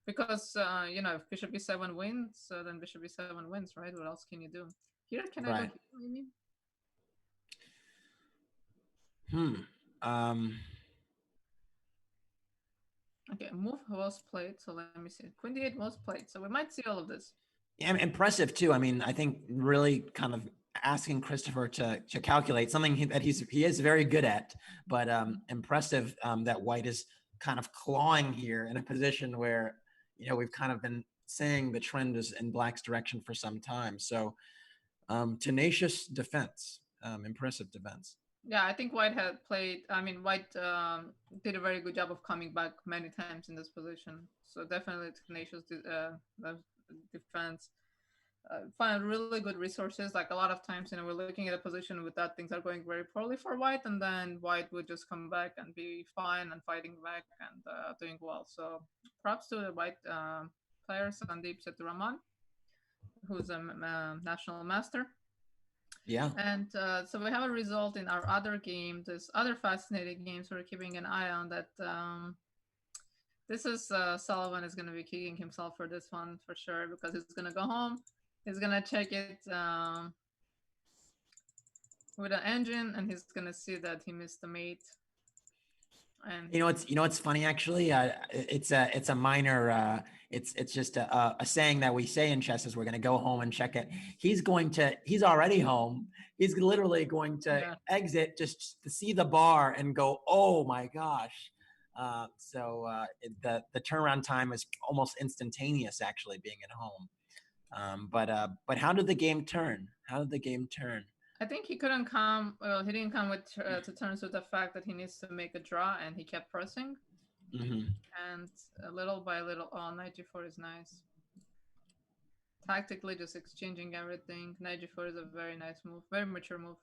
Because if bishop e7 wins, then bishop e7 wins, right? What else can you do? Here, can I go here, maybe? Okay, move was played. So let me see. Queen d8 was played. So we might see all of this. Yeah, impressive too. I mean, I think really kind of asking Christopher to calculate something that he is very good at, but impressive that White is kind of clawing here in a position where we've kind of been saying the trend is in Black's direction for some time. So tenacious defense, impressive defense. Yeah, I think White had played. I mean, White did a very good job of coming back many times in this position. So definitely tenacious defense. Find really good resources. Like a lot of times, we're looking at a position with that things are going very poorly for White, and then White would just come back and be fine and fighting back and doing well. So props to the White player Sandeep Seturaman, who's a national master. Yeah. And so we have a result in our other game. There's other fascinating games we're keeping an eye on. That this is Sullivan is going to be kicking himself for this one for sure, because he's going to go home. He's going to check it with an engine, and he's going to see that he missed the mate. And it's funny actually. It's a minor. It's just a saying that we say in chess is we're going to go home and check it. He's already home. He's literally going to exit just to see the bar and go, oh my gosh. The turnaround time is almost instantaneous actually being at home. But how did the game turn? I think he couldn't come. Well, he didn't come to terms with the fact that he needs to make a draw, and he kept pressing. Mm-hmm. And little by little, knight g4 is nice. Tactically, just exchanging everything. Knight g4 is a very nice move, very mature move.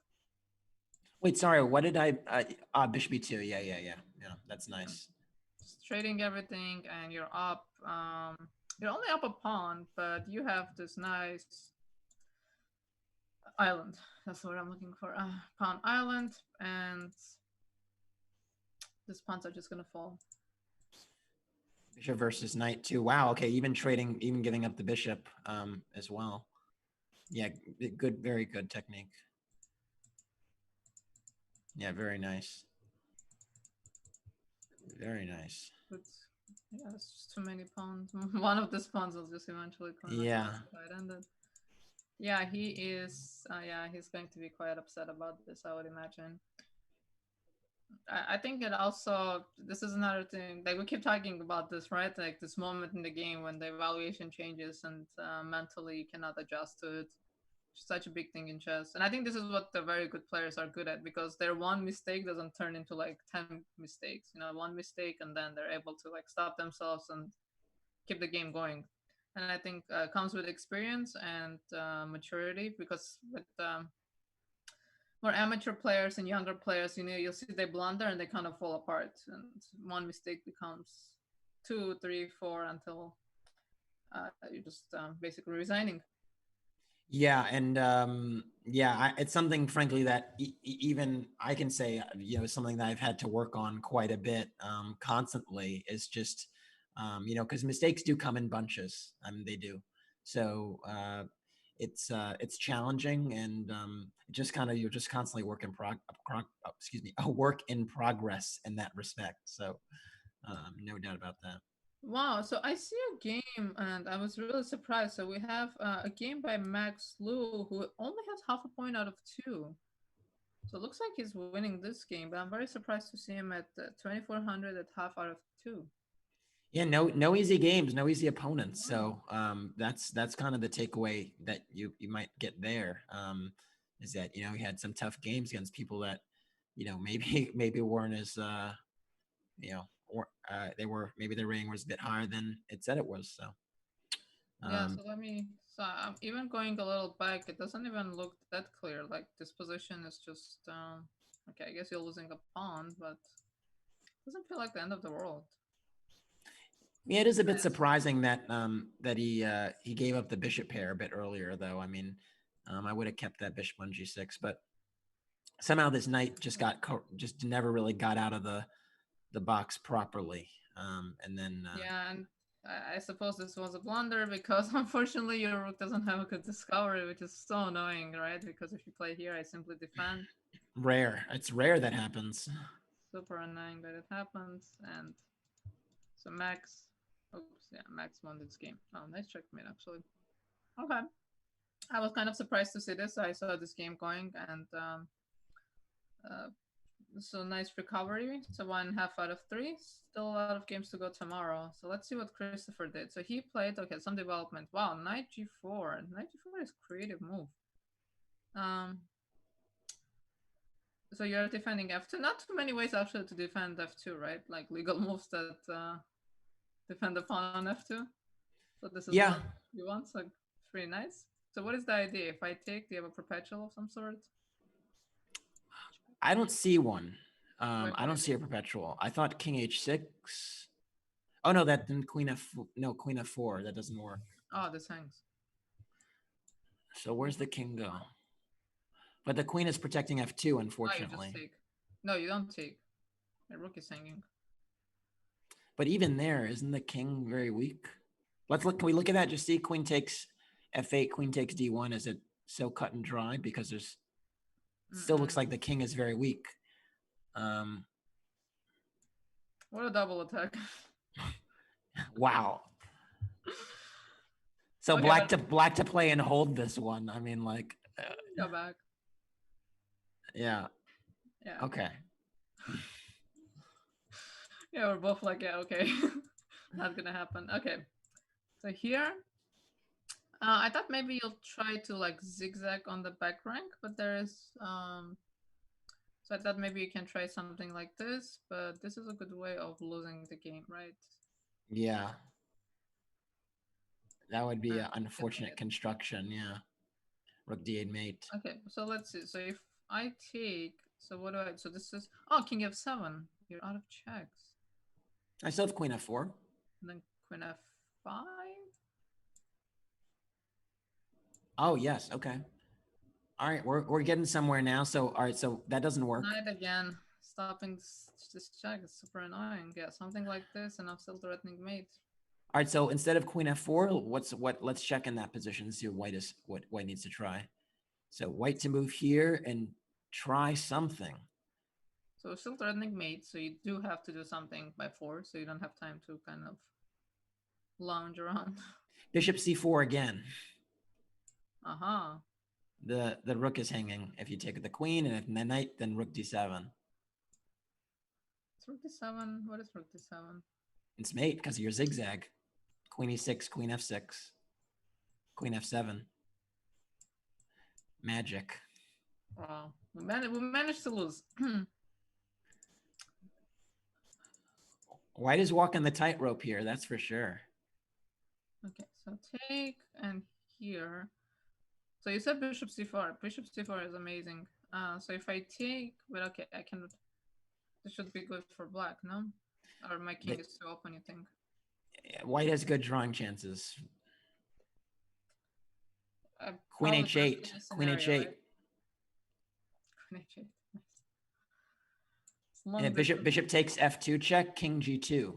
Wait, sorry. What did I? Bishop b2. Yeah. That's nice. Just trading everything, and you're up. You're only up a pawn, but you have this nice island. That's what I'm looking for. Pawn island, and these pawns are just gonna fall. Bishop versus knight too. Wow. Okay. Even giving up the bishop as well. Yeah. Good. Very good technique. Yeah. Very nice. Very nice. But yeah, it's just too many pawns. One of these pawns will just eventually come. Yeah. Yeah, he is. He's going to be quite upset about this, I would imagine. I think it also, this is another thing, like we keep talking about this, right? Like this moment in the game when the evaluation changes and mentally you cannot adjust to it. It's such a big thing in chess. And I think this is what the very good players are good at, because their one mistake doesn't turn into like 10 mistakes. One mistake and then they're able to like stop themselves and keep the game going. And I think comes with experience and maturity, because with more amateur players and younger players, you'll see they blunder and they kind of fall apart, and one mistake becomes 2, 3, 4 until you're just basically resigning. Yeah, and it's something, frankly, that even I can say, something that I've had to work on quite a bit constantly is just, because mistakes do come in bunches. I mean, they do. So it's challenging, and you're just constantly a work in progress in that respect. So no doubt about that. Wow, so I see a game and I was really surprised. So we have a game by Max Liu, who only has half a point out of 2. So it looks like he's winning this game, but I'm very surprised to see him at 2400 at half out of 2. Yeah, no easy games, no easy opponents. So that's kind of the takeaway that you might get there. Is that he had some tough games against people that maybe weren't as or they were, maybe their rating was a bit higher than it said it was. So so I'm even going a little back. It doesn't even look that clear. Like this position is just okay. I guess you're losing a pawn, but it doesn't feel like the end of the world. Yeah, it is a bit surprising that that he gave up the bishop pair a bit earlier, though. I mean, I would have kept that bishop on g6, but somehow this knight just never really got out of the box properly. And then and I suppose this was a blunder, because unfortunately your rook doesn't have a good discovery, which is so annoying, right? Because if you play here, I simply defend. It's rare that happens. Super annoying that it happens. And So Max, oops, yeah, Max won this game. Oh, nice checkmate, actually. Okay. I was kind of surprised to see this. I saw this game going, and uh, so nice recovery. So 1.5 out of 3. Still a lot of games to go tomorrow. So let's see what Christopher did. So he played, okay, some development. Wow, knight g4. Knight g4 is creative move. So you're defending f2. Not too many ways actually to defend f2, right? Like legal moves that defend the pawn on f2. So this is Yeah. what you want. So pretty nice. So what is the idea? If I take, do you have a perpetual of some sort? I don't see one. Wait, I don't see a perpetual. I thought king h6. Oh no, that then queen f4. That doesn't work. Oh, this hangs. So where's the king go? But the queen is protecting f2, unfortunately. Oh, you just take. No, you don't take. The rook is hanging. But even there, isn't the king very weak? Let's look. Can we look at that? Just see queen takes f8, queen takes d1. Is it so cut and dry? Because there's still looks like the king is very weak. What a double attack. Wow. So okay, black to play and hold this one. I mean, like go back. Yeah. Yeah. Okay. Yeah, we're both like, yeah, okay. Not gonna happen. Okay. So here, I thought maybe you'll try to like zigzag on the back rank, but there is so I thought maybe you can try something like this, but this is a good way of losing the game, right? Yeah. That would be an unfortunate construction, yeah. Rook d8 mate. Okay, so let's see. So if I take, so what do I, so this is, oh, king f7. You're out of checks. I still have queen f4. And then queen f5. Oh, yes, okay. All right, we're getting somewhere now. So, all right, so that doesn't work. Knight again. Stopping this check is super annoying. Yeah, something like this, and I'm still threatening mate. All right, so instead of queen f4, let's check in that position and see what white needs to try. So white to move here and try something. So still threatening mate, so you do have to do something by 4, so you don't have time to kind of lounge around. Bishop c4 again. Uh-huh. The rook is hanging. If you take the queen, and if the knight, then rook d7. It's rook d7. What is rook d7? It's mate because of your zigzag. Queen e6, queen f6, queen f7. Magic. Wow. We managed to lose. White is walking the tightrope here, that's for sure. Okay, so take, and here. So you said bishop c4. Bishop c4 is amazing. So if I take, but okay, I can. This should be good for black, no? Or my king is too open, you think? White has good drawing chances. Queen h8. Queen h8. Right? Queen h8. Nice. And bishop takes f2 check. King g2.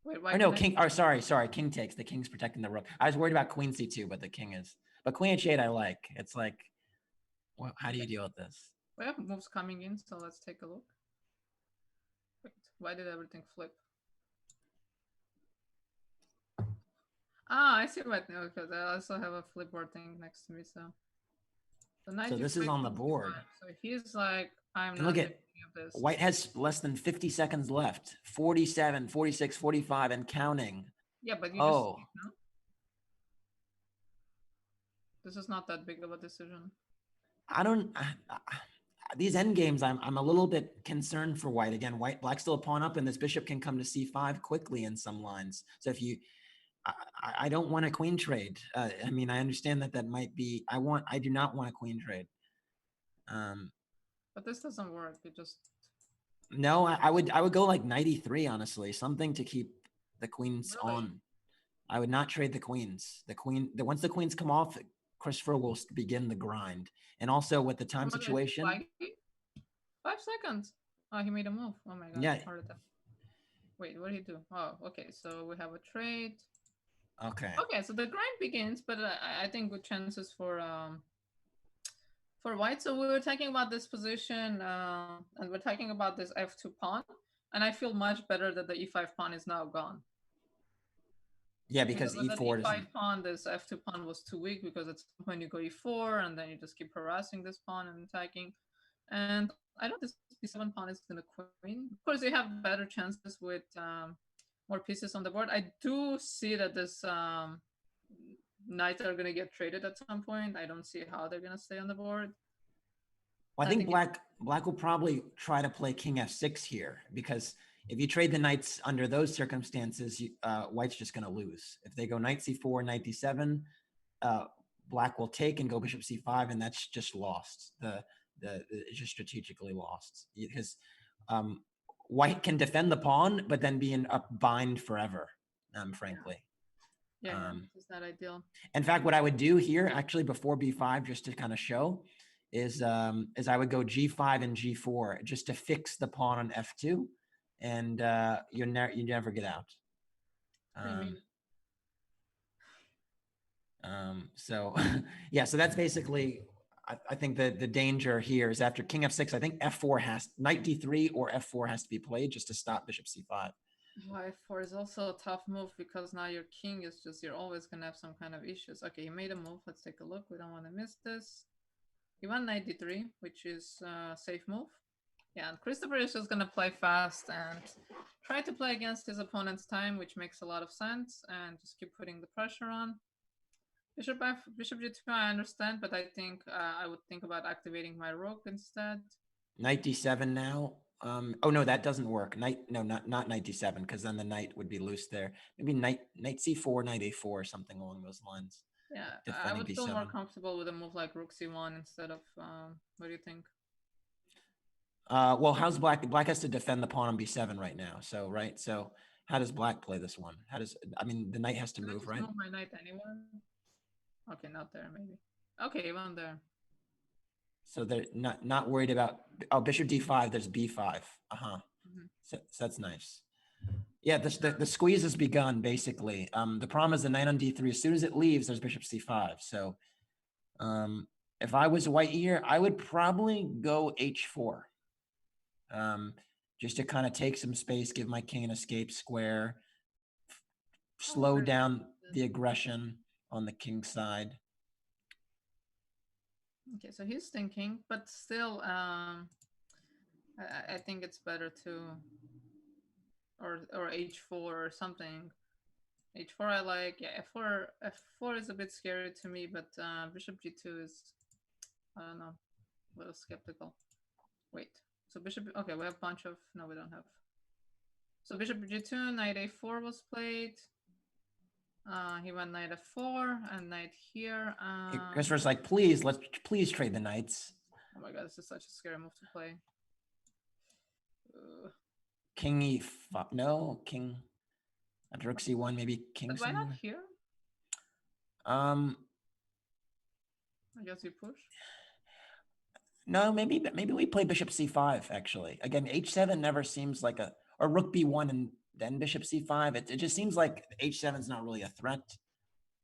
Wait, why? Or no, king. Or sorry. King takes. The king's protecting the rook. I was worried about queen c2, but the king is. But queen h8, I like. It's like, well, how do you deal with this? We have moves coming in, so let's take a look. Wait, why did everything flip? Ah, I see right now because I also have a flipboard thing next to me. So this is on the board. So he's like, I'm and not look at this. White has less than 50 seconds left. 47, 46, 45, and counting. Yeah, but you just, no? This is not that big of a decision. These end games, I'm a little bit concerned for White. Again, Black's still a pawn up, and this bishop can come to c5 quickly in some lines. So if you, I don't want a queen trade. I mean, I understand that might be. I do not want a queen trade. But this doesn't work. It just. No, I would go like 93, honestly. Something to keep the queens on. I would not trade the queens. Once the queens come off, Christopher will begin the grind. And also with the time situation. 5 seconds. Oh, he made a move. Oh my god. Yeah. Wait, what did he do? Oh, okay. So we have a trade. Okay. Okay, so the grind begins, but I think good chances for White. So we were talking about this position, and we're talking about this f2 pawn. And I feel much better that the e5 pawn is now gone. Yeah, because with that e4 e5 doesn't. pawn, this f2 pawn was too weak because at some point you go e4 and then you just keep harassing this pawn and attacking. And I don't think this b7 pawn is going to queen. Of course, you have better chances with more pieces on the board. I do see that this knights are going to get traded at some point. I don't see how they're going to stay on the board. Well, I think black will probably try to play king f6 here, because if you trade the knights under those circumstances, white's just going to lose. If they go knight c4, knight d7, black will take and go bishop c5, and that's just lost. It's just strategically lost, because white can defend the pawn, but then be in a bind forever, frankly. Yeah, it's not ideal. In fact, what I would do here, actually, before b5, just to kind of show, is I would go g5 and g4 just to fix the pawn on f2, and you never get out. So yeah, so that's basically, I think the danger here is after king f6, I think f4 knight d3 or f4 has to be played just to stop bishop c5. F4 is also a tough move because now your king is just, you're always going to have some kind of issues. Okay, he made a move. Let's take a look. We don't want to miss this. He won knight d3, which is a safe move. Yeah, and Christopher is just going to play fast and try to play against his opponent's time, which makes a lot of sense, and just keep putting the pressure on. Bishop g2, I understand, but I think I would think about activating my rook instead. Knight d7 now. Oh no, that doesn't work. Not knight d7, because then the knight would be loose there. Maybe knight c4, knight a4, or something along those lines. Yeah, I would feel more comfortable with a move like rook c1 instead of, what do you think? Well, how's black? Black has to defend the pawn on b7 right now. So, right. So how does black play this one? I mean, the knight has to move, right? Move my knight anywhere. Okay, not there, maybe. Okay, even there. So they're not worried about, bishop d5, there's b5. So that's nice. Yeah, the squeeze has begun, basically. The problem is the knight on d3, as soon as it leaves, there's bishop c5. So if I was white here, I would probably go h4. Just to kind of take some space, give my king an escape square, slow down the aggression on the king side. Okay, so he's thinking, but still, I think it's better to, or h4 or something. h4 I like. Yeah, f4 is a bit scary to me, but bishop g2 is, I don't know, a little skeptical. Wait, so bishop, okay, we have a bunch of, no, we don't have. So bishop g2, knight a4 was played. He went knight f4 and knight here. Christopher's like, please trade the knights. Oh my god, this is such a scary move to play. King e5, no, king. After rook c1, maybe king. But why not here? I guess you push. No, maybe we play bishop c5. Actually, again, h7 never seems like or rook b1 and then bishop c5. It just seems like h7 is not really a threat.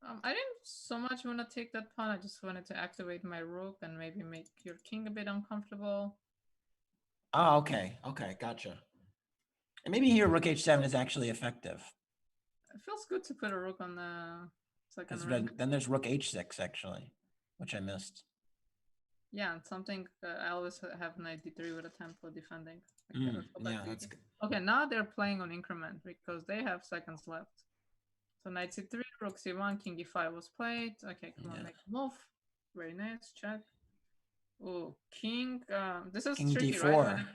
I didn't so much want to take that pawn. I just wanted to activate my rook and maybe make your king a bit uncomfortable. Oh, okay, gotcha. And maybe here rook h7 is actually effective. It feels good to put a rook on the second rank. Then there's rook h6 actually, which I missed. Yeah, and something I always have knight d3 with a tempo defending. Yeah, that's good. Okay, now they're playing on increment because they have seconds left. So knight c3, rook c1, king e5 was played. Okay, come on, make a move. Very nice, check. Oh, king. This is king tricky, d4. right?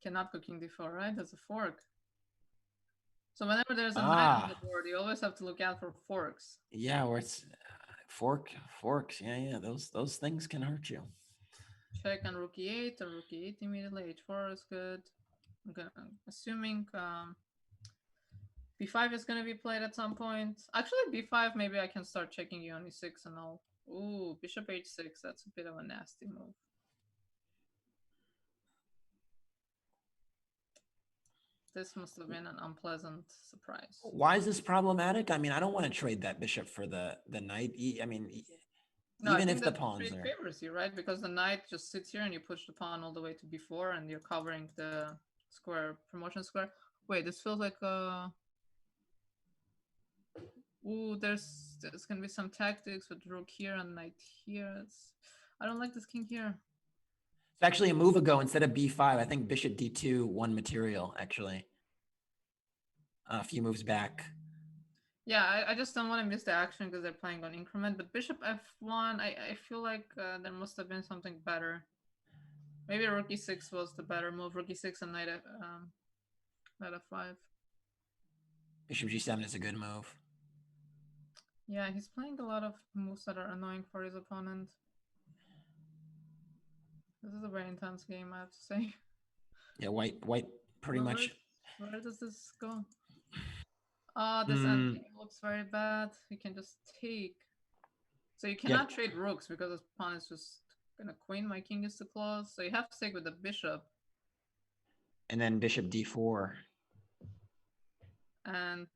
Cannot go king d4, right? That's a fork. So whenever there's a knight on the board, you always have to look out for forks. Yeah, or it's forks. Yeah. Those things can hurt you. Check on rook e8 or rook e8 immediately. h4 is good. Okay, assuming b5 is going to be played at some point. Actually, b5, maybe I can start checking you on e6 and all. Ooh, bishop h6. That's a bit of a nasty move. This must have been an unpleasant surprise. Why is this problematic? I mean, I don't want to trade that bishop for the knight. I mean, even if the pawns are... favors you, right? Because the knight just sits here and you push the pawn all the way to b4 and you're covering the square, promotion square. Wait, this feels like ooh, there's gonna be some tactics with rook here and knight here. I don't like this king here. It's actually a move ago instead of b5. I think bishop d2 won material, actually. A few moves back. Yeah, I just don't want to miss the action because they're playing on increment. But bishop f1, I feel like there must have been something better. Maybe rook e6 was the better move. Rook e6 and knight f5. Bishop g7 is a good move. Yeah, he's playing a lot of moves that are annoying for his opponent. This is a very intense game, I have to say. Yeah, white pretty much. Where does this go? Oh, this endgame looks very bad. You can just take. So you cannot trade rooks because his pawn is just gonna queen. My king is too close. So you have to take with the bishop. And then bishop d4. And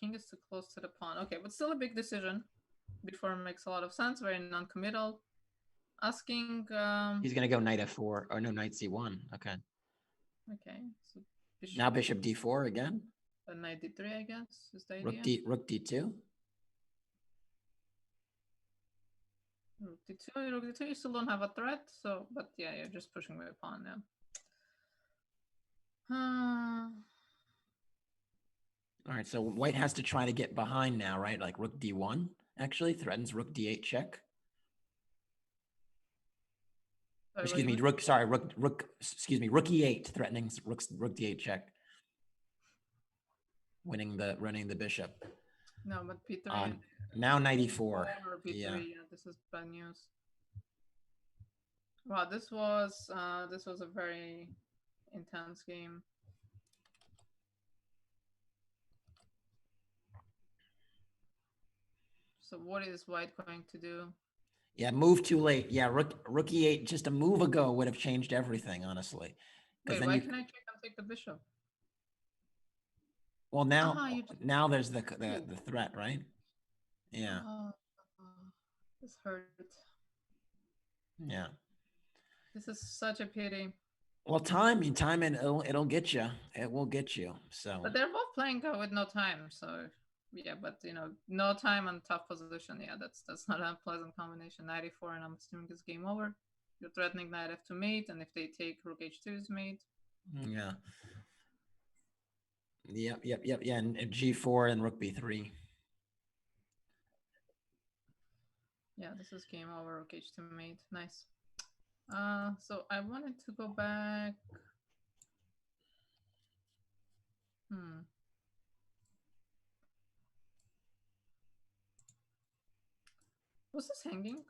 king is too close to the pawn. Okay, but still a big decision. D4 makes a lot of sense. Very non-committal. Asking. He's gonna go knight f4. Oh no, knight c1. Okay. Okay. So bishop, now bishop d4 again. Knight d3, I guess, is the idea. Rook d2. Rook d2, you still don't have a threat, so, but yeah, you're just pushing my pawn now. All right, so white has to try to get behind now, right? Like rook d1 actually threatens rook d8 check. Sorry, excuse me, rook e8 threatening rook d8 check. Running the bishop. No, but p3. Now knight e4. Or p3, yeah, this is bad news. Wow, this was a very intense game. So what is white going to do? Yeah, move too late. Yeah, rook e8 just a move ago would have changed everything, honestly. Wait, why can I check and take the bishop? Well, now there's the threat, right? Yeah. This hurt. Yeah. This is such a pity. Well, time and it'll get you. It will get you. So. But they're both playing with no time, so yeah. But you know, no time and tough position. Yeah, that's not a pleasant combination. 94, and I'm assuming it's game over. You're threatening knight f2 mate, and if they take rook h2 is mate. Yeah. Yep. Yeah, and g4 and rook b3. Yeah, this is game over. Rook h2 mate. Nice. So I wanted to go back. Was this hanging?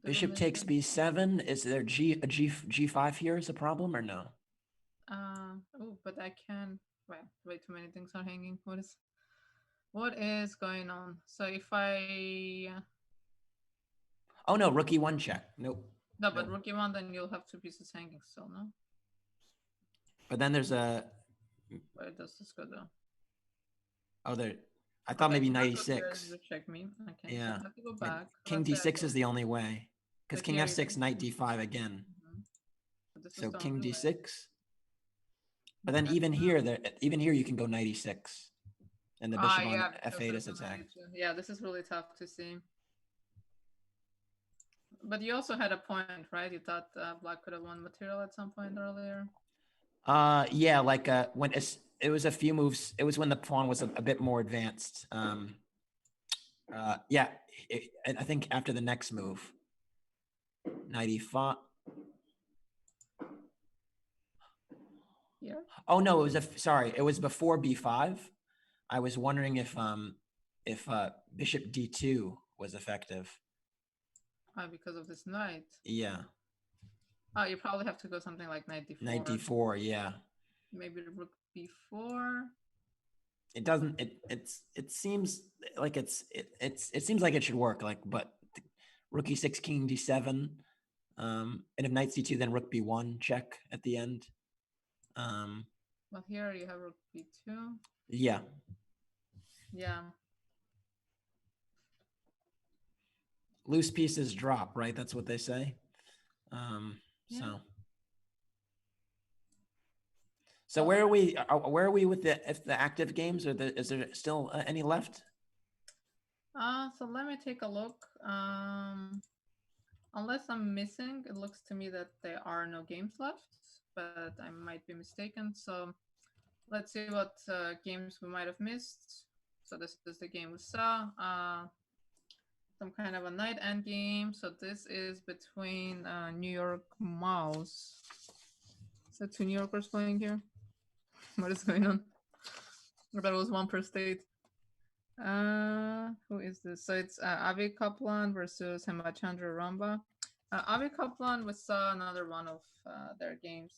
Bishop takes b7. Is there g5 here is a problem or no? Oh, but I can. Well, way too many things are hanging. What is going on? So if I. Oh no, rook e1 check. Nope. No, but rook e1, then you'll have two pieces hanging still, no? But then there's a. Where does this go though? Oh, there. I thought maybe knight e6. Check me. Okay. Yeah. So I have to go back. King d6 is the only way. Because king f6, knight d5 again. So king d6. But then even here you can go knight e6. And the bishop on f8 is attacked. Yeah, this is really tough to see. But you also had a point, right? You thought black could have won material at some point earlier. Yeah, like when it was a few moves. It was when the pawn was a bit more advanced. Yeah, I think after the next move, knight e5. Yeah. Oh no, it was before b5. I was wondering if bishop d2 was effective. Because of this knight. Yeah. Oh, you probably have to go something like knight d4. Knight d4, yeah. Maybe rook b4. It doesn't. It seems like it seems like it should work. Like, but rook e6, king d7, and if knight c2, then rook b1 check at the end. Well, here you have rook b2. Yeah. Yeah. loose pieces drop, right? That's what they say. Yeah. So where are we? Where are we with the active games? Or is there still any left? So let me take a look. Unless I'm missing, it looks to me that there are no games left, but I might be mistaken. So let's see what games we might have missed. So this is the game we saw. Some kind of a night end game. So this is between New York Mouse. Is that two New Yorkers playing here? What is going on? I thought it was one per state. Who is this? So it's Avi Kaplan versus Hemachandra Ramba. Avi Kaplan, we saw another one of their games.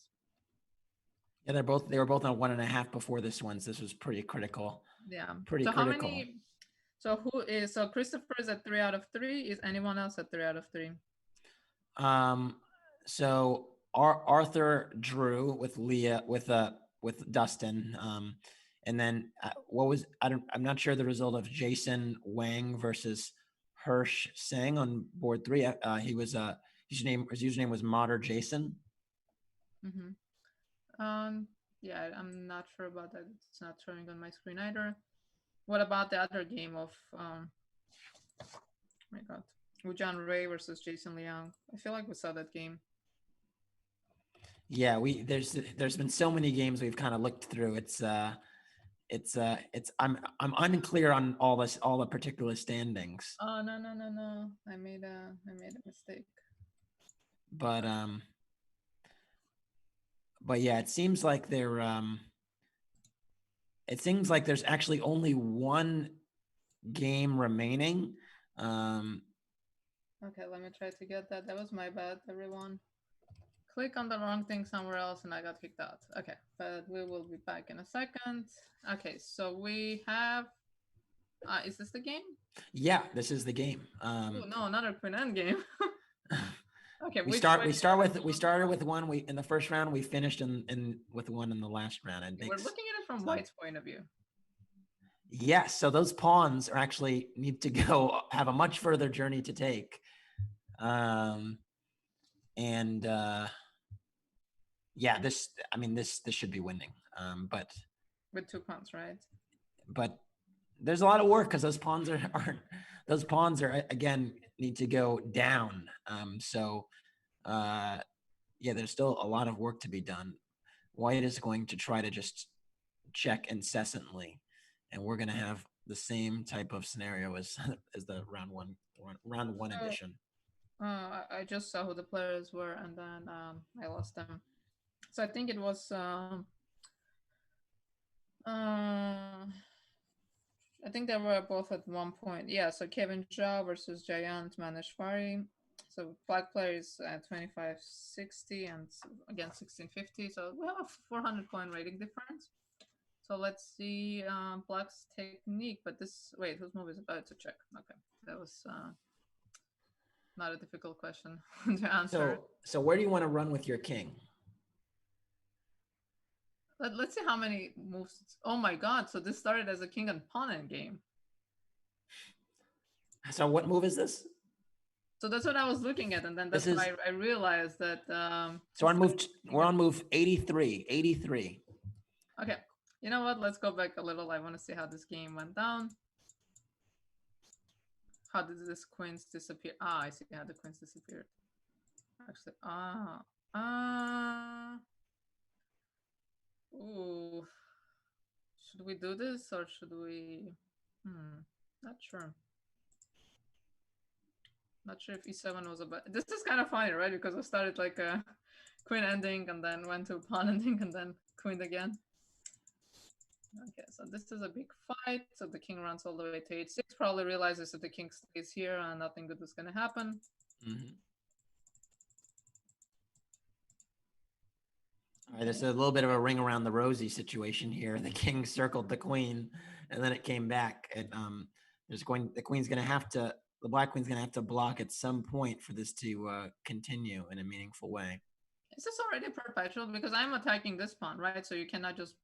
Yeah, they were both on 1.5 before this one. So this was pretty critical. Yeah. Pretty so critical. How many? So Christopher is at 3 out of 3. Is anyone else at 3 out of 3? So Arthur drew with Leah with Dustin. And then I'm not sure the result of Jason Wang versus Hirsch Singh on board 3. He was his username was Modder Jason. Yeah, I'm not sure about that. It's not showing on my screen either. What about the other game of oh my god, Wujan Ray versus Jason Liang? I feel like we saw that game. Yeah, there's been so many games we've kind of looked through. I'm unclear on all the particular standings. Oh no. I made a mistake. But yeah, it seems like there's actually only one game remaining. Okay, let me try to get that. That was my bad, everyone. Click on the wrong thing somewhere else and I got kicked out. Okay, but we will be back in a second. Okay, so we have is this the game? Yeah, this is the game. Oh no, another Queen Anne game. Okay, we started with one. In the first round, we finished with one in the last round. And we're looking at it from White's point of view. Yes, so those pawns are actually need to go have a much further journey to take. Yeah, this should be winning. But with 2 pawns, right? But there's a lot of work because those pawns are again need to go down. Yeah, there's still a lot of work to be done. White is going to try to just check incessantly, and we're going to have the same type of scenario as the round one edition. I just saw who the players were, and then I lost them. So I think it was I think they were both at one point. Yeah, so Kevin Zhao versus Jayant Maneshwari. So black players at 2560 and again 1650. So we have a 400 coin rating difference. So let's see black's technique. But wait, whose move is about to check? Okay, that was not a difficult question to answer. So where do you want to run with your king? Let's see how many moves. Oh my god, so this started as a king and pawn end game. So what move is this? So that's what I was looking at, and then that's why I realized that. So we're on move 83. 83. Okay, you know what? Let's go back a little. I want to see how this game went down. How did this queens disappear? Ah, I see how the queens disappeared. Actually, ooh. Should we do this or should we? Not sure. Not sure if e7 was a bad. This is kind of funny, right? Because I started like a queen ending and then went to pawn ending and then queen again. Okay, so this is a big fight. So the king runs all the way to h6. Probably realizes that the king stays here and nothing good is going to happen. All right, there's a little bit of a ring around the rosy situation here. The king circled the queen, and then it came back. The black queen's going to have to block at some point for this to continue in a meaningful way. Is this already perpetual? Because I'm attacking this pawn, right? So you cannot just.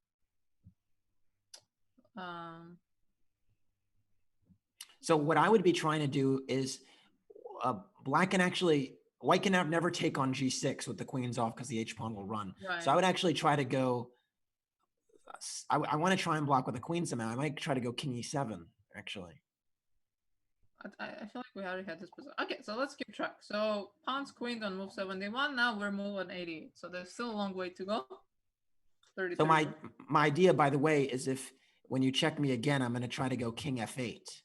So what I would be trying to do is white can never take on g6 with the queens off because the h pawn will run. Right. So I would actually try to go. I want to try and block with the queen somehow. I might try to go king e7 actually. I feel like we already had this position. Okay, so let's keep track. So pawns queen on move 71. Now we're moving 88. So there's still a long way to go. 30. So my idea, by the way, is if when you check me again, I'm going to try to go king f8.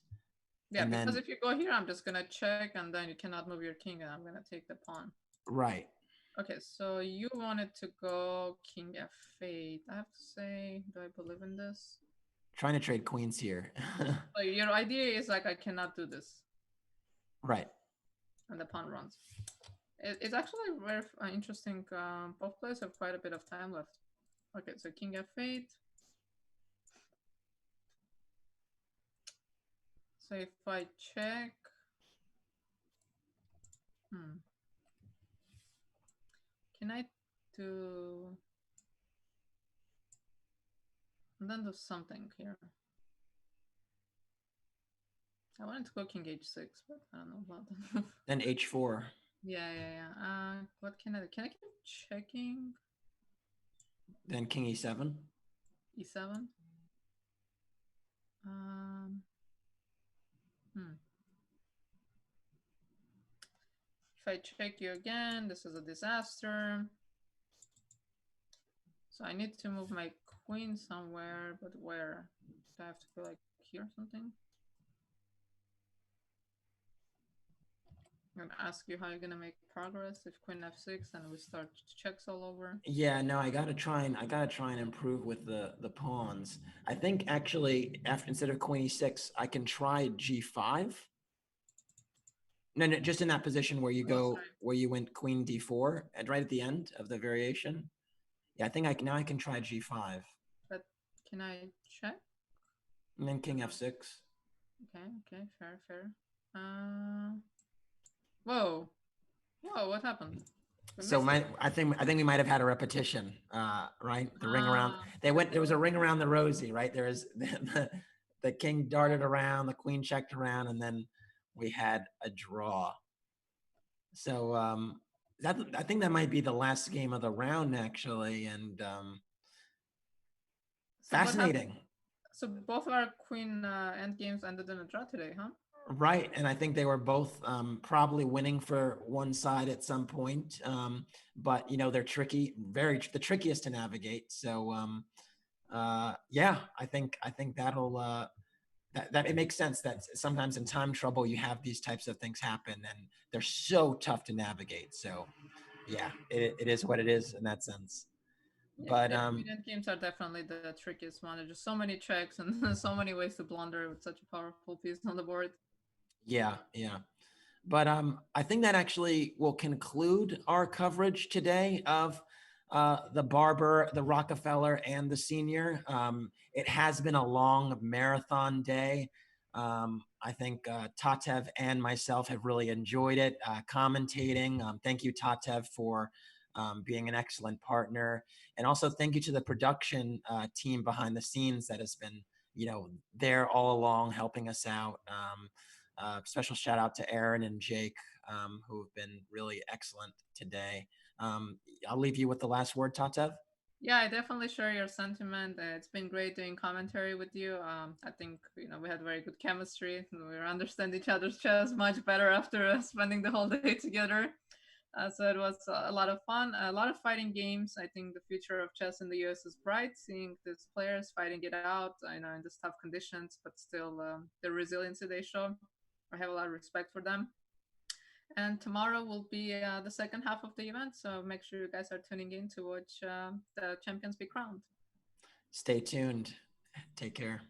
Yeah, and because if you go here, I'm just going to check, and then you cannot move your king, and I'm going to take the pawn. Right. Okay, so you wanted to go king f8. I have to say, do I believe in this? Trying to trade queens here. So your idea is like, I cannot do this. Right. And the pawn runs. It's actually very interesting. Both players have quite a bit of time left. Okay, so king f8. So if I check, can I do, and then do something here? I wanted to go king h6, but I don't know about that. Then h4. Yeah. What can I do? Can I keep checking? Then king e7. E7. If I check you again, this is a disaster. So I need to move my queen somewhere, but where? Do I have to go like here or something? I'm gonna ask you how you're gonna make progress if queen f6 and we start checks all over. Yeah, no, I gotta try and improve with the pawns. I think actually instead of queen e6, I can try g5. No, just in that position where you where you went queen d4 and right at the end of the variation. Yeah, I think I can try g5. But can I check? And then king f6. Okay, fair. Whoa, what happened? So I think we might have had a repetition, right? The ring around. There was a ring around the rosy, right? There was the king darted around, the queen checked around, and then we had a draw. So I think that might be the last game of the round, actually, and fascinating. So both of our queen end games ended in a draw today, huh? Right, and I think they were both probably winning for one side at some point, but they're tricky, the trickiest to navigate. So yeah, I think that'll that it makes sense that sometimes in time trouble you have these types of things happen, and they're so tough to navigate. So yeah, it is what it is in that sense. Yeah, but queen games are definitely the trickiest one. There's just so many checks and so many ways to blunder with such a powerful piece on the board. Yeah. But I think that actually will conclude our coverage today of the Barber, the Rockefeller, and the Senior. It has been a long marathon day. I think Tatev and myself have really enjoyed it, commentating. Thank you, Tatev, for being an excellent partner. And also thank you to the production team behind the scenes that has been, there all along helping us out. Special shout out to Aaron and Jake, who have been really excellent today. I'll leave you with the last word, Tatev. Yeah, I definitely share your sentiment. It's been great doing commentary with you. I think we had very good chemistry. We understand each other's chess much better after spending the whole day together. So it was a lot of fun, a lot of fighting games. I think the future of chess in the US is bright, seeing these players fighting it out, in these tough conditions, but still the resiliency they show. I have a lot of respect for them. And tomorrow will be the second half of the event, so make sure you guys are tuning in to watch the champions be crowned. Stay tuned. Take care.